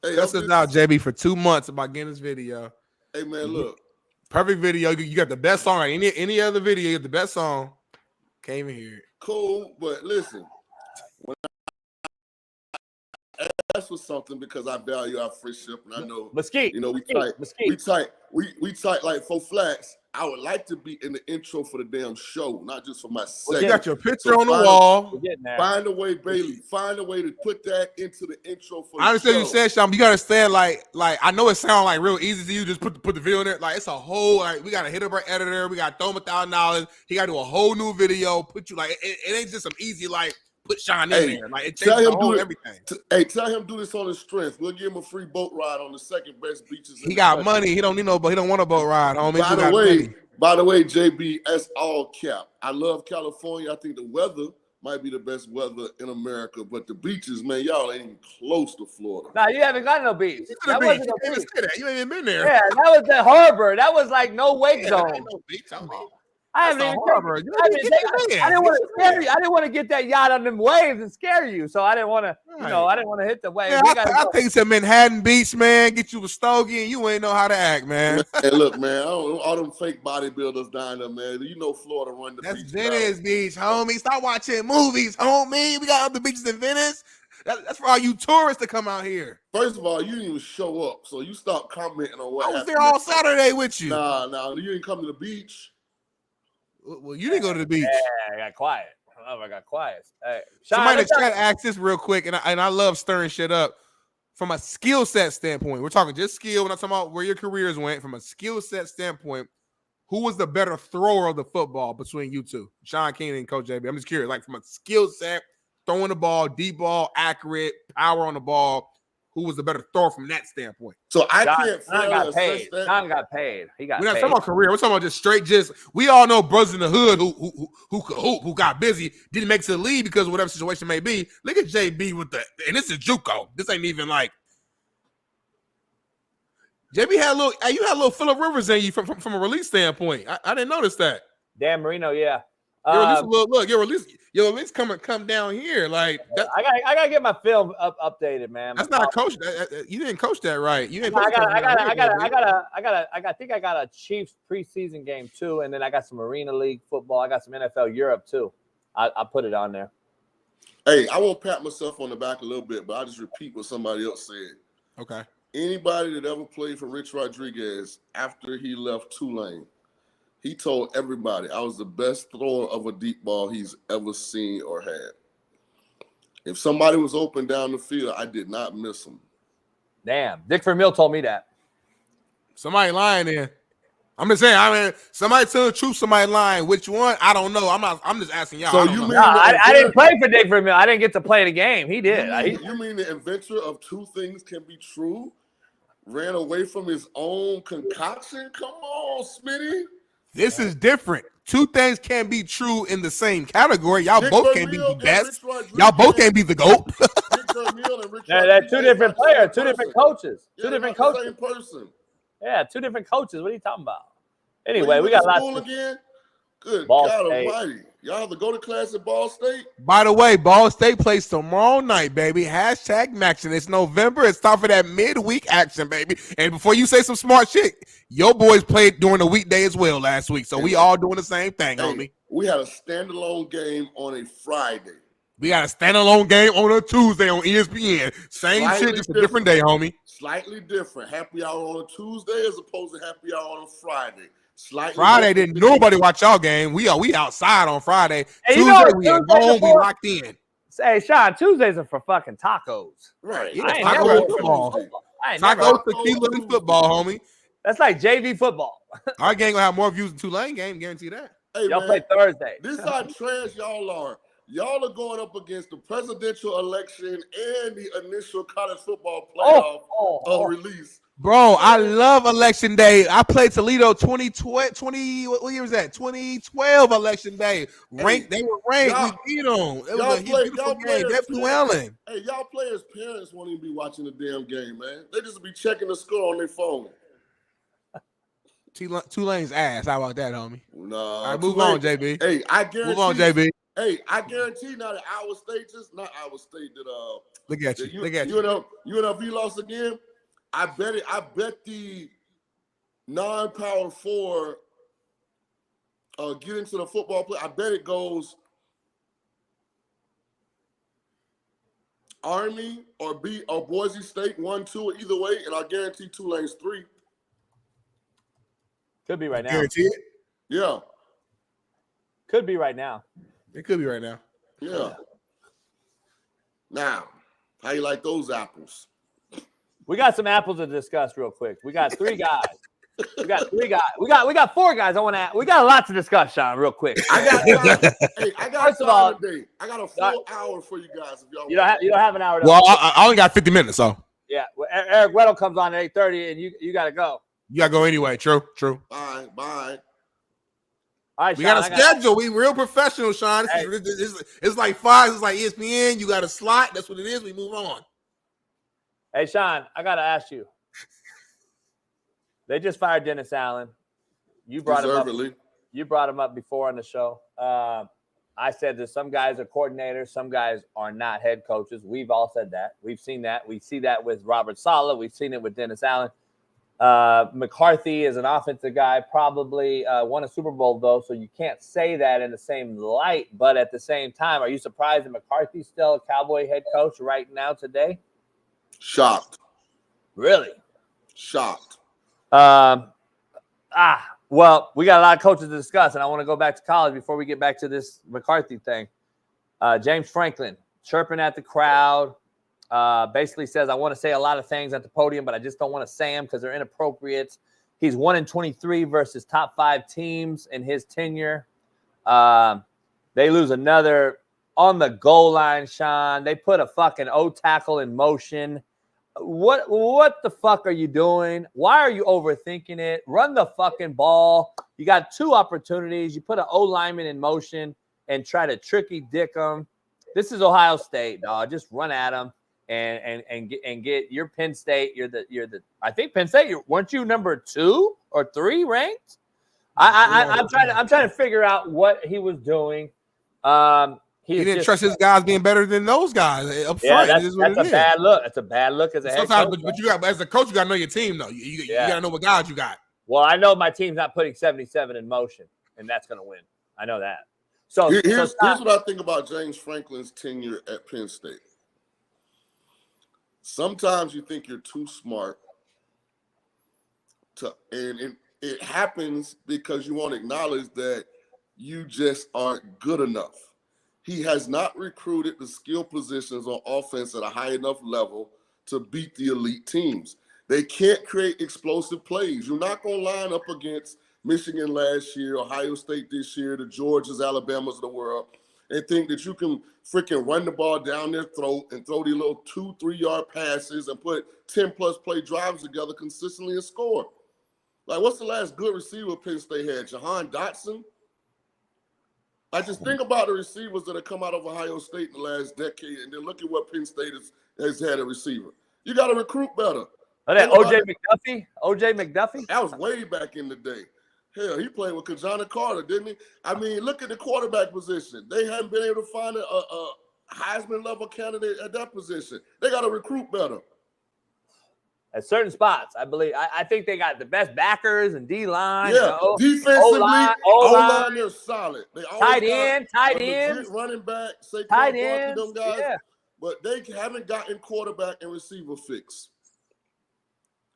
Hey, Cuss us out, JB, for 2 months about getting this video. Hey man, look. Perfect video. You got the best song. Any other video, you got the best song. Can't even hear it. Cool, but listen. When I ask for something because I value our friendship, and I know Mesquite. we tight like 4 flats. I would like to be in the intro for the damn show, not just for my segment. You got your picture on the wall. Find a way, Bailey. Find a way to put that into the intro for the show. I understand you said, Shaun, but you gotta understand, I know it sounds real easy to you, just put the video in there. It's a whole, we gotta hit up our editor, we gotta throw him $1,000. He gotta do a whole new video, put you it ain't just some easy put Shaun in there. It takes everything. Tell him do this on his strength. We'll give him a free boat ride on the second best beaches. He got money. He don't need no, but he don't want a boat ride. By the way, JB, that's all cap. I love California. I think the weather might be the best weather in America, but the beaches, man, y'all ain't even close to Florida. Nah, you haven't got no beach. That wasn't no beach. You ain't even been there. Yeah, that was the harbor. That was no wake zone. No beach. I didn't want to scare you. I didn't want to get that yacht on them waves and scare you. So I didn't want to, I didn't want to hit the wave. Yeah, I take you to Manhattan Beach, man. Get you a stogie, and you ain't know how to act, man. Hey, look, man, all them fake bodybuilders down there, man. You know Florida run the beach. That's Venice Beach, homie. Stop watching movies, homie. We got other beaches in Venice. That's for all you tourists to come out here. First of all, you didn't even show up, so you stop commenting on what I was there all Saturday with you. Nah, you didn't come to the beach. Well, you didn't go to the beach. Yeah, I got quiet. don't know if I got quiet. Hey, Shaun, Somebody in the chat asked this real quick, and I love stirring shit up. From a skill set standpoint, we're talking just skill. We're not talking about where your careers went. From a skill set standpoint, who was the better thrower of the football between you two, Shaun King and Coach JB? I'm just curious. Like from a skill set, throwing the ball, deep ball, accurate, power on the ball, who was the better thrower from that standpoint? So I Shaun can't got paid. assess that. Shaun got paid. He got We're not paid. talking about career. We're talking about just straight. Just we all know brothers in the hood who got busy, didn't make it to the league because of whatever situation may be. Look at JB with the, and this is JUCO. This ain't even like JB had a little. You had a little Phillip Rivers in you from a release standpoint. I didn't notice that. Dan Marino, yeah. Your release come down here like that. I gotta get my film updated, man. That's not coach. You didn't coach that right. You didn't. I think I got a Chiefs preseason game too, and then I got some Arena League football. I got some NFL Europe too. I put it on there. Hey, I won't pat myself on the back a little bit, but I'll just repeat what somebody else said. Okay. Anybody that ever played for Rich Rodriguez after he left Tulane, he told everybody I was the best thrower of a deep ball he's ever seen or had. If somebody was open down the field, I did not miss them. Damn, Dick Vermeil told me that. Somebody lying there. I'm just saying. I mean, somebody tell the truth. Somebody lying. Which one? I don't know. I'm just asking y'all. So you mean I didn't play for Dick Vermeil. I didn't get to play the game. He did. You mean the inventor of two things can be true ran away from his own concoction? Come on, Smitty. This is different. Two things can't be true in the same category. Y'all both can't be the best. Y'all both can't be the GOAT. They're two different players, two different coaches, two different coaches. Same person. Yeah, two different coaches. What are you talking about? Anyway, we got lots. Again? Good Ball God State. Almighty! Y'all have to go to class at Ball State. By the way, Ball State plays tomorrow night, baby. #Maction. It's November. It's time for that midweek action, baby. And before you say some smart shit, your boys played during the weekday as well last week. So we all doing the same thing, homie. We had a standalone game on a Friday. We got a standalone game on a Tuesday on ESPN. Same shit, just a different day, homie. Slightly different. Happy hour on a Tuesday as opposed to happy hour on a Friday. Friday didn't nobody watch y'all game. We outside on Friday. Hey, Tuesday we at home. We locked in. Hey, Shaun, Tuesdays are for fucking tacos. Right. Yeah, tacos football. Tacos, tequila, and football, homie. That's like JV football. Our game gonna have more views than Tulane game. Guarantee that. Hey, y'all play Thursday. This is how trash y'all are. Y'all are going up against the presidential election and the initial college football playoff release. Bro, I love election day. I played Toledo 2020. What year was that? 2012 election day. Ranked, they were ranked. We beat them. It was a beautiful game. That's Llewellyn. Hey, y'all players' parents won't even be watching the damn game, man. They just be checking the score on their phone. Tulane's ass. How about that, homie? No. All right, move on, JB. Hey, I guarantee. Move on, JB. Hey, I guarantee now that Iowa State not Iowa State that look at you. Look at you. UNLV lost again. I bet the non-power 4 get into the football play. I bet it goes Army or Boise State 1-2 either way, and I guarantee Tulane's 3. Could be right now. Guarantee it? Yeah. Could be right now. It could be right now. Yeah. Now, how you like those apples? We got some apples to discuss real quick. We got 3 guys. We got 3 guys. We got 4 guys. We got a lot to discuss, Shaun, real quick. I got First of all, today. I got a full hour for you guys. If y'all you don't have an hour. Well, I only got 50 minutes, so. Yeah. Well, Eric Weddle comes on at 8:30, and you got to go. You got to go anyway. True. Bye. All right, we Shaun, got a schedule. We real professional, Shaun. Hey. It's like Fox. It's like ESPN. You got a slot. That's what it is. We move on. Hey, Shaun, I got to ask you. They just fired Dennis Allen. You brought him up. You brought him up before on the show. I said that some guys are coordinators, some guys are not head coaches. We've all said that. We've seen that. We see that with Robert Saleh. We've seen it with Dennis Allen. McCarthy is an offensive guy, probably won a Super Bowl, though, so you can't say that in the same light. But at the same time, are you surprised that McCarthy's still a Cowboy head coach right now today? Shocked. Really? Shocked. Well, we got a lot of coaches to discuss, and I want to go back to college before we get back to this McCarthy thing. James Franklin chirping at the crowd. Basically says, I want to say a lot of things at the podium, but I just don't want to say them because they're inappropriate. He's 1-23 versus top 5 teams in his tenure. They lose another on the goal line, Shaun. They put a fucking O-tackle in motion. What the fuck are you doing? Why are you overthinking it? Run the fucking ball. You got 2 opportunities. You put an O-lineman in motion and try to tricky dick them. This is Ohio State, dog. Just run at them. And get your Penn State. You're the. I think Penn State. Weren't you number 2 or 3 ranked? I'm trying to figure out what he was doing. He didn't trust his guys being better than those guys up front. That's a bad look. That's a bad look as a head coach. But you got, as a coach, you got to know your team though. You got to know what guys you got. Well, I know my team's not putting 77 in motion, and that's going to win. I know that. So here's what I think about James Franklin's tenure at Penn State. Sometimes you think you're too smart and it happens because you won't acknowledge that you just aren't good enough. He has not recruited the skill positions on offense at a high enough level to beat the elite teams. They can't create explosive plays. You're not going to line up against Michigan last year, Ohio State this year, the Georgias, Alabamas of the world, and think that you can freaking run the ball down their throat and throw these little 2-3 yard passes and put 10+ play drives together consistently and score. Like, what's the last good receiver Penn State had? Jahan Dotson? I just think about the receivers that have come out of Ohio State in the last decade, and then look at what Penn State has had a receiver. You got to recruit better. Oh, that OJ McDuffie? OJ McDuffie? That was way back in the day. Hell, he played with Kajana Carter, didn't he? I mean, look at the quarterback position. They haven't been able to find a Heisman-level candidate at that position. They got to recruit better. At certain spots, I believe. I think they got the best backers and D-line. Yeah, defensively, O-line, they're solid. They tight end, running back, tight ends, them guys. Yeah. But they haven't gotten quarterback and receiver fix.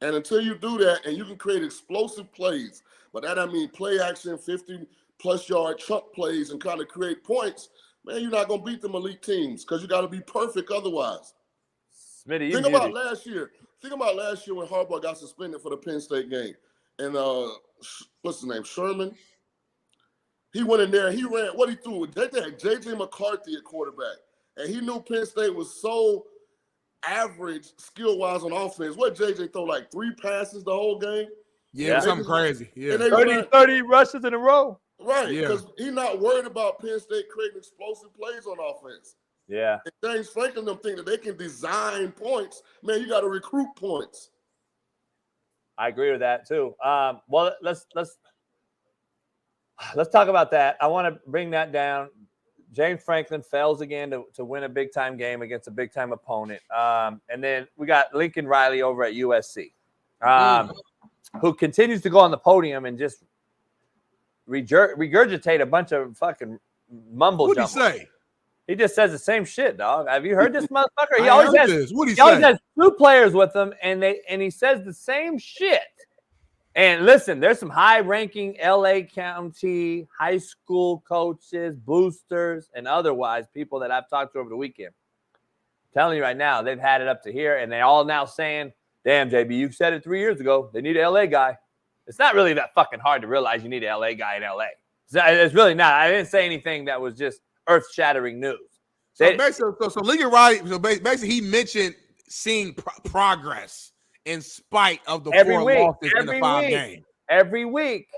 And until you do that, and you can create explosive plays, but that I mean play action, 50+ yard chunk plays and kind of create points, man, you're not going to beat them elite teams because you got to be perfect otherwise. Smitty, Think about last year when Harbaugh got suspended for the Penn State game. And what's his name? Sherman. He went in there, he ran, what he threw? They had J.J. McCarthy at quarterback. And he knew Penn State was so average skill-wise on offense. What J.J. throw, like 3 passes the whole game? Yeah, something crazy. Yeah, 30 rushes in a row. Right, because he's not worried about Penn State creating explosive plays on offense. Yeah. And James Franklin them think that they can design points. Man, you got to recruit points. I agree with that too. Well, let's talk about that. I want to bring that down. James Franklin fails again to win a big-time game against a big-time opponent. And then we got Lincoln Riley over at USC, who continues to go on the podium and just regurgitate a bunch of fucking mumble jumble. What'd he say? He just says the same shit, dog. Have you heard this motherfucker? He always has 2 players with him, and he says the same shit. And listen, there's some high-ranking LA County high school coaches, boosters, and otherwise people that I've talked to over the weekend. I'm telling you right now, they've had it up to here, and they all now saying, damn, JB, you said it 3 years ago. They need an LA guy. It's not really that fucking hard to realize you need an LA guy in LA. It's really not. I didn't say anything that was just earth-shattering news. So Lincoln Riley, basically he mentioned seeing progress in spite of the 4 losses in the 5 games. Every week.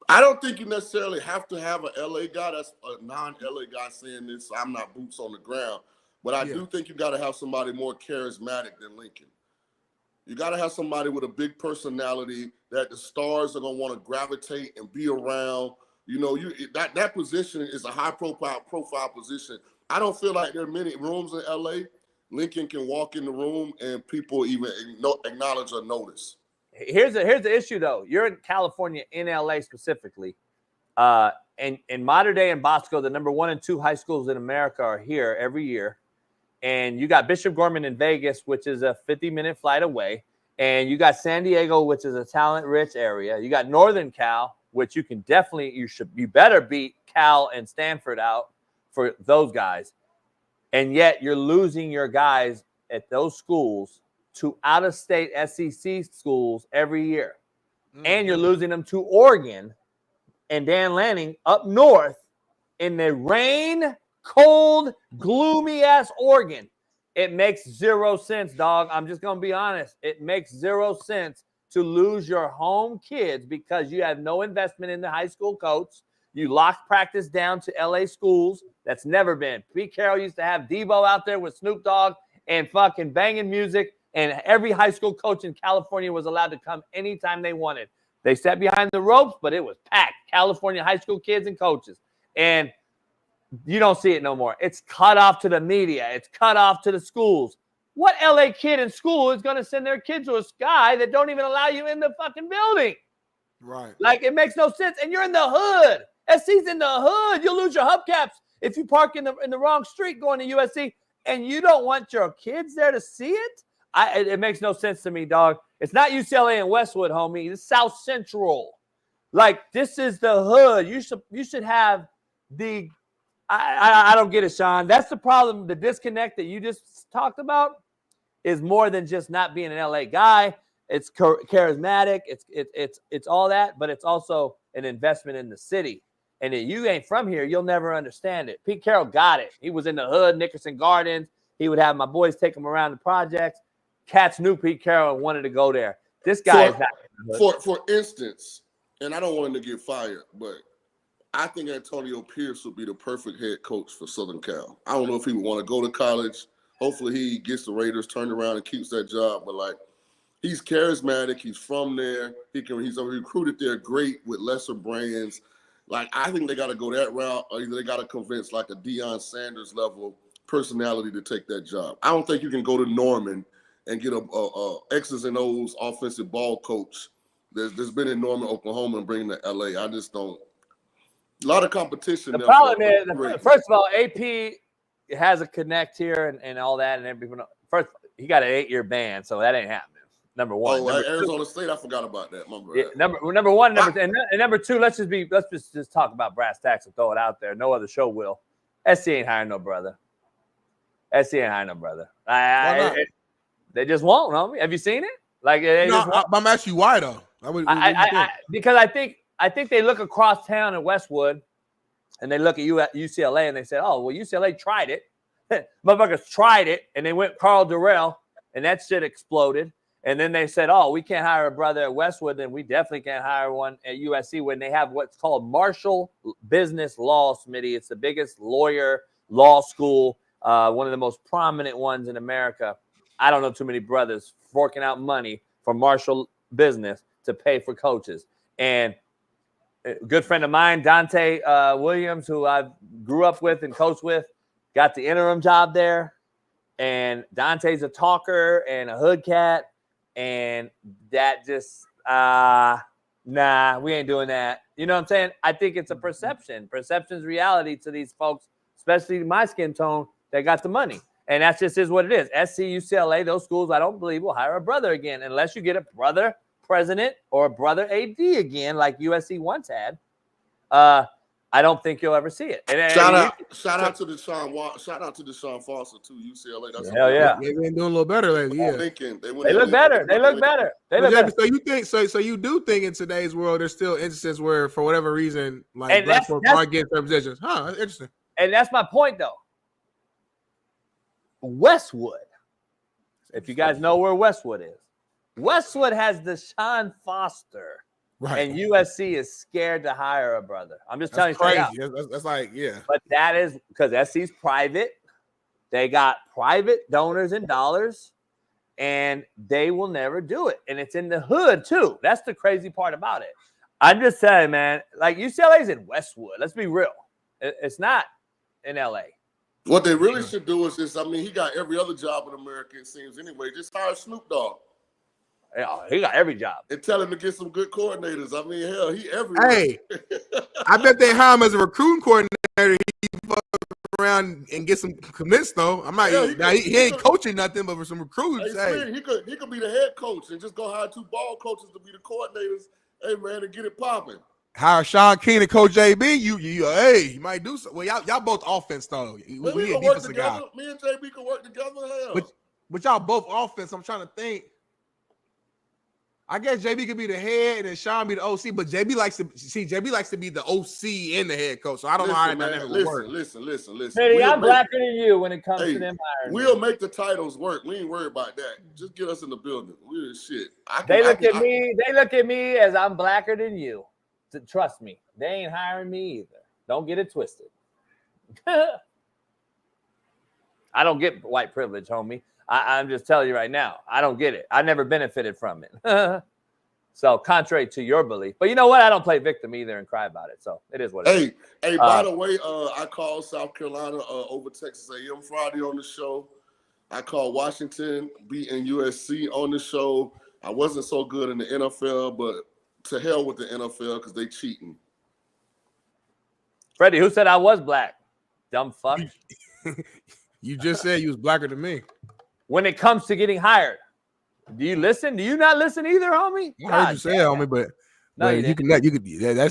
I don't think you necessarily have to have an LA guy. That's a non-LA guy saying this. So I'm not boots on the ground. But I do think you got to have somebody more charismatic than Lincoln. You got to have somebody with a big personality that the stars are going to want to gravitate and be around. You know, that position is a high-profile position. I don't feel like there are many rooms in LA. Lincoln can walk in the room and people even acknowledge or notice. Here's the issue, though. You're in California, in LA specifically. And in Mater Dei and Bosco, the number 1 and 2 high schools in America are here every year. And you got Bishop Gorman in Vegas, which is a 50-minute flight away. And you got San Diego, which is a talent-rich area. You got Northern Cal, which you better beat Cal and Stanford out for those guys. And yet you're losing your guys at those schools to out-of-state SEC schools every year. And you're losing them to Oregon and Dan Lanning up north in the rain, cold, gloomy-ass Oregon. It makes zero sense, dog. I'm just going to be honest. It makes zero sense to lose your home kids because you have no investment in the high school coach. You lock practice down to LA schools. That's never been. Pete Carroll used to have Debo out there with Snoop Dogg and fucking banging music, and every high school coach in California was allowed to come anytime they wanted. They sat behind the ropes, but it was packed. California high school kids and coaches. And you don't see it no more. It's cut off to the media. It's cut off to the schools. What LA kid in school is going to send their kid to a guy that don't even allow you in the fucking building? Right. Like, it makes no sense. And you're in the hood. SC's in the hood. You'll lose your hubcaps if you park in the wrong street going to USC, and you don't want your kids there to see it. It makes no sense to me, dog. It's not UCLA and Westwood, homie. It's South Central. Like, this is the hood. You should have the I don't get it, Shaun. That's the problem. The disconnect that you just talked about is more than just not being an LA guy. It's charismatic. It's all that, but it's also an investment in the city. And if you ain't from here, you'll never understand it. Pete Carroll got it. He was in the hood, Nickerson Gardens. He would have my boys take him around the projects. Cats knew Pete Carroll and wanted to go there. This guy is not. For instance, and I don't want him to get fired, but I think Antonio Pierce would be the perfect head coach for Southern Cal. I don't know if he would want to go to college. Hopefully he gets the Raiders turned around and keeps that job. But, like, he's charismatic. He's from there. He's recruited there great with lesser brands. Like, I think they got to go that route, or either they got to convince, like, a Deion Sanders level personality to take that job. I don't think you can go to Norman and get a X's and O's offensive ball coach that's been in Norman, Oklahoma, and bring him to LA. I just don't. A lot of competition. The problem is, first of all, AP has a connect here and all that, and everyone. First, he got an 8-year ban, so that ain't happening. Number one. Oh, Arizona State, I forgot about that. Number one, and number two. Let's just talk about brass tacks and throw it out there. No other show will. SC ain't hiring no brother. SC ain't hiring no brother. They just won't, homie. Have you seen it? Like, I'm asking you why though. Because I think they look across town at Westwood, and they look at UCLA, and they said, "Oh, well, UCLA tried it. Motherfuckers tried it, and they went Carl Durrell, and that shit exploded." And then they said, "Oh, we can't hire a brother at Westwood, and we definitely can't hire one at USC when they have what's called Marshall Business Law, Smitty. It's the biggest law school, one of the most prominent ones in America. I don't know too many brothers forking out money for Marshall Business to pay for coaches." And a good friend of mine, Dante Williams, who I grew up with and coached with, got the interim job there. And Dante's a talker and a hood cat. And that just, nah, we ain't doing that. You know what I'm saying? I think it's a perception. Perception's reality to these folks, especially my skin tone, that got the money. And that just is what it is. SC, UCLA, those schools, I don't believe will hire a brother again unless you get a brother president or a brother AD again, like USC once had. I don't think you'll ever see it. Shout out to Deshaun Foster too, UCLA. That's hell yeah. They've been doing a little better lately. Yeah. They look better. They look better. So you think so you do think in today's world there's still instances where for whatever reason like black folks are getting certain positions. Huh, that's interesting. And that's my point though. Westwood. If you guys know where Westwood is. Westwood has Deshaun Foster. Right. And USC is scared to hire a brother. I'm just telling you. Crazy. That's like, yeah. But that is because SC's private. They got private donors and dollars, and they will never do it. And it's in the hood, too. That's the crazy part about it. I'm just saying, man, like UCLA's in Westwood. Let's be real. It's not in LA. What they really should do is just, he got every other job in America, it seems anyway. Just hire Snoop Dogg. Yeah, he got every job. And tell him to get some good coordinators. Hell, he everywhere. Hey, I bet they hire him as a recruiting coordinator. He fuck around and get some commits though. He ain't coaching nothing, but for some recruits, he could be the head coach and just go hire 2 ball coaches to be the coordinators. Hey man, and get it popping. How Shaun King and Coach JB, you might do something. Well, y'all both offense though. We can work together. Me and JB can work together. Hell. But y'all both offense. I'm trying to think. I guess JB could be the head and then Shaun be the OC, but JB likes to be the OC and the head coach. So I don't know how that would work. Listen. Smitty, I'm blacker than you when it comes to them hiring. We'll make the titles work. We ain't worried about that. Just get us in the building. We're shit. They look at me as I'm blacker than you. Trust me, they ain't hiring me either. Don't get it twisted. I don't get white privilege, homie. I'm just telling you right now, I don't get it. I never benefited from it. So contrary to your belief. But you know what? I don't play victim either and cry about it. So it is what it is. Hey, by the way, I called South Carolina over Texas A&M Friday on the show. I called Washington beating USC on the show. I wasn't so good in the NFL, but to hell with the NFL because they cheating. Freddie, who said I was black? Dumb fuck. You just said you was blacker than me. When it comes to getting hired, do you listen? Do you not listen either, homie? I heard you say it, homie, but that's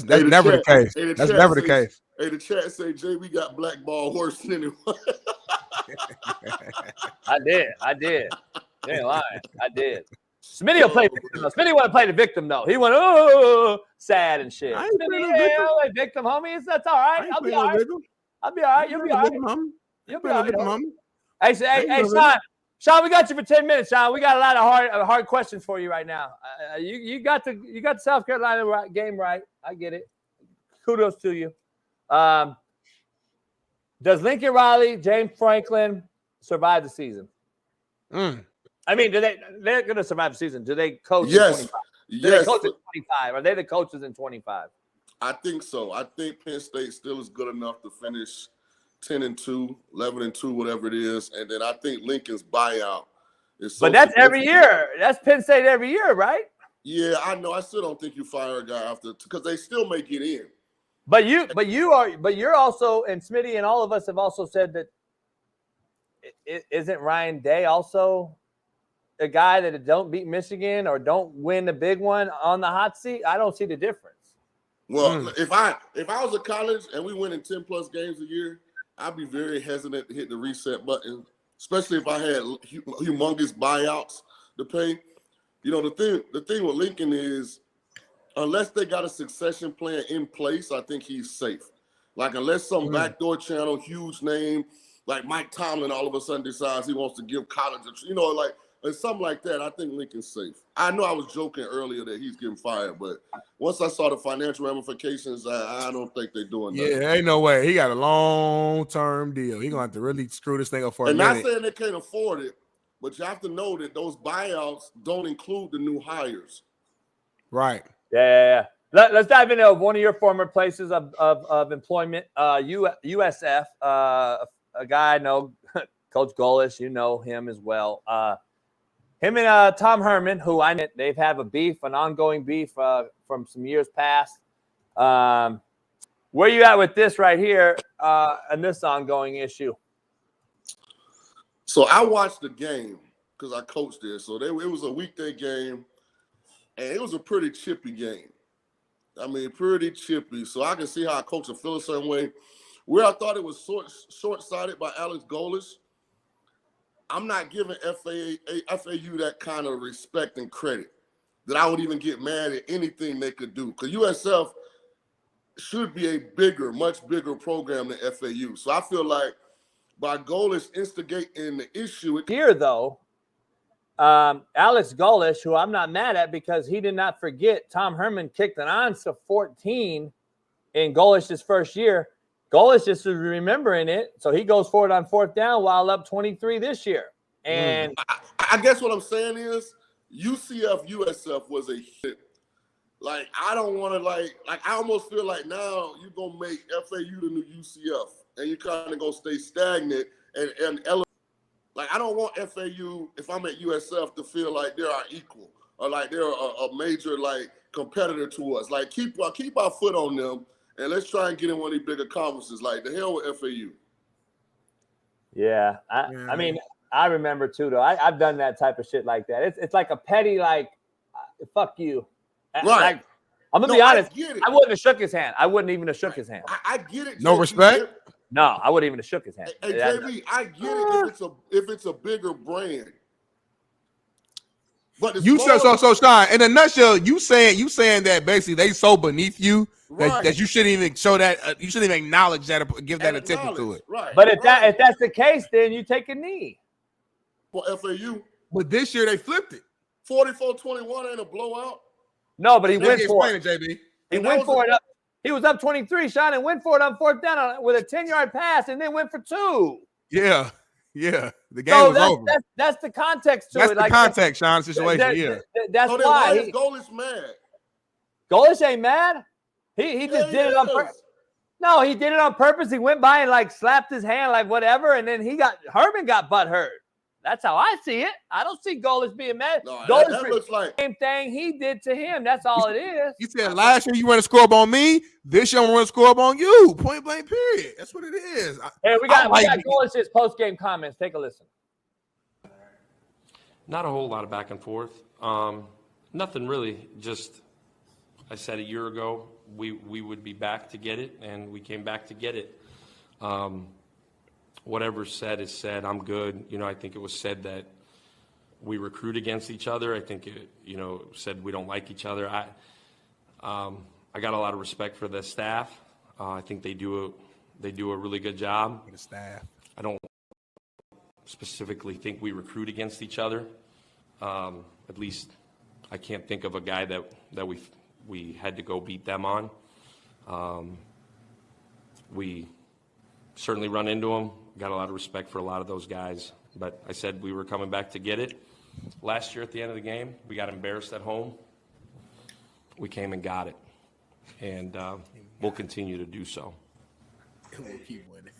never the case. That's never the case. Hey, the chat say JB got blackball worse than anyone. I did. They ain't lying. I did. Smitty will play victim. Smitty want to play the victim though. He went sad and shit. I ain't victim, homie. That's all right. I'll be all right. You'll be all right. You'll be all right. Hey, Shaun, we got you for 10 minutes, Shaun. We got a lot of hard questions for you right now. You got the South Carolina game right. I get it. Kudos to you. Does Lincoln Riley, James Franklin survive the season? I mean, they're going to survive the season. Do they coach in 25? Do they coach in 25? Are they the coaches in 25? I think so. I think Penn State still is good enough to finish 10-2, 11-2, whatever it is. And then I think Lincoln's buyout is so. But that's every year. That's Penn State every year, right? Yeah, I know. I still don't think you fire a guy after because they still may get in. But you're also, and Smitty and all of us have also said that isn't Ryan Day also a guy that don't beat Michigan or don't win the big one on the hot seat? I don't see the difference. Well, if I was at college and we winning 10+ games a year, I'd be very hesitant to hit the reset button, especially if I had humongous buyouts to pay. You know, the thing with Lincoln is unless they got a succession plan in place, I think he's safe. Like unless some backdoor channel, huge name, like Mike Tomlin all of a sudden decides he wants to give college, something like that, I think Lincoln's safe. I know I was joking earlier that he's getting fired, but once I saw the financial ramifications, I don't think they're doing that. Yeah, ain't no way. He got a long-term deal. He's going to have to really screw this thing up for a minute. And not saying they can't afford it, but you have to know that those buyouts don't include the new hires. Right. Yeah. Let's dive into one of your former places of employment, USF, a guy I know, Coach Golish, you know him as well. Him and Tom Herman, who they've had an ongoing beef from some years past. Where you at with this right here and this ongoing issue? So I watched the game because I coached there. So it was a weekday game, and it was a pretty chippy game. I mean, pretty chippy. So I can see how a coach will feel a certain way. Where I thought it was short-sighted by Alex Golish, I'm not giving FAU that kind of respect and credit that I would even get mad at anything they could do. Because USF should be a much bigger program than FAU. So I feel like by Golish instigating the issue. Here, though, Alex Golish, who I'm not mad at because he did not forget Tom Herman kicked an onside 14 in Golish's first year. Golish just is remembering it, so he goes for it on fourth down while up 23 this year. And I guess what I'm saying is UCF USF was a hit. Like, I don't want to I almost feel like now you're going to make FAU the new UCF, and you're kind of going to stay stagnant and elevate. Like, I don't want FAU, if I'm at USF, to feel like they're our equal or like they're a major, competitor to us. Like, keep our foot on them. And let's try and get in one of these bigger conferences. Like, the hell with FAU. Yeah. I mean, I remember, too, though. I've done that type of shit like that. It's like a petty, fuck you. Right. I'm gonna be honest. I wouldn't have shook his hand. I wouldn't even have shook his hand. I get it. No respect? No, I wouldn't even have shook his hand. Hey, JB, I get it if it's a bigger brand. But You said so, Shaun. In a nutshell, you saying that basically they so beneath you that you shouldn't even show that. You shouldn't even acknowledge that or give that attention to it. Right. But if that's the case, then you take a knee. For FAU. But this year they flipped it. 44-21 ain't a blowout. No, but he went for it. JB. He went for it. He was up 23, Shaun, and went for it on 4th down with a 10-yard pass, and then went for 2. Yeah. The game was over. That's the context to that's it. That's the context, Shaun, situation. That's why. Why is Golish mad? Golish ain't mad. He just did it on purpose. No, he did it on purpose. He went by and like slapped his hand, like whatever, and then Herman got butt hurt. That's how I see it. I don't see Golish being mad. No, Golish that looks like same thing he did to him. That's all it is. He said last year you want to score up on me. This year I'm going to score up on you. Point blank. Period. That's what it is. Hey, we got Golish's post game comments. Take a listen. Not a whole lot of back and forth. Nothing really. Just I said a year ago we would be back to get it, and we came back to get it. Whatever's said is said. I'm good. I think it was said that we recruit against each other. I think it, said we don't like each other. I got a lot of respect for the staff. I think they do a really good job. The staff. I don't specifically think we recruit against each other. At least I can't think of a guy that we had to go beat them on. We certainly run into them. Got a lot of respect for a lot of those guys. But I said we were coming back to get it. Last year at the end of the game, we got embarrassed at home. We came and got it. And we'll continue to do so. We'll keep winning.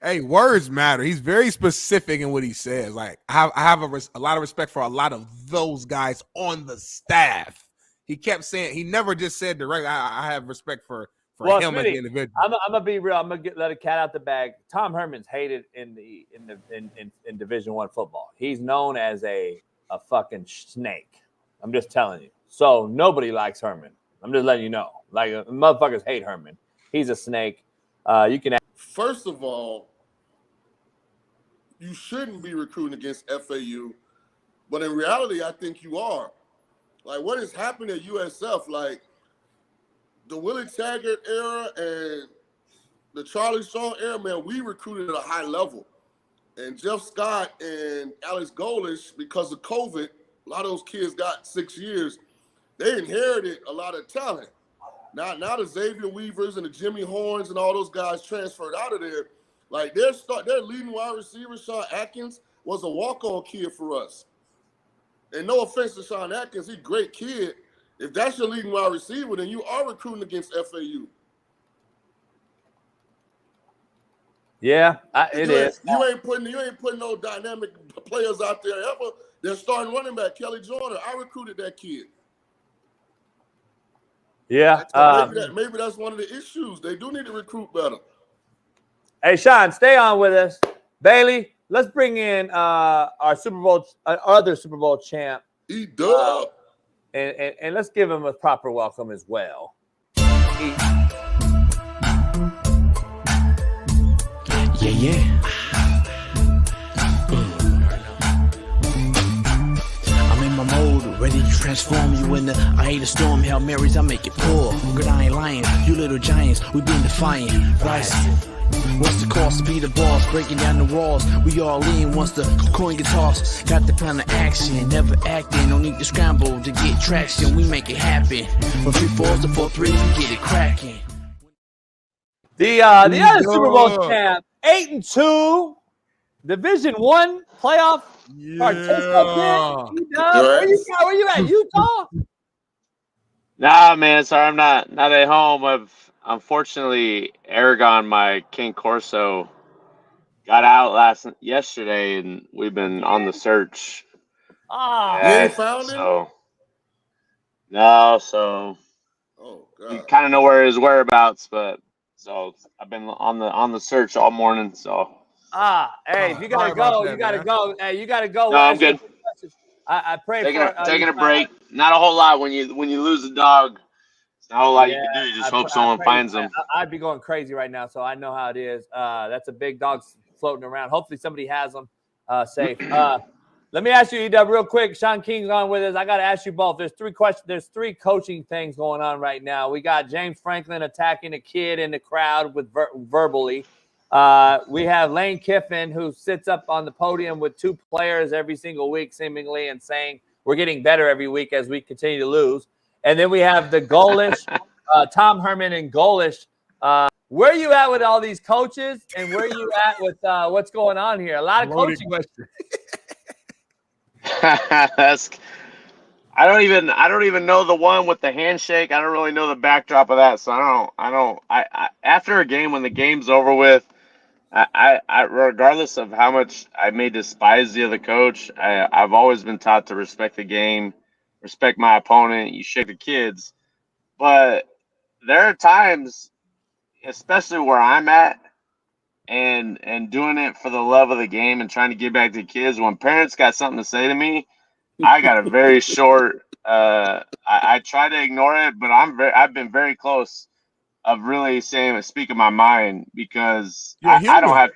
Hey, words matter. He's very specific in what he says. Like I have a lot of respect for a lot of those guys on the staff. He kept saying, he never just said direct. I have respect for him as an individual. I'm gonna be real. I'm gonna let a cat out the bag. Tom Herman's hated in Division I football. He's known as a fucking snake. I'm just telling you. So nobody likes Herman. I'm just letting you know. Like motherfuckers hate Herman. He's a snake. You can. First of all, you shouldn't be recruiting against FAU, but in reality, I think you are. Like what has happened at USF, like. The Willie Taggart era and the Charlie Shaun era, man, we recruited at a high level. And Jeff Scott and Alex Golish, because of COVID, a lot of those kids got 6 years. They inherited a lot of talent. Now the Xavier Weavers and the Jimmy Horns and all those guys transferred out of there. Like their leading wide receiver, Sean Atkins, was a walk-on kid for us. And no offense to Sean Atkins, he's a great kid. If that's your leading wide receiver, then you are recruiting against FAU. Yeah, it is. You ain't putting no dynamic players out there ever. They're starting running back Kelly Joyner. I recruited that kid. Yeah, maybe that's one of the issues. They do need to recruit better. Hey, Shaun, stay on with us. Bailey, let's bring in our Super Bowl, other Super Bowl champ. E-Dub. And let's give him a proper welcome as well. Yeah. I'm in my mode, ready to transform you into I hate a storm, Hail Marys, I make it pour. Good, I ain't lying, you little giants, we been defiant. Rising. What's the cost to be the boss? Breaking down the walls. We all in once the coin gets tossed. Got the plan of action, never acting. No need to scramble to get traction. We make it happen. From 3-4s to 4-3s, we get it cracking. The other Super Bowl champ, 8-2, Division I playoff participant. Where you at? Utah? Nah, man. Sorry, I'm not at home. Unfortunately, Aragon, my King Corso, got out yesterday, and we've been on the search. You ain't found him? No, so you kind of know where his whereabouts, but so I've been on the search all morning. So hey, if you gotta go, you gotta go. Hey, you gotta go. No, I'm good. I pray taking a break. Not a whole lot when you lose a dog. All you can do. You just hope someone finds them. I'd be going crazy right now, so I know how it is. That's a big dog floating around. Hopefully somebody has them safe. Let me ask you, Edub, real quick. Shaun King's on with us. I got to ask you both. There's three questions. There's three coaching things going on right now. We got James Franklin attacking a kid in the crowd with verbally. We have Lane Kiffin, who sits up on the podium with two players every single week, seemingly, and saying we're getting better every week as we continue to lose. And then we have the goalish, Tom Herman and goalish. Where are you at with all these coaches, and where are you at with what's going on here? A lot of coaching. I don't even know the one with the handshake. I don't really know the backdrop of that, so I after a game, when the game's over with, I regardless of how much I may despise the other coach, I've always been taught to respect the game, respect my opponent. You shake the kids, but there are times, especially where I'm at, and doing it for the love of the game and trying to get back to kids. When parents got something to say to me, I got a very short. I try to ignore it, but I've been very close of really speaking my mind, because I don't have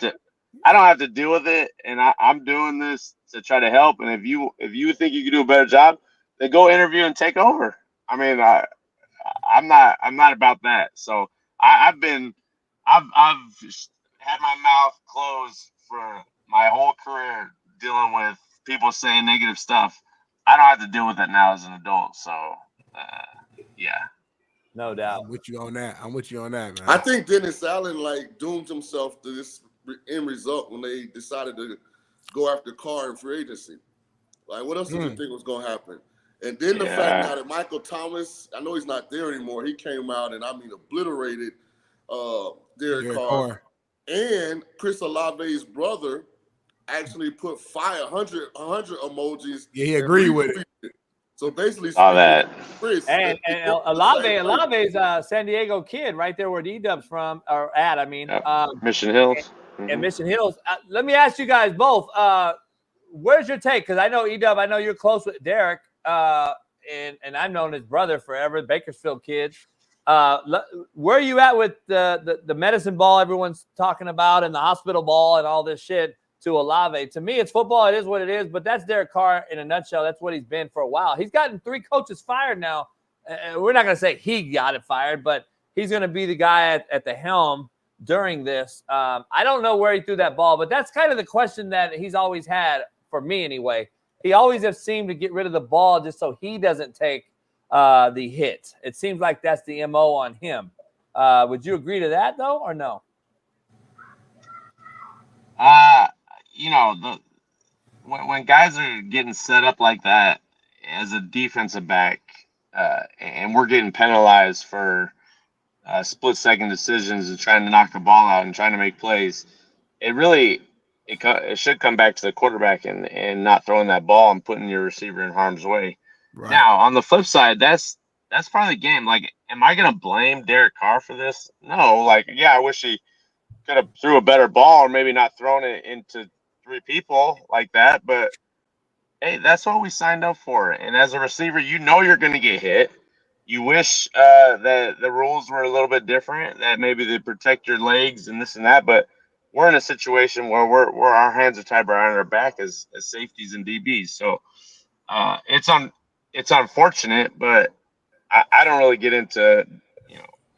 to deal with it, and I'm doing this to try to help. And if you think you can do a better job, then go interview and take over. I mean, I'm not about that. So I've had my mouth closed for my whole career dealing with people saying negative stuff. I don't have to deal with it now as an adult. So, yeah. No doubt. I'm with you on that, man. I think Dennis Allen doomed himself to this end result when they decided to go after Carr in free agency. What else did you think was going to happen? And then the fact now that Michael Thomas, I know he's not there anymore, he came out and obliterated Derek Carr. And Chris Olave's brother actually put 100 emojis. Yeah, he agreed with it. So basically, that. Chris, and Olave's San Diego kid, right there where D-Dub's from, or at, I mean. Mission Hills. And Mission Hills. Let me ask you guys both, where's your take? Because I know, E-Dub, I know you're close with Derek, and I've known his brother forever, Bakersfield kids. Where are you at with the medicine ball everyone's talking about and the hospital ball and all this shit to Olave? To me, it's football. It is what it is, but that's Derek Carr in a nutshell. That's what he's been for a while. He's gotten 3 coaches fired now. We're not going to say he got it fired, but he's going to be the guy at the helm during this. I don't know where he threw that ball, but that's kind of the question that he's always had, for me anyway. He always has seemed to get rid of the ball just so he doesn't take the hit. It seems like that's the MO on him. Would you agree to that, though, or no? When guys are getting set up like that as a defensive back, and we're getting penalized for split-second decisions and trying to knock the ball out and trying to make plays, it should come back to the quarterback and not throwing that ball and putting your receiver in harm's way. Right. Now, on the flip side, that's part of the game. Am I going to blame Derek Carr for this? No. I wish he could have threw a better ball or maybe not thrown it into 3 people like that. But, hey, that's what we signed up for. And as a receiver, you're going to get hit. You wish that the rules were a little bit different, that maybe they protect your legs and this and that. But we're in a situation where our hands are tied behind our back as safeties and DBs. So it's unfortunate, but I don't really get into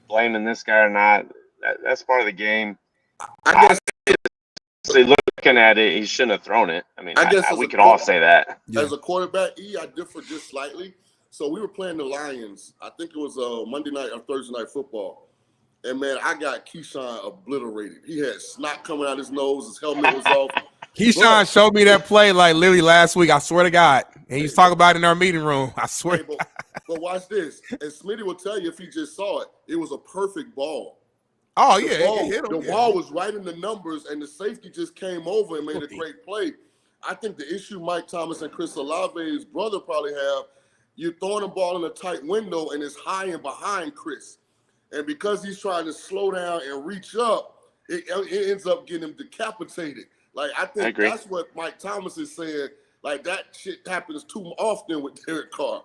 blaming this guy or not. That's part of the game. I guess looking at it, he shouldn't have thrown it. I mean, we could all say that. As a quarterback, I differ just slightly. So we were playing the Lions. I think it was Monday night or Thursday night football. And, man, I got Keyshawn obliterated. He had snot coming out his nose. His helmet was off. Keyshawn showed me that play literally last week. I swear to God. And he's talking about it in our meeting room. I swear. Hey, but watch this. And Smitty will tell you if he just saw it, it was a perfect ball. Oh, yeah. The ball was right in the numbers, and the safety just came over and made a great play. I think the issue Mike Thomas and Chris Olave's brother probably have, you're throwing the ball in a tight window, and it's high and behind Chris. And because he's trying to slow down and reach up, it ends up getting him decapitated. I think that's what Mike Thomas is saying. That shit happens too often with Derek Carr.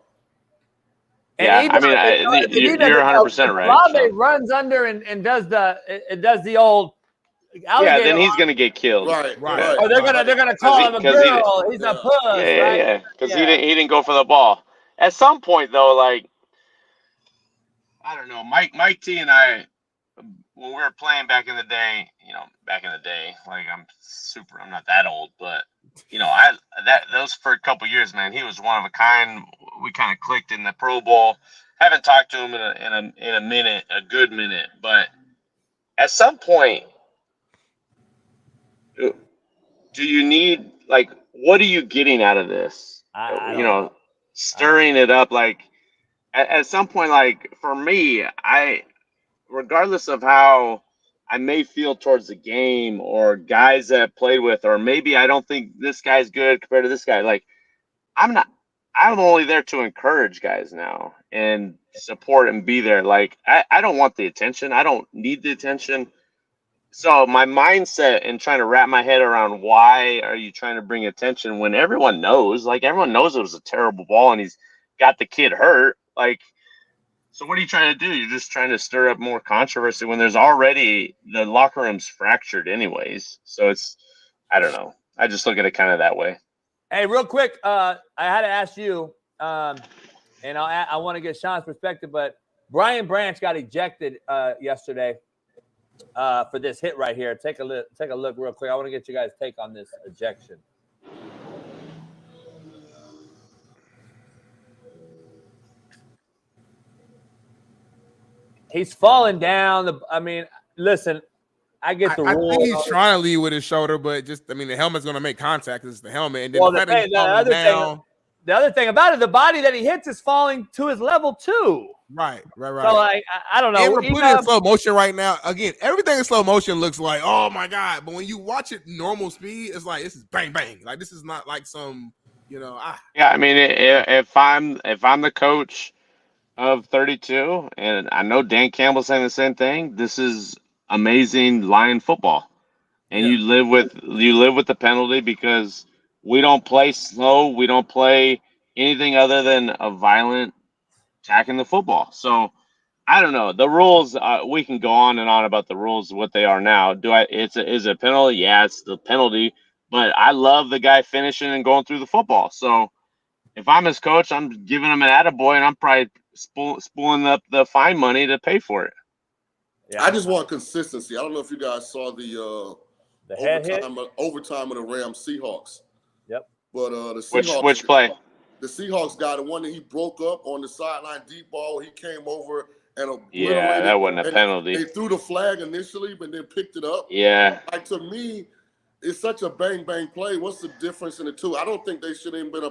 Yeah, I mean, you're 100% right. Olave runs under and does the old alligator. Yeah, then he's gonna get killed. Right. Or they're gonna call him a girl. He's a puss. Yeah. Because he didn't go for the ball. At some point though, like I don't know, Mike T and I, when we were playing back in the day, like I'm not that old, but those for a couple years, man, he was one of a kind. We kind of clicked in the Pro Bowl. Haven't talked to him in a minute, a good minute, but at some point, do you need, like, what are you getting out of this? Stirring it up, like at some point, like for me, regardless of how I may feel towards the game or guys that I've played with, or maybe I don't think this guy's good compared to this guy. Like, I'm only there to encourage guys now and support and be there. Like, I don't want the attention. I don't need the attention. So my mindset and trying to wrap my head around why are you trying to bring attention when everyone knows it was a terrible ball and he's got the kid hurt. Like, so what are you trying to do? You're just trying to stir up more controversy when there's already the locker room's fractured anyways. So I don't know. I just look at it kind of that way. Hey, real quick, I had to ask you, and I want to get Shaun's perspective, but Brian Branch got ejected yesterday for this hit right here. Take a look real quick. I want to get you guys' take on this ejection. He's falling down. Listen, I get the rule. I think he's trying to lead with his shoulder, but the helmet's going to make contact because it's the helmet. And then the other thing about it, the body that he hits is falling to his level too. Right. So, like, I don't know. And we're putting it in slow motion right now. Again, everything in slow motion looks like, oh my God. But when you watch it normal speed, it's like, this is bang, bang. Like, this is not like some, Yeah, I mean, if I'm the coach of 32, and I know Dan Campbell's saying the same thing, this is amazing Lion football. And you live with the penalty because we don't play slow. We don't play anything other than a violent attacking the football. So I don't know. The rules, we can go on and on about the rules, what they are now. Is it a penalty? Yeah, it's the penalty. But I love the guy finishing and going through the football. So if I'm his coach, I'm giving him an attaboy, and I'm probably spooling up the fine money to pay for it. Yeah. I just want consistency. I don't know if you guys saw the overtime of the Rams Seahawks. Yep. But the Seahawks, which play? The Seahawks got the one that he broke up on the sideline deep ball. He came over and that wasn't a penalty. They threw the flag initially, but then picked it up. Yeah. Like, to me, it's such a bang bang play. What's the difference in the two? I don't think they should have been a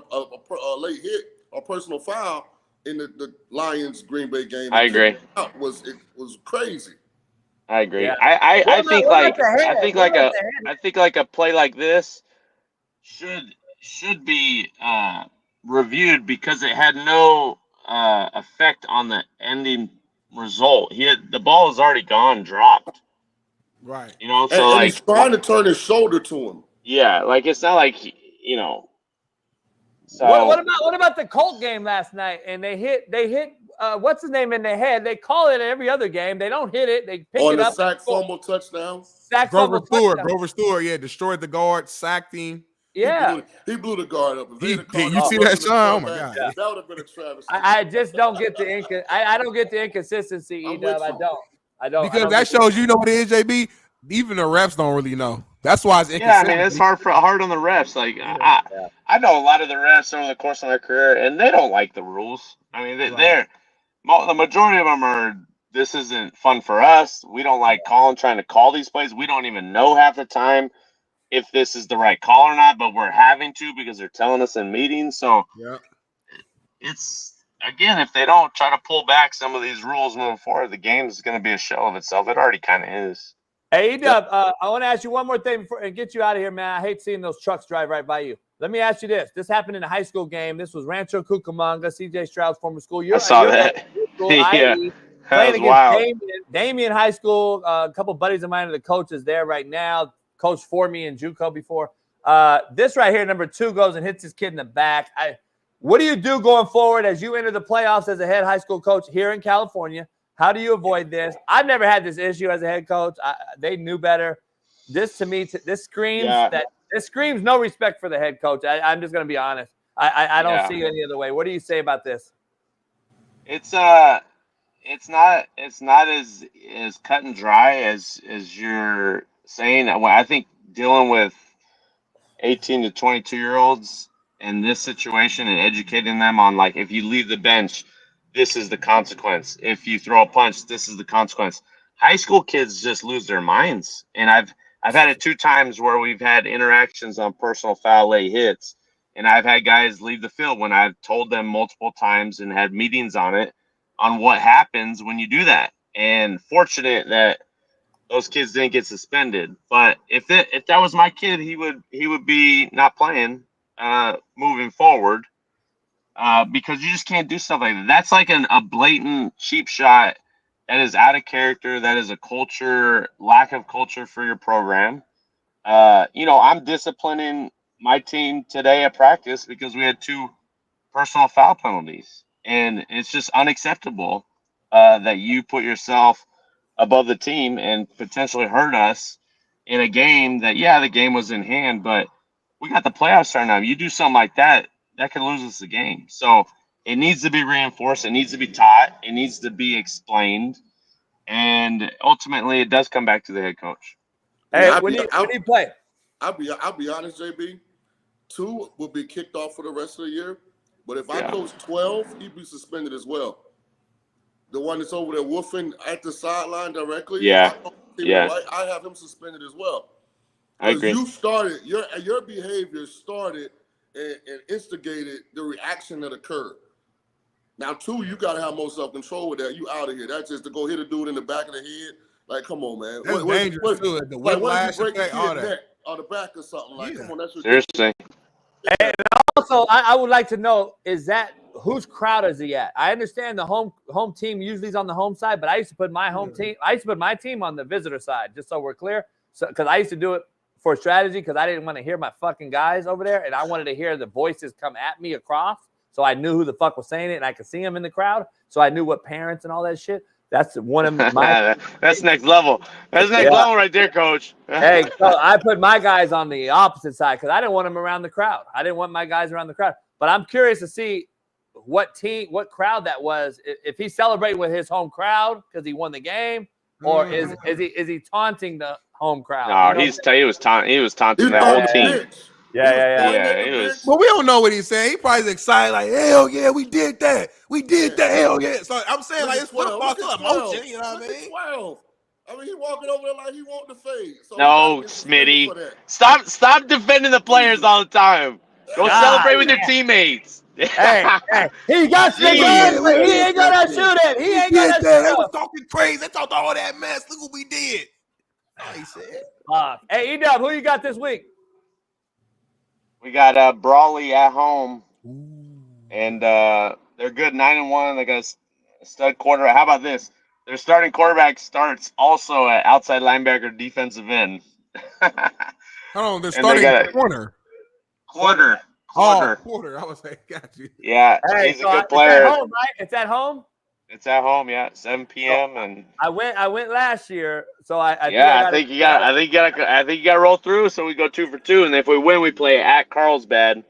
late hit or personal foul in the Lions Green Bay game. I agree. It was crazy. I agree. Yeah. I think like a play like this should be reviewed because it had no effect on the ending result. The ball is already gone, dropped. Right. And he's trying to turn his shoulder to him. Yeah, like it's not like So what about the Colt game last night? And they hit what's his name in the head? They call it every other game. They don't hit it. They pick it up. On the sack fumble touchdown. Grover Stewart, destroyed the guard, sacked him. Yeah, he blew the guard up. You see that, Shaun? Oh my God, that would have been a travesty. I just don't get I don't get the inconsistency. I don't. Because that shows you know what it is, JB. Even the refs don't really know. That's why it's inconsistent. Yeah, I mean, it's hard on the refs. Like I know a lot of the refs over the course of their career, and they don't like the rules. I mean, the majority of them are. This isn't fun for us. We don't like trying to call these plays. We don't even know half the time if this is the right call or not, but we're having to because they're telling us in meetings. So it's, again, if they don't try to pull back some of these rules moving forward, the game is going to be a shell of itself. It already kind of is. Hey, Edub, I want to ask you one more thing and get you out of here, man. I hate seeing those trucks drive right by you. Let me ask you this. This happened in a high school game. This was Rancho Cucamonga, C.J. Stroud's former school. I saw that. Yeah. Playing against Damien High School. A couple buddies of mine are the coaches there right now. Coached for me in JUCO before. This right here, number 2, goes and hits his kid in the back. What do you do going forward as you enter the playoffs as a head high school coach here in California? How do you avoid this? I've never had this issue as a head coach. They knew better. This to me, this screams this screams no respect for the head coach. I'm just going to be honest. I don't see any other way. What do you say about this? It's not as cut and dry as you're saying. I think dealing with 18 to 22-year-olds in this situation and educating them on, like, if you leave the bench, this is the consequence. If you throw a punch, this is the consequence. High school kids just lose their minds. And I've had it 2 times where we've had interactions on personal foul lay hits. And I've had guys leave the field when I've told them multiple times and had meetings on it, on what happens when you do that. And fortunate that those kids didn't get suspended. But if that was my kid, he would be not playing moving forward. Because you just can't do stuff like that. That's like a blatant cheap shot that is out of character. That is a lack of culture for your program. I'm disciplining my team today at practice because we had 2 personal foul penalties. And it's just unacceptable that you put yourself above the team and potentially hurt us in a game that, the game was in hand, but we got the playoffs starting now. You do something like that, that can lose us the game. So it needs to be reinforced. It needs to be taught. It needs to be explained. And ultimately, it does come back to the head coach. Hey, when do you play? I'll be honest, JB. 2 will be kicked off for the rest of the year. But if I coach 12, he'd be suspended as well. The one that's over there woofing at the sideline directly. Yeah. I have him suspended as well. I agree. You started your behavior started and instigated the reaction that occurred. Now, 2, you got to have more self-control with that. You out of here. That's just to go hit a dude in the back of the head. Like, come on, man. That's dangerous, too. The whiplash effect, all that. Neck or the back or something. Like, come on, that's seriously. And also, I would like to know, is that whose crowd is he at? I understand the home team usually is on the home side, but I used to put my my team on the visitor side, just so we're clear. So, because I used to do it for strategy, because I didn't want to hear my fucking guys over there, and I wanted to hear the voices come at me across, so I knew who the fuck was saying it, and I could see them in the crowd, so I knew what parents and all that shit. That's one of my. That's next level. That's next level right there, Coach. Hey, so I put my guys on the opposite side because I didn't want them around the crowd. I didn't want my guys around the crowd. But I'm curious to see what crowd that was. If he's celebrating with his home crowd because he won the game, or is he taunting the home crowd? No, he was taunting the whole team. Yeah. But we don't know what he's saying. He probably excited, like, hell yeah, we did that. We did that. Hell yeah. So I'm saying, like, it's football, still emotion. You know what I mean? 12. I mean, he walking over there like he want the fade. So no, Smitty. Stop defending the players all the time. Go celebrate with your teammates. Hey, he got the gun, but he ain't gonna shoot it. He ain't gonna shoot it. They was talking crazy. They talked all that mess. Look what we did. He said. Hey, E-Dub, who you got this week? We got Brawley at home, and they're good 9-1. They got a stud quarterback. How about this? Their starting quarterback starts also at outside linebacker, defensive end. Hold on, they're starting corner. Quarter. Oh, quarter. I was like, got you. Yeah, he's a good player. It's at home, right? It's at home. It's at home, yeah. 7 p.m. and I went last year, so I think you got to roll through. So we go 2 for 2, and if we win, we play at Carlsbad,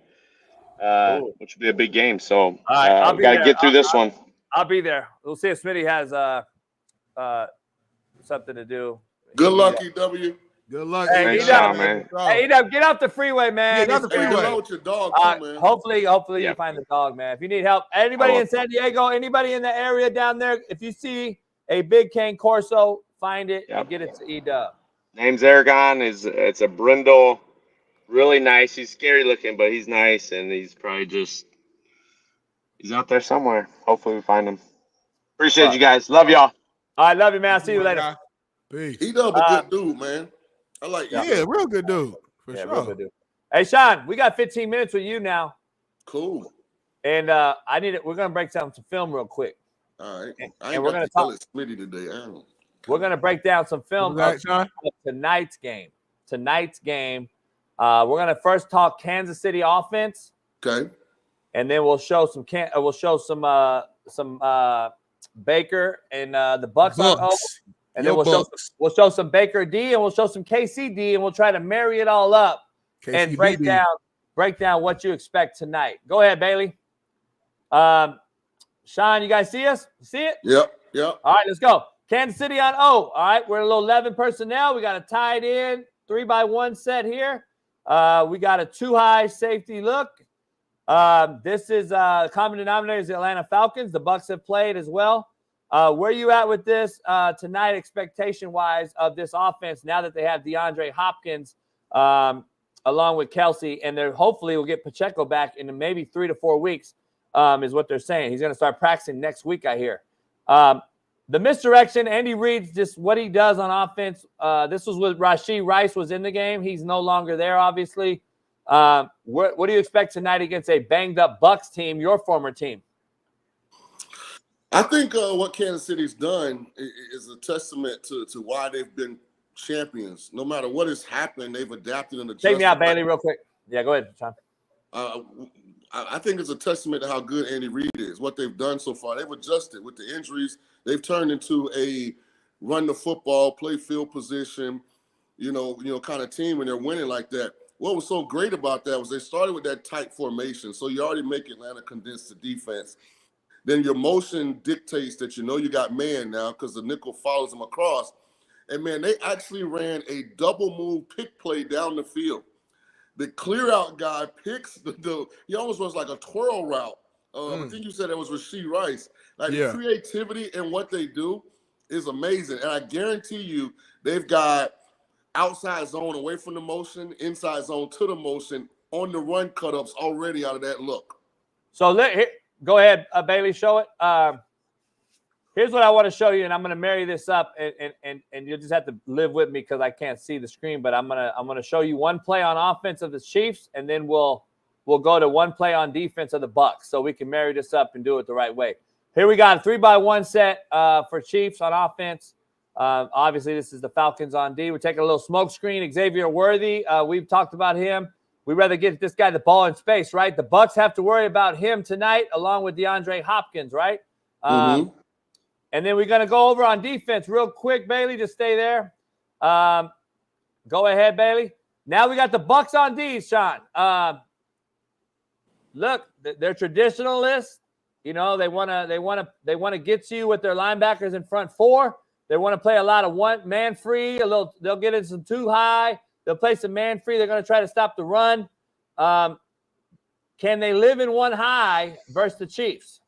which would be a big game. So we got to get through this one. I'll be there. We'll see if Smitty has something to do. Good luck, EW. Good luck. Hey, man. Hey, get off the freeway, man. Get off the freeway. With your dog, man. Hopefully you find the dog, man. If you need help, anybody in San Diego, anybody in the area down there, if you see a big cane Corso, find it and get it to E-Dub. Name's Aragon. It's a brindle. Really nice. He's scary looking, but he's nice, and he's probably he's out there somewhere. Hopefully we find him. Appreciate you guys. Love y'all. All right, love you, man. I'll see you later. E-Dub a good dude, man. I like you. Yeah, real good dude. For sure. Real good dude. Hey, Shaun, we got 15 minutes with you now. Cool. And we're gonna break down some film real quick. All right. And we're gonna talk Smitty today. We're gonna break down some film of tonight's game. We're gonna first talk Kansas City offense. Okay. and then we'll show some Baker and the Bucks on O, and then we'll show some Baker D, and we'll show some KCD, and we'll try to marry it all up and break down what you expect tonight. Go ahead, Bailey. Shaun, you guys see us? See it? Yep. All right, let's go. Kansas City on O. All right, we're a little 11 personnel. We got a tight end 3-by-1 set here. We got a 2-high safety look. This is common denominator is the Atlanta Falcons. The Bucs have played as well. Where you at with this tonight, expectation-wise, of this offense now that they have DeAndre Hopkins along with Kelsey, and they're hopefully will get Pacheco back in maybe 3 to 4 weeks, is what they're saying. He's going to start practicing next week, I hear. The misdirection, Andy Reid's just what he does on offense. This was with Rashee Rice was in the game. He's no longer there, obviously. What do you expect tonight against a banged-up Bucs team, your former team? I think what Kansas City's done is a testament to why they've been champions. No matter what has happened, they've adapted and adjusted. Take me out, Bailey, real quick. Yeah, go ahead, Shaun. I think it's a testament to how good Andy Reid is, what they've done so far. They've adjusted with the injuries. They've turned into a run the football, play field position, kind of team, and they're winning like that. What was so great about that was they started with that tight formation. So you already make Atlanta condense the defense. Then your motion dictates that you got man now because the nickel follows them across. And, man, they actually ran a double move pick play down the field. The clear out guy picks he almost runs like a twirl route. I think you said it was Rashee Rice. The creativity in what they do is amazing. And I guarantee you they've got outside zone away from the motion, inside zone to the motion, on the run cut-ups already out of that look. So go ahead, Bailey, show it. Here's what I want to show you, and I'm going to marry this up, and you'll just have to live with me because I can't see the screen. But I'm gonna show you one play on offense of the Chiefs, and then we'll go to one play on defense of the Bucs, so we can marry this up and do it the right way. Here we got a 3-by-1 set for Chiefs on offense. Obviously, this is the Falcons on D. We're taking a little smoke screen. Xavier Worthy, we've talked about him. We'd rather get this guy the ball in space, right? The Bucs have to worry about him tonight, along with DeAndre Hopkins, right? And then we're going to go over on defense real quick, Bailey. Just stay there. Go ahead, Bailey. Now we got the Bucs on D, Shaun. Look, they're traditionalists. They want to get to you with their linebackers in front 4. They want to play a lot of one man free. They'll get into some 2-high. They'll play some man free. They're going to try to stop the run. Can they live in 1-high versus the Chiefs?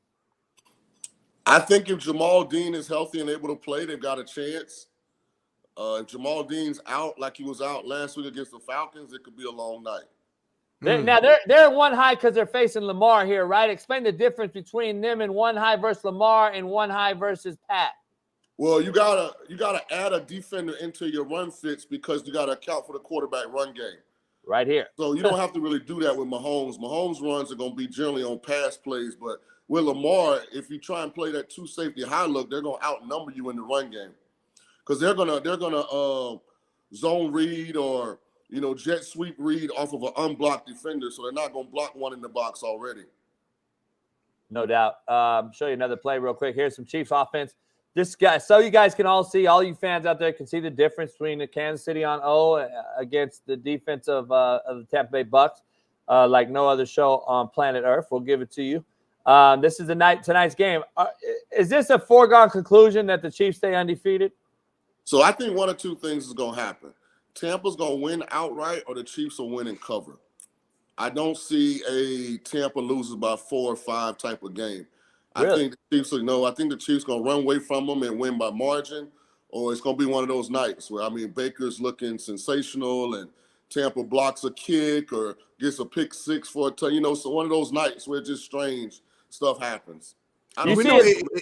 I think if Jamal Dean is healthy and able to play, they've got a chance. If Jamal Dean's out like he was out last week against the Falcons, it could be a long night. Now, they're 1-high because they're facing Lamar here, right? Explain the difference between them and 1-high versus Lamar and 1-high versus Pat. Well, you gotta add a defender into your run fits because you gotta account for the quarterback run game. Right here. So you don't have to really do that with Mahomes. Mahomes runs are going to be generally on pass plays, but with Lamar, if you try and play that 2-safety high look, they're going to outnumber you in the run game because they're gonna zone read or jet sweep read off of an unblocked defender, so they're not going to block one in the box already. No doubt. Show you another play real quick. Here's some Chiefs offense. This guy, so you guys can all see, all you fans out there can see the difference between the Kansas City on O against the defense of the Tampa Bay Bucs, like no other show on planet Earth. We'll give it to you. This is tonight's game. Is this a foregone conclusion that the Chiefs stay undefeated? So I think one or two things is going to happen. Tampa's going to win outright or the Chiefs will win in cover. I don't see a Tampa loses by 4 or 5 type of game. Really? I think the Chiefs going to run away from them and win by margin, or it's going to be one of those nights where, Baker's looking sensational and Tampa blocks a kick or gets a pick 6 for a touchdown. So one of those nights where just strange stuff happens.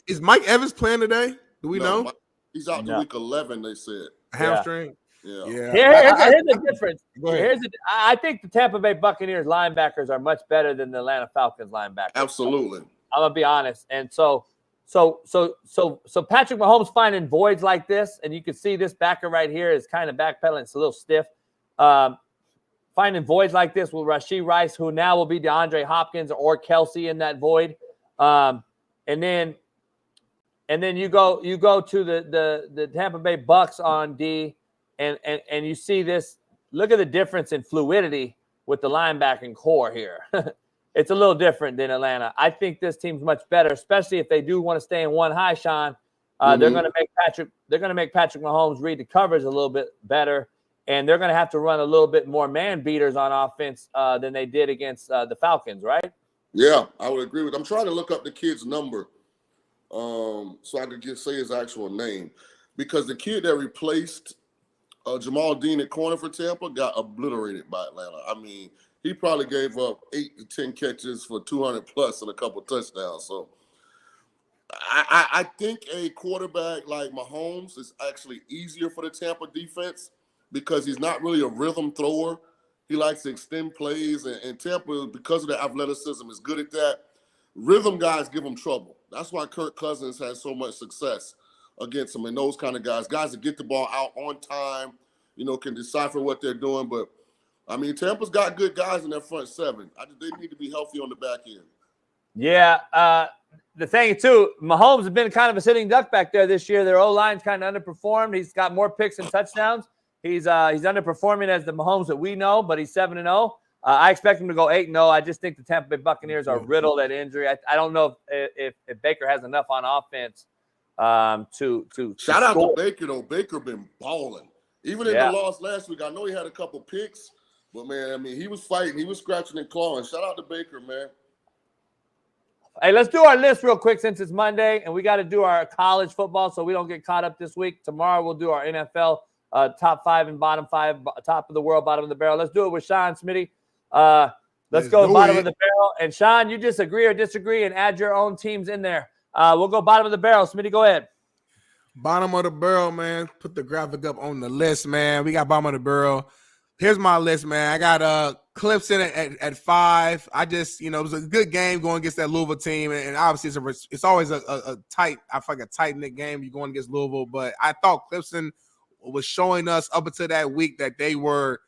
Is Mike Evans playing today? Do we know? He's out to week 11, they said. Hamstring? Yeah. Here's the difference. I think the Tampa Bay Buccaneers linebackers are much better than the Atlanta Falcons linebackers. Absolutely. I'm gonna be honest. And so Patrick Mahomes finding voids like this, and you can see this backer right here is kind of backpedaling. It's a little stiff. Finding finding voids like this with Rashee Rice, who now will be DeAndre Hopkins or Kelsey in that void. And then you go to the Tampa Bay Bucks on D, and you see this. Look at the difference in fluidity with the linebacking core here. It's a little different than Atlanta. I think this team's much better, especially if they do want to stay in one high, Shaun. They're going to make Patrick Mahomes read the coverage a little bit better, and they're going to have to run a little bit more man beaters on offense than they did against the Falcons, right? Yeah, I would agree with. I'm trying to look up the kid's number, so I could just say his actual name, because the kid that replaced Jamal Dean at corner for Tampa got obliterated by Atlanta. I mean, he probably gave up 8 to 10 catches for 200 plus and a couple touchdowns. So I think a quarterback like Mahomes is actually easier for the Tampa defense because he's not really a rhythm thrower. He likes to extend plays, and Tampa, because of the athleticism, is good at that. Rhythm guys give him trouble. That's why Kirk Cousins has so much success against him, and those kind of guys that get the ball out on time, can decipher what they're doing. But I mean, Tampa's got good guys in their front seven. They need to be healthy on the back end. Yeah. The thing, too, Mahomes has been kind of a sitting duck back there this year. Their O-line's kind of underperformed. He's got more picks and touchdowns. He's underperforming as the Mahomes that we know, but he's 7-0. I expect him to go 8-0. I just think the Tampa Bay Buccaneers are riddled at injury. I don't know if Baker has enough on offense to shout out to Baker, though. Baker been balling. Even in the loss last week, I know he had a couple picks. But, man, I mean, he was fighting. He was scratching and clawing. Shout out to Baker, man. Hey, let's do our list real quick since it's Monday, and we got to do our college football so we don't get caught up this week. Tomorrow we'll do our NFL top 5 and bottom 5, top of the world, bottom of the barrel. Let's do it with Shaun, Smitty. Let's go bottom of the barrel. And, Shaun, you just agree or disagree and add your own teams in there. We'll go bottom of the barrel. Smitty, go ahead. Bottom of the barrel, man. Put the graphic up on the list, man. We got bottom of the barrel. Here's my list, man. I got Clemson at 5. I just, it was a good game going against that Louisville team, and obviously it's always a tight, I feel like a tight-knit game. You're going against Louisville, but I thought Clemson was showing us up until that week that they were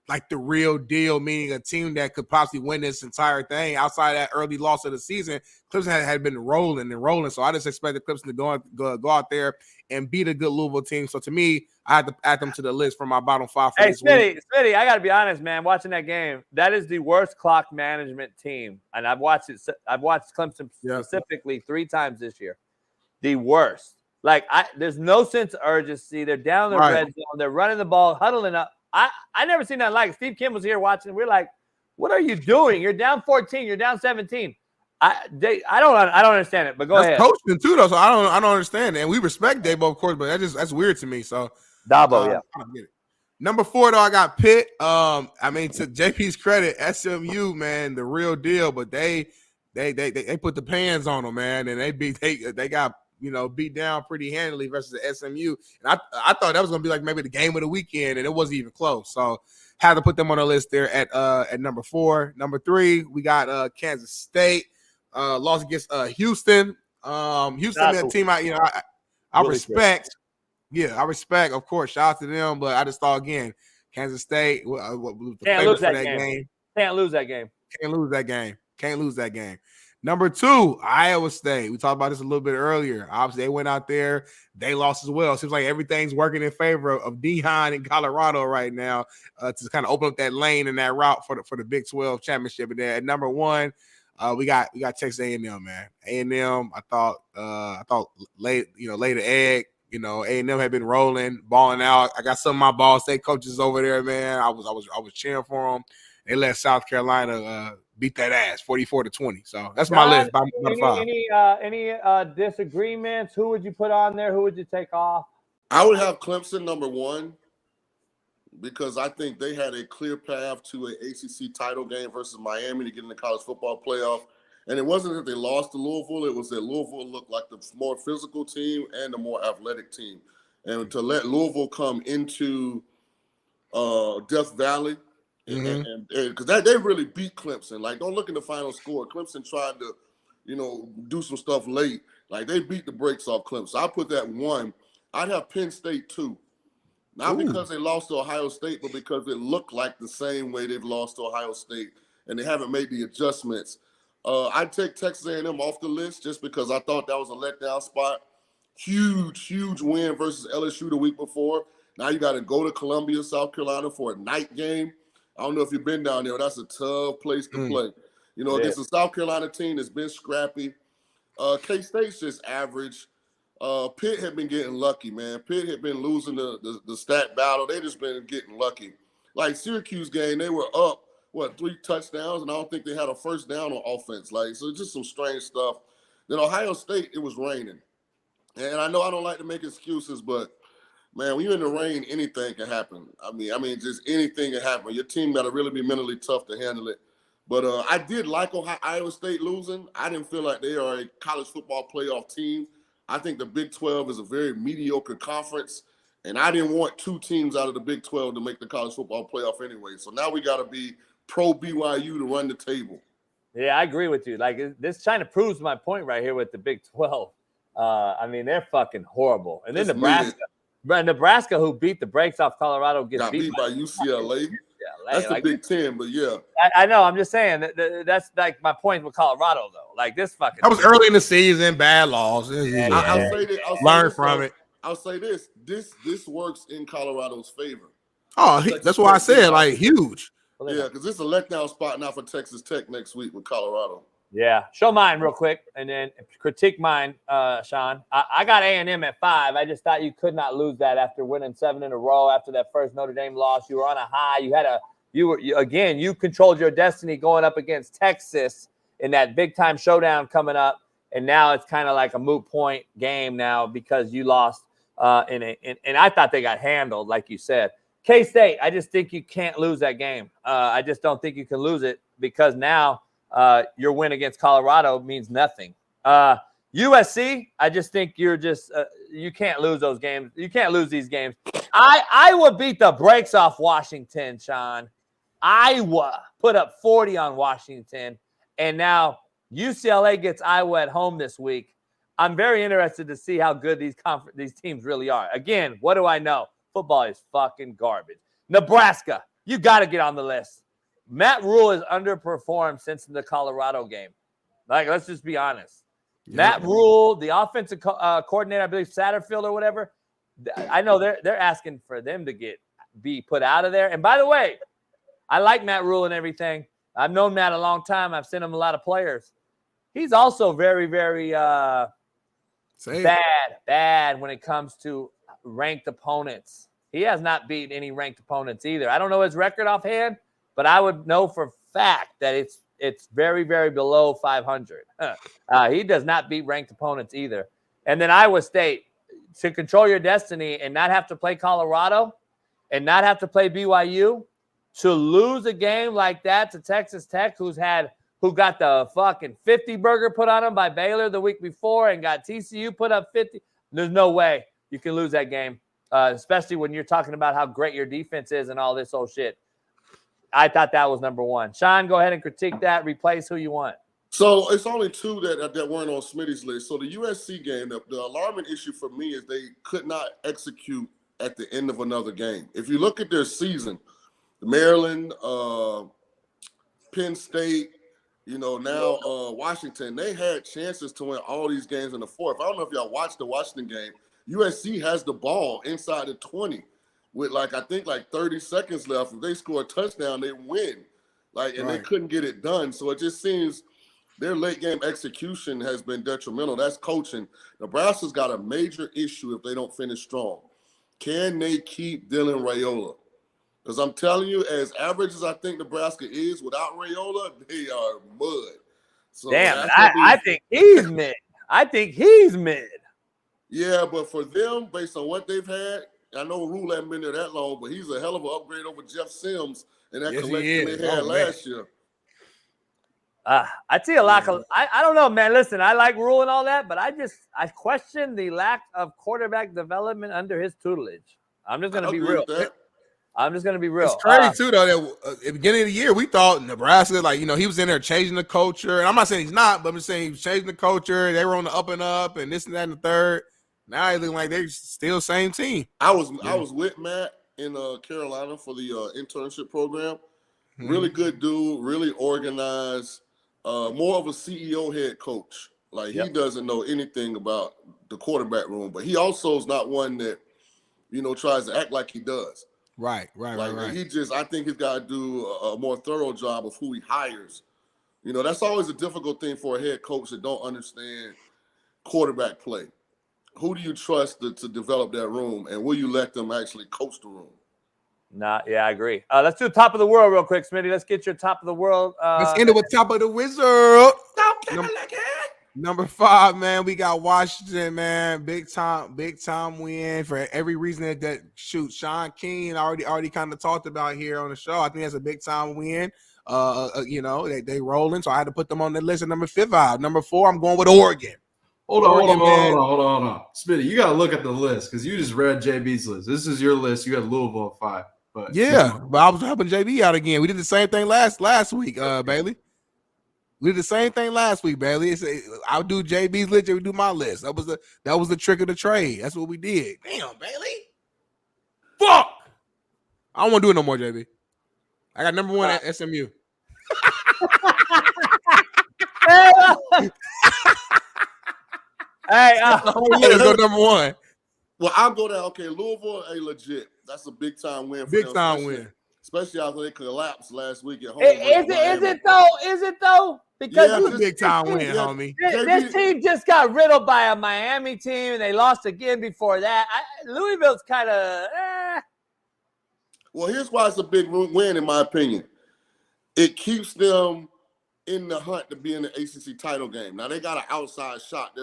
like the real deal, meaning a team that could possibly win this entire thing. Outside of that early loss of the season, Clemson had been rolling. So I just expected Clemson to go out there and beat a good Louisville team. So to me, I had to add them to the list for my bottom 5 for this week. Smitty, I got to be honest, man. Watching that game, that is the worst clock management team. And I've watched it. I've watched Clemson specifically 3 times this year. The worst. Like, there's no sense of urgency. They're down the red zone. They're running the ball, huddling up. I never seen that like. Steve Kim was here watching. We're like, what are you doing? You're down 14. You're down 17. I don't understand it. But go ahead. Coaching too, though. So I don't understand it. And we respect Dabo, of course, but that's weird to me. So Dabo, I don't get it. Number 4, though, I got Pitt. I mean, to JP's credit, SMU, man, the real deal. But they put the pans on them, man, and they got beat down pretty handily versus the SMU. And I thought that was going to be like maybe the game of the weekend, and it wasn't even close. So had to put them on the list there at number 4. Number 3, we got Kansas State. Lost against Houston. Houston, that team I really respect. Yeah, I respect, of course. Shout out to them, but I just thought, again, Kansas State can't lose that game. Can't lose that game. Number 2, Iowa State. We talked about this a little bit earlier. Obviously, they went out there. They lost as well. Seems like everything's working in favor of Deion in Colorado right now to kind of open up that lane and that route for the Big 12 championship. And then at number 1, we got Texas A&M, man. A&M, I thought laid the egg. A&M had been rolling, balling out. I got some of my Ball State coaches over there, man. I was cheering for them. They let South Carolina beat that ass 44-20. So that's my list. By number 5. Any disagreements? Who would you put on there? Who would you take off? I would have Clemson number 1 because I think they had a clear path to an ACC title game versus Miami to get in the college football playoff. And it wasn't that they lost to Louisville. It was that Louisville looked like the more physical team and the more athletic team. And to let Louisville come into Death Valley, and because they really beat Clemson. Like, don't look at the final score. Clemson tried to, do some stuff late. Like, they beat the brakes off Clemson. So I put that 1. I'd have Penn State 2 Not because they lost to Ohio State, but because it looked like the same way they've lost to Ohio State, and they haven't made the adjustments. I'd take Texas A&M off the list just because I thought that was a letdown spot. Huge win versus LSU the week before. Now you got to go to Columbia, South Carolina for a night game. I don't know if you've been down there. That's a tough place to play. You know, against a South Carolina team that's been scrappy. K-State's just average. Pitt had been getting lucky, man. Pitt had been losing the stat battle. They just been getting lucky. Like Syracuse game, they were up, 3 touchdowns, and I don't think they had a first down on offense. Like, so just some strange stuff. Then Ohio State, it was raining. And I know I don't like to make excuses, but man, when you're in the rain, anything can happen. I mean, just anything can happen. Your team got to really be mentally tough to handle it. But I did like Iowa State losing. I didn't feel like they are a college football playoff team. I think the Big 12 is a very mediocre conference, and I didn't want 2 teams out of the Big 12 to make the college football playoff anyway. So now we got to be pro BYU to run the table. Yeah, I agree with you. Like, this kind of proves my point right here with the Big 12. I mean, they're fucking horrible. And then Nebraska, who beat the brakes off Colorado, got beat by UCLA. That's the Big 10, but yeah. I know. I'm just saying that's like my point with Colorado, though. Like this fucking. That was early in the season, bad laws. I'll say this. Learn from it. I'll say this. This works in Colorado's favor. Oh, that's why I said like huge. Yeah, because it's a letdown spot now for Texas Tech next week with Colorado. Yeah, show mine real quick, and then critique mine, Shaun. I got A&M at 5. I just thought you could not lose that after winning 7 in a row. After that first Notre Dame loss, you were on a high. You controlled your destiny going up against Texas in that big time showdown coming up, and now it's kind of like a moot point game now because you lost. And I thought they got handled, like you said. K-State, I just think you can't lose that game. I just don't think you can lose it because now. Your win against Colorado means nothing. USC, I just think you're just you can't lose those games. You can't lose these games. Iowa beat the brakes off Washington, Shaun. Iowa put up 40 on Washington, and now UCLA gets Iowa at home this week. I'm very interested to see how good these teams really are. Again, what do I know? Football is fucking garbage. Nebraska, you got to get on the list. Matt Rule has underperformed since the Colorado game. Like, let's just be honest. Yeah. Matt Rule, the offensive coordinator, I believe Satterfield or whatever, I know they're asking for them to be put out of there. And by the way, I like Matt Rule and everything. I've known Matt a long time. I've sent him a lot of players. He's also very, very bad when it comes to ranked opponents. He has not beaten any ranked opponents either. I don't know his record offhand, but I would know for a fact that it's very, very below 500. He does not beat ranked opponents either. And then Iowa State, to control your destiny and not have to play Colorado and not have to play BYU, to lose a game like that to Texas Tech, who got the fucking 50 burger put on them by Baylor the week before and got TCU put up 50. There's no way you can lose that game, especially when you're talking about how great your defense is and all this old shit. I thought that was number 1. Shaun, go ahead and critique that. Replace who you want. So it's only 2 that weren't on Smitty's list. So the USC game, the alarming issue for me is they could not execute at the end of another game. If you look at their season, Maryland, Penn State, now Washington, they had chances to win all these games in the fourth. I don't know if y'all watched the Washington game. USC has the ball inside the 20. With I think 30 seconds left. If they score a touchdown, they win. They couldn't get it done. So it just seems their late game execution has been detrimental. That's coaching. Nebraska's got a major issue if they don't finish strong. Can they keep Dylan Raiola? Because I'm telling you, as average as I think Nebraska is, without Raiola, they are mud. So damn, I think he's mid. I think he's mid. Yeah, but for them, based on what they've had, I know Rule hasn't been there that long, but he's a hell of an upgrade over Jeff Sims and that collection they had last year. I see a lack of. I don't know, man. Listen, I like Rule and all that, but I question the lack of quarterback development under his tutelage. I'm just going to be real. I'm just going to be real. It's crazy too, though. That at the beginning of the year, we thought Nebraska, he was in there changing the culture. And I'm not saying he's not, but I'm just saying he was changing the culture. They were on the up and up, and this and that and the third. Now they look like they still same team. I was with Matt in Carolina for the internship program. Really good dude, really organized, more of a CEO head coach. Like he doesn't know anything about the quarterback room, but he also is not one that, tries to act like he does. Right. He just, I think he's got to do a more thorough job of who he hires. That's always a difficult thing for a head coach that don't understand quarterback play. Who do you trust to develop that room, and will you let them actually coach the room? I agree. Let's do top of the world real quick, Smitty. Let's get your top of the world. Let's end it with top of the wizard. Number 5, man. We got Washington, man. Big time win for every reason that Shaun King already kind of talked about here on the show. I think that's a big time win. They rolling, so I had to put them on the list at number 5. Number 4, I'm going with Oregon. Hold on. Smitty, you got to look at the list because you just read JB's list. This is your list. You got Louisville at 5. But but I was helping JB out again. We did the same thing last week, Bailey. We did the same thing last week, Bailey. I'll do JB's list, we do my list. That was the trick of the trade. That's what we did. Damn, Bailey. Fuck. I don't want to do it no more, JB. I got number 1 at SMU. Let's go number 1. Well, I'll go down. Okay, Louisville, legit. That's a big time win. Especially after they collapsed last week at home. Is it though? Because it's a big time win, homie. This team just got riddled by a Miami team, and they lost again before that. Louisville's kind of. Well, here's why it's a big win, in my opinion. It keeps them in the hunt to be in the ACC title game. Now they got an outside shot.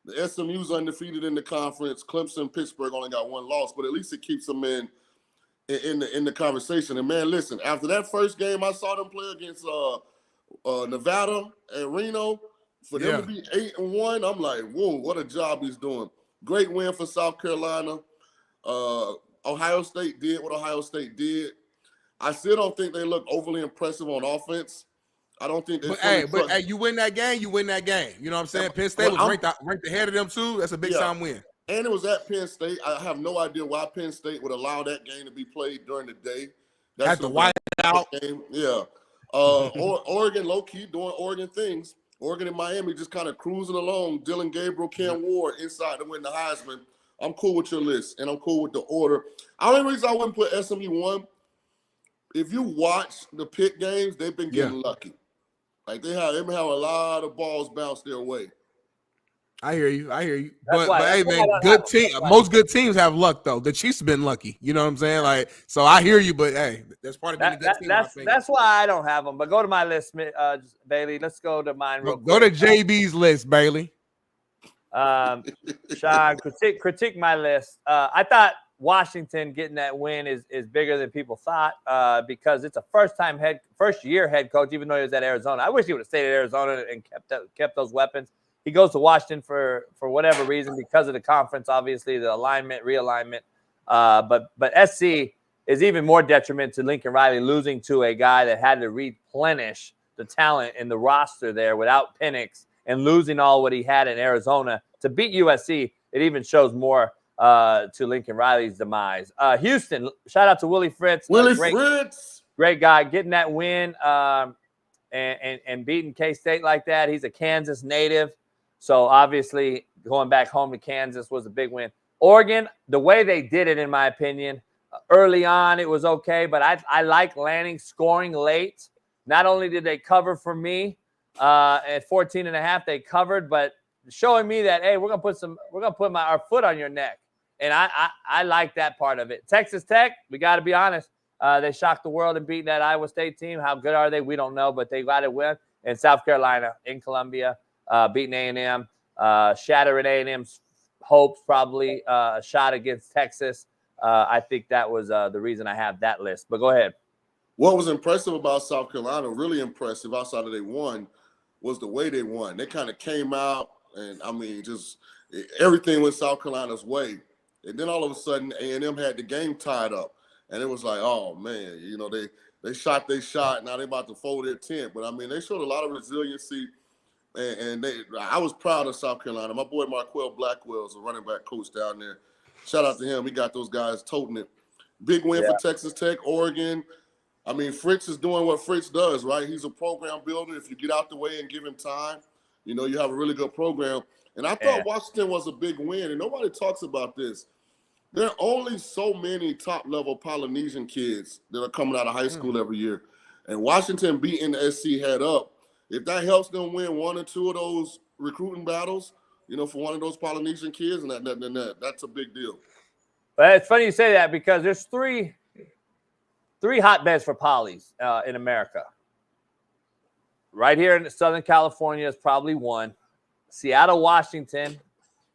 The SMU's undefeated in the conference. Clemson, Pittsburgh only got 1 loss, but at least it keeps them in the conversation. And man, listen, after that first game I saw them play against Nevada and Reno, for them to be 8-1, I'm like, whoa, what a job he's doing. Great win for South Carolina. Ohio State did what Ohio State did. I still don't think they look overly impressive on offense. I don't think they. But you win that game, you win that game. You know what I'm saying? Penn State was ranked ahead of them too. That's a big time win. And it was at Penn State. I have no idea why Penn State would allow that game to be played during the day. That's the white out game. Yeah. Oregon low key doing Oregon things. Oregon and Miami just kind of cruising along. Dylan Gabriel, Cam Ward inside to win the Heisman. I'm cool with your list, and I'm cool with the order. The only reason I wouldn't put SMU 1, if you watch the Pitt games, they've been getting lucky. Like they've been having a lot of balls bounce their way. I hear you. But hey, man, good team. Most good teams have luck, though. The Chiefs have been lucky. You know what I'm saying? Like, so I hear you, but hey, that's part of being a good team. That's why I don't have them. But go to my list, Bailey. Let's go to mine real quick. Go to JB's list, Bailey. Shaun, critique my list. I thought Washington getting that win is bigger than people thought because it's a first year head coach, even though he was at Arizona. I wish he would have stayed at Arizona and kept those weapons. He goes to Washington for whatever reason because of the conference, obviously the realignment. But SC is even more detriment to Lincoln Riley losing to a guy that had to replenish the talent in the roster there without Penix and losing all what he had in Arizona to beat USC. It even shows more to Lincoln Riley's demise. Houston, shout out to Willie Fritz. Great guy, getting that win and beating K-State like that. He's a Kansas native. So obviously going back home to Kansas was a big win. Oregon, the way they did it, in my opinion, early on it was okay, but I like Lanning scoring late. Not only did they cover for me at 14.5, they covered, but showing me that, hey, we're gonna put our foot on your neck. And I like that part of it. Texas Tech, we got to be honest. They shocked the world and beat that Iowa State team. How good are they? We don't know, but they got to win. And South Carolina in Columbia, beating A&M, shattering A&M's hopes, probably a shot against Texas. I think that was the reason I have that list. But go ahead. What was impressive about South Carolina, really impressive outside of they won, was the way they won. They kind of came out, and I mean, just everything went South Carolina's way. And then all of a sudden, A&M had the game tied up. And it was like, oh, man, they shot, now they're about to fold their tent. But, I mean, they showed a lot of resiliency And I was proud of South Carolina. My boy Marquell Blackwell is a running back coach down there. Shout out to him. He got those guys toting it. Big win for Texas Tech, Oregon. I mean, Fritz is doing what Fritz does, right? He's a program builder. If you get out the way and give him time, you know, you have a really good program. And I thought Washington was a big win, and nobody talks about this. There are only so many top-level Polynesian kids that are coming out of high school every year. And Washington beating the SC head up. If that helps them win one or two of those recruiting battles, you know, for one of those Polynesian kids, and that's a big deal. But it's funny you say that because there's three hotbeds for polys in America. Right here in Southern California is probably one. Seattle, Washington,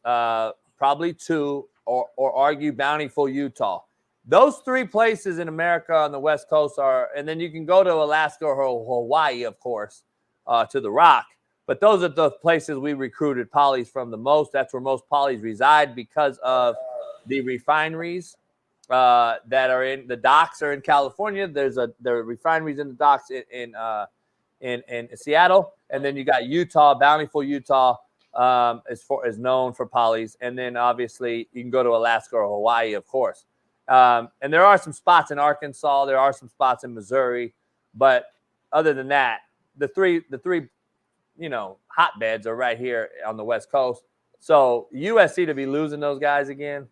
probably two, or argue Bountiful, Utah. Those three places in America on the West Coast are, and then you can go to Alaska or Hawaii, of course, to the Rock. But those are the places we recruited polys from the most. That's where most polys reside because of the refineries that are in the docks are in California. There are refineries in the docks in Seattle, and then you got Utah, Bountiful, Utah, is known for polys, and then obviously you can go to Alaska or Hawaii, of course. And there are some spots in Arkansas, there are some spots in Missouri, but other than that, the three hotbeds are right here on the West Coast. So USC to be losing those guys again,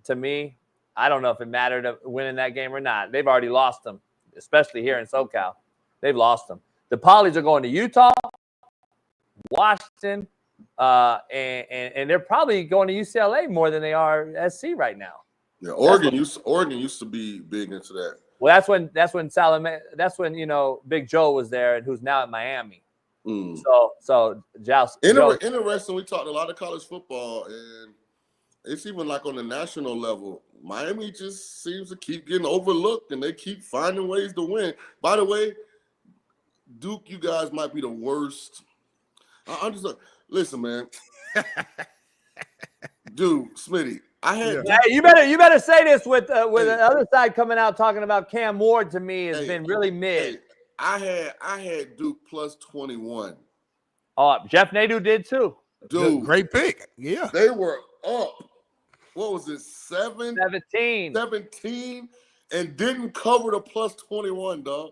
to me, I don't know if it mattered of winning that game or not. They've already lost them, especially here in SoCal. They've lost them. The polys are going to Utah, Washington, and they're probably going to UCLA more than they are SC right now. Yeah, Oregon used to be big into that. Well, that's when Big Joe was there, and who's now at Miami. So Joust. Interesting. We talked a lot of college football, and it's even like on the national level. Miami just seems to keep getting overlooked, and they keep finding ways to win. By the way, Duke, you guys might be the worst. I'm just listen, man. Dude, Smitty, Hey, you better say this with the other side coming out talking about Cam Ward. To me has been really mid. I had Duke plus 21. Oh, Jeff Nadu did too. Dude, great pick. Yeah, they were up. What was it? 17, and didn't cover the plus 21, dog.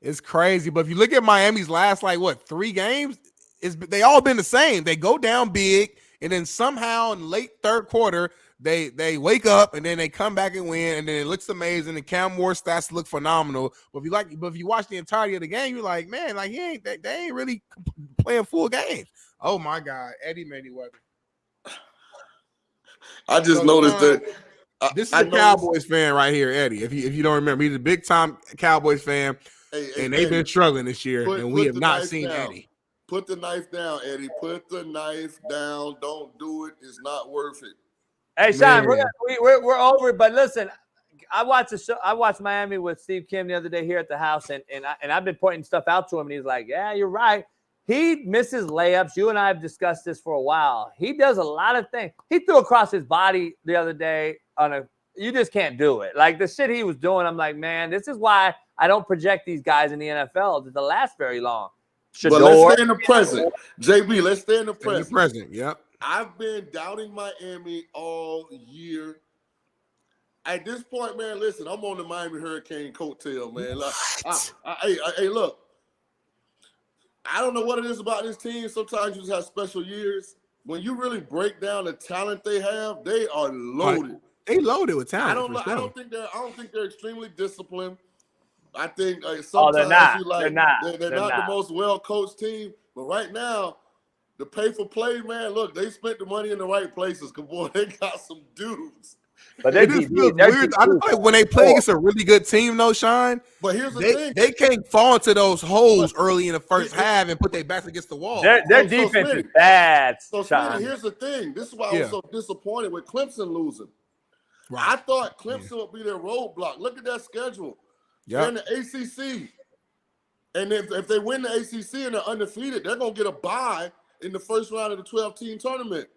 It's crazy. But if you look at Miami's last, 3 games, they all been the same. They go down big, and then somehow in late third quarter, they wake up, and then they come back and win, and then it looks amazing. The Cam Moore stats look phenomenal. But if you watch the entirety of the game, you're like, man, they ain't really playing full games. Oh my God, Eddie Mayweather. I just noticed that. This is a Cowboys fan right here, Eddie. If you don't remember, he's a big time Cowboys fan, and they've been struggling this year, and we have not seen Eddie. Put the knife down, Eddie. Put the knife down. Don't do it. It's not worth it. Hey, Shaun, we're over it. But listen, I watched the show. I watched Miami with Steve Kim the other day here at the house, and I've been pointing stuff out to him, and he's like, "Yeah, you're right." He misses layups. You and I have discussed this for a while. He does a lot of things. He threw across his body the other day you just can't do it. Like the shit he was doing, I'm like, man, this is why I don't project these guys in the NFL to last very long. But let's stay in the present. JB, let's stay in the present. In the present, yep. I've been doubting Miami all year. At this point, man, listen, I'm on the Miami Hurricane coattail, man. Hey, look. I don't know what it is about this team. Sometimes you just have special years. When you really break down the talent they have, they are loaded. They loaded with talent. I don't think they're extremely disciplined. I think sometimes they're not. They're not the most well-coached team. But right now, the pay for play, man, look, they spent the money in the right places. Cause boy, they got some dudes. But it feels weird. I feel like when they play against a really good team, though, Shaun. But here's the thing: they can't fall into those holes early in the first half and put their backs against the wall. Their defense is bad. So, Smitty, here's the thing: this is why I was so disappointed with Clemson losing. Right. I thought Clemson would be their roadblock. Look at that schedule. They're in the ACC, and if they win the ACC and they're undefeated, they're gonna get a bye in the first round of the 12-team tournament.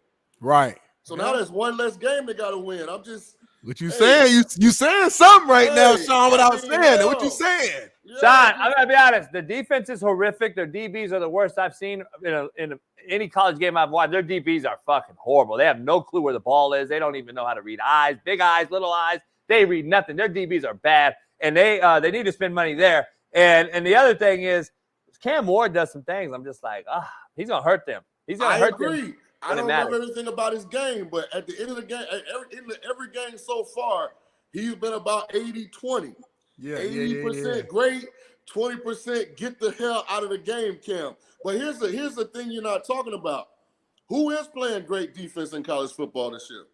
Right. So now there's one less game they got to win. I'm just. What you saying? You saying something right now, Shaun, without saying it. What you saying? Yeah. Shaun, I'm gonna be honest. The defense is horrific. Their DBs are the worst I've seen in any college game I've watched. Their DBs are fucking horrible. They have no clue where the ball is. They don't even know how to read eyes, big eyes, little eyes. They read nothing. Their DBs are bad, and they need to spend money there. And the other thing is, Cam Ward does some things. I'm just like, he's gonna hurt them. He's gonna hurt them. I agree. I don't know everything about his game, but at the end of the game, every game so far, he's been about 80-20. Yeah, 80% great, 20% get the hell out of the game, Cam. But here's the thing you're not talking about. Who is playing great defense in college football this year?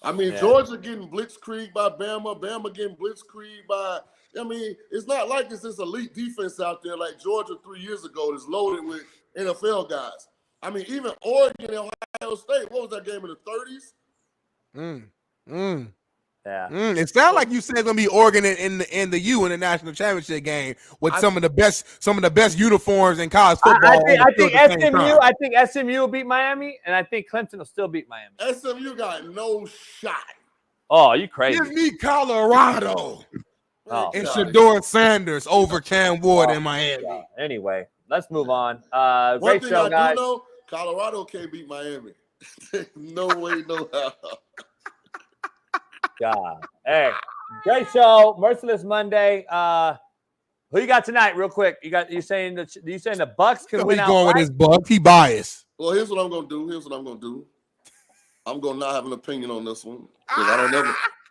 I mean, Georgia getting blitzkrieg by Bama, Bama getting blitzkrieg by – I mean, it's not like it's this elite defense out there like Georgia 3 years ago that's loaded with NFL guys. I mean, even Oregon and Ohio State, what was that game in the 30s? Yeah. It sounds like you said it's gonna be Oregon in the U in the national championship game with some of the best uniforms in college football. I think SMU will beat Miami, and I think Clemson will still beat Miami. SMU got no shot. Oh, you crazy? Give me Colorado and Shedeur Sanders over Cam Ward in Miami. Anyway, let's move on. One Great thing show, I guys. do know, Colorado can't beat Miami. No way, no how. God. Hey, great show. Merciless Monday. Who you got tonight, real quick? You saying the Bucks can win He's out? Going with his Bucks. He biased. Well, here's what I'm gonna do. I'm gonna not have an opinion on this one because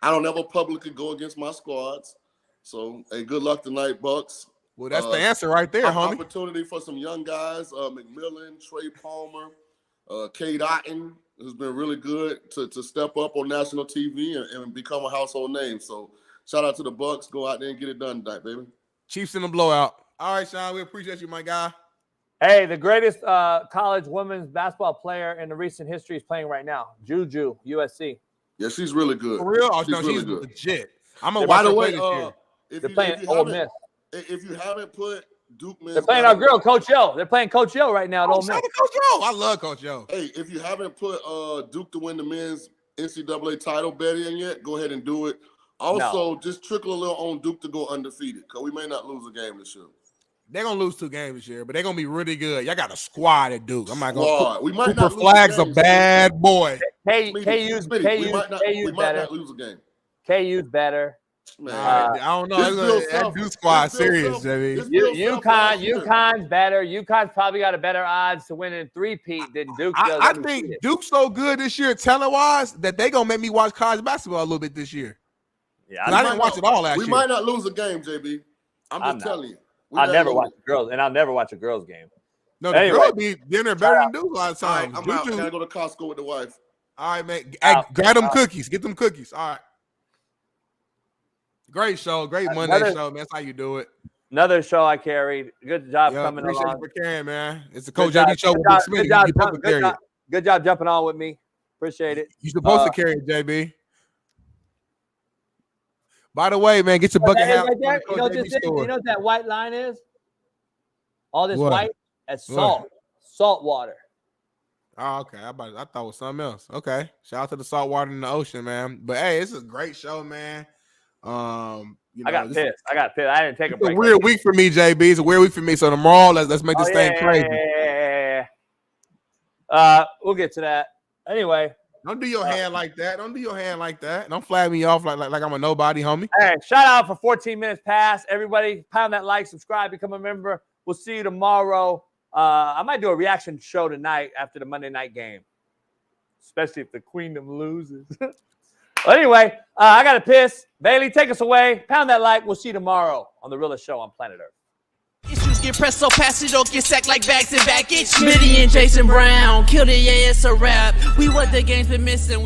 I don't never publicly go against my squads. So, hey, good luck tonight, Bucks. Well, that's the answer right there, homie. Opportunity for some young guys, McMillan, Trey Palmer, Cade Otton, who's been really good to step up on national TV and become a household name. So shout out to the Bucks. Go out there and get it done tonight, baby. Chiefs in the blowout. All right, Shaun, we appreciate you, my guy. Hey, the greatest college women's basketball player in the recent history is playing right now. Juju, USC. Yeah, she's really good. For real? She's really good. Legit. I'm going to watch her play this year. They're playing Ole Miss. If you haven't put Duke men's, they're playing our girl, Coach Yo. They're playing Coach Yo right now at Ole Miss. Coach Yo. I love Coach Yo. Hey, if you haven't put Duke to win the men's NCAA title bet in yet, go ahead and do it. Also, just trickle a little on Duke to go undefeated because we may not lose a game this year. They're going to lose 2 games this year, but they're going to be really good. Y'all got a squad at Duke. I'm not going to. We might Cooper not lose Flag's a game, a bad boy. KU's better. Lose a game. KU's better. Man, I don't know. That Duke squad serious, Jimmy. UConn's better. UConn's probably got a better odds to win in 3-peat than Duke does. I think Duke's so good this year, talent-wise, that they're going to make me watch college basketball a little bit this year. Yeah, I didn't watch it all last year. We might not lose a game, JB. I'm just telling you. I'll never watch girls, and I'll never watch a girls game. No, the girls be dinner better than Duke a lot of times. I'm out. I gotta go to Costco with the wife. All right, man. Hey, grab them cookies. Get them cookies. All right. Great show. Great Monday show, man. That's how you do it. Another show I carried. Good job coming appreciate along. You for carrying, man. It's the Coach JB show with Big Smitty. Good job jumping on with me. Appreciate it. You're supposed to carry it, JB. By the way, man, get your bucket hat. You know what that white line is? All this white, that's salt. Salt water. Oh, okay. I thought it was something else. Okay. Shout out to the salt water in the ocean, man. But hey, this is a great show, man. I got pissed. I didn't take a break. It's a weird week for me, JB. It's a weird week for me. So tomorrow, let's make this thing crazy. We'll get to that. Anyway. Don't do your hand like that. Don't flag me off like I'm a nobody, homie. Hey, shout out for 14 minutes past. Everybody, pound that like, subscribe, become a member. We'll see you tomorrow. I might do a reaction show tonight after the Monday night game, especially if the Queendom loses. Well, anyway, I got to piss. Bailey, take us away. Pound that like. We'll see you tomorrow on The Realest Show on Planet Earth. Issues get pressed so fast you don't get sacked like bags and baggage. Smitty and Jason Brown, kill the ass a rap. We what the game's been missing.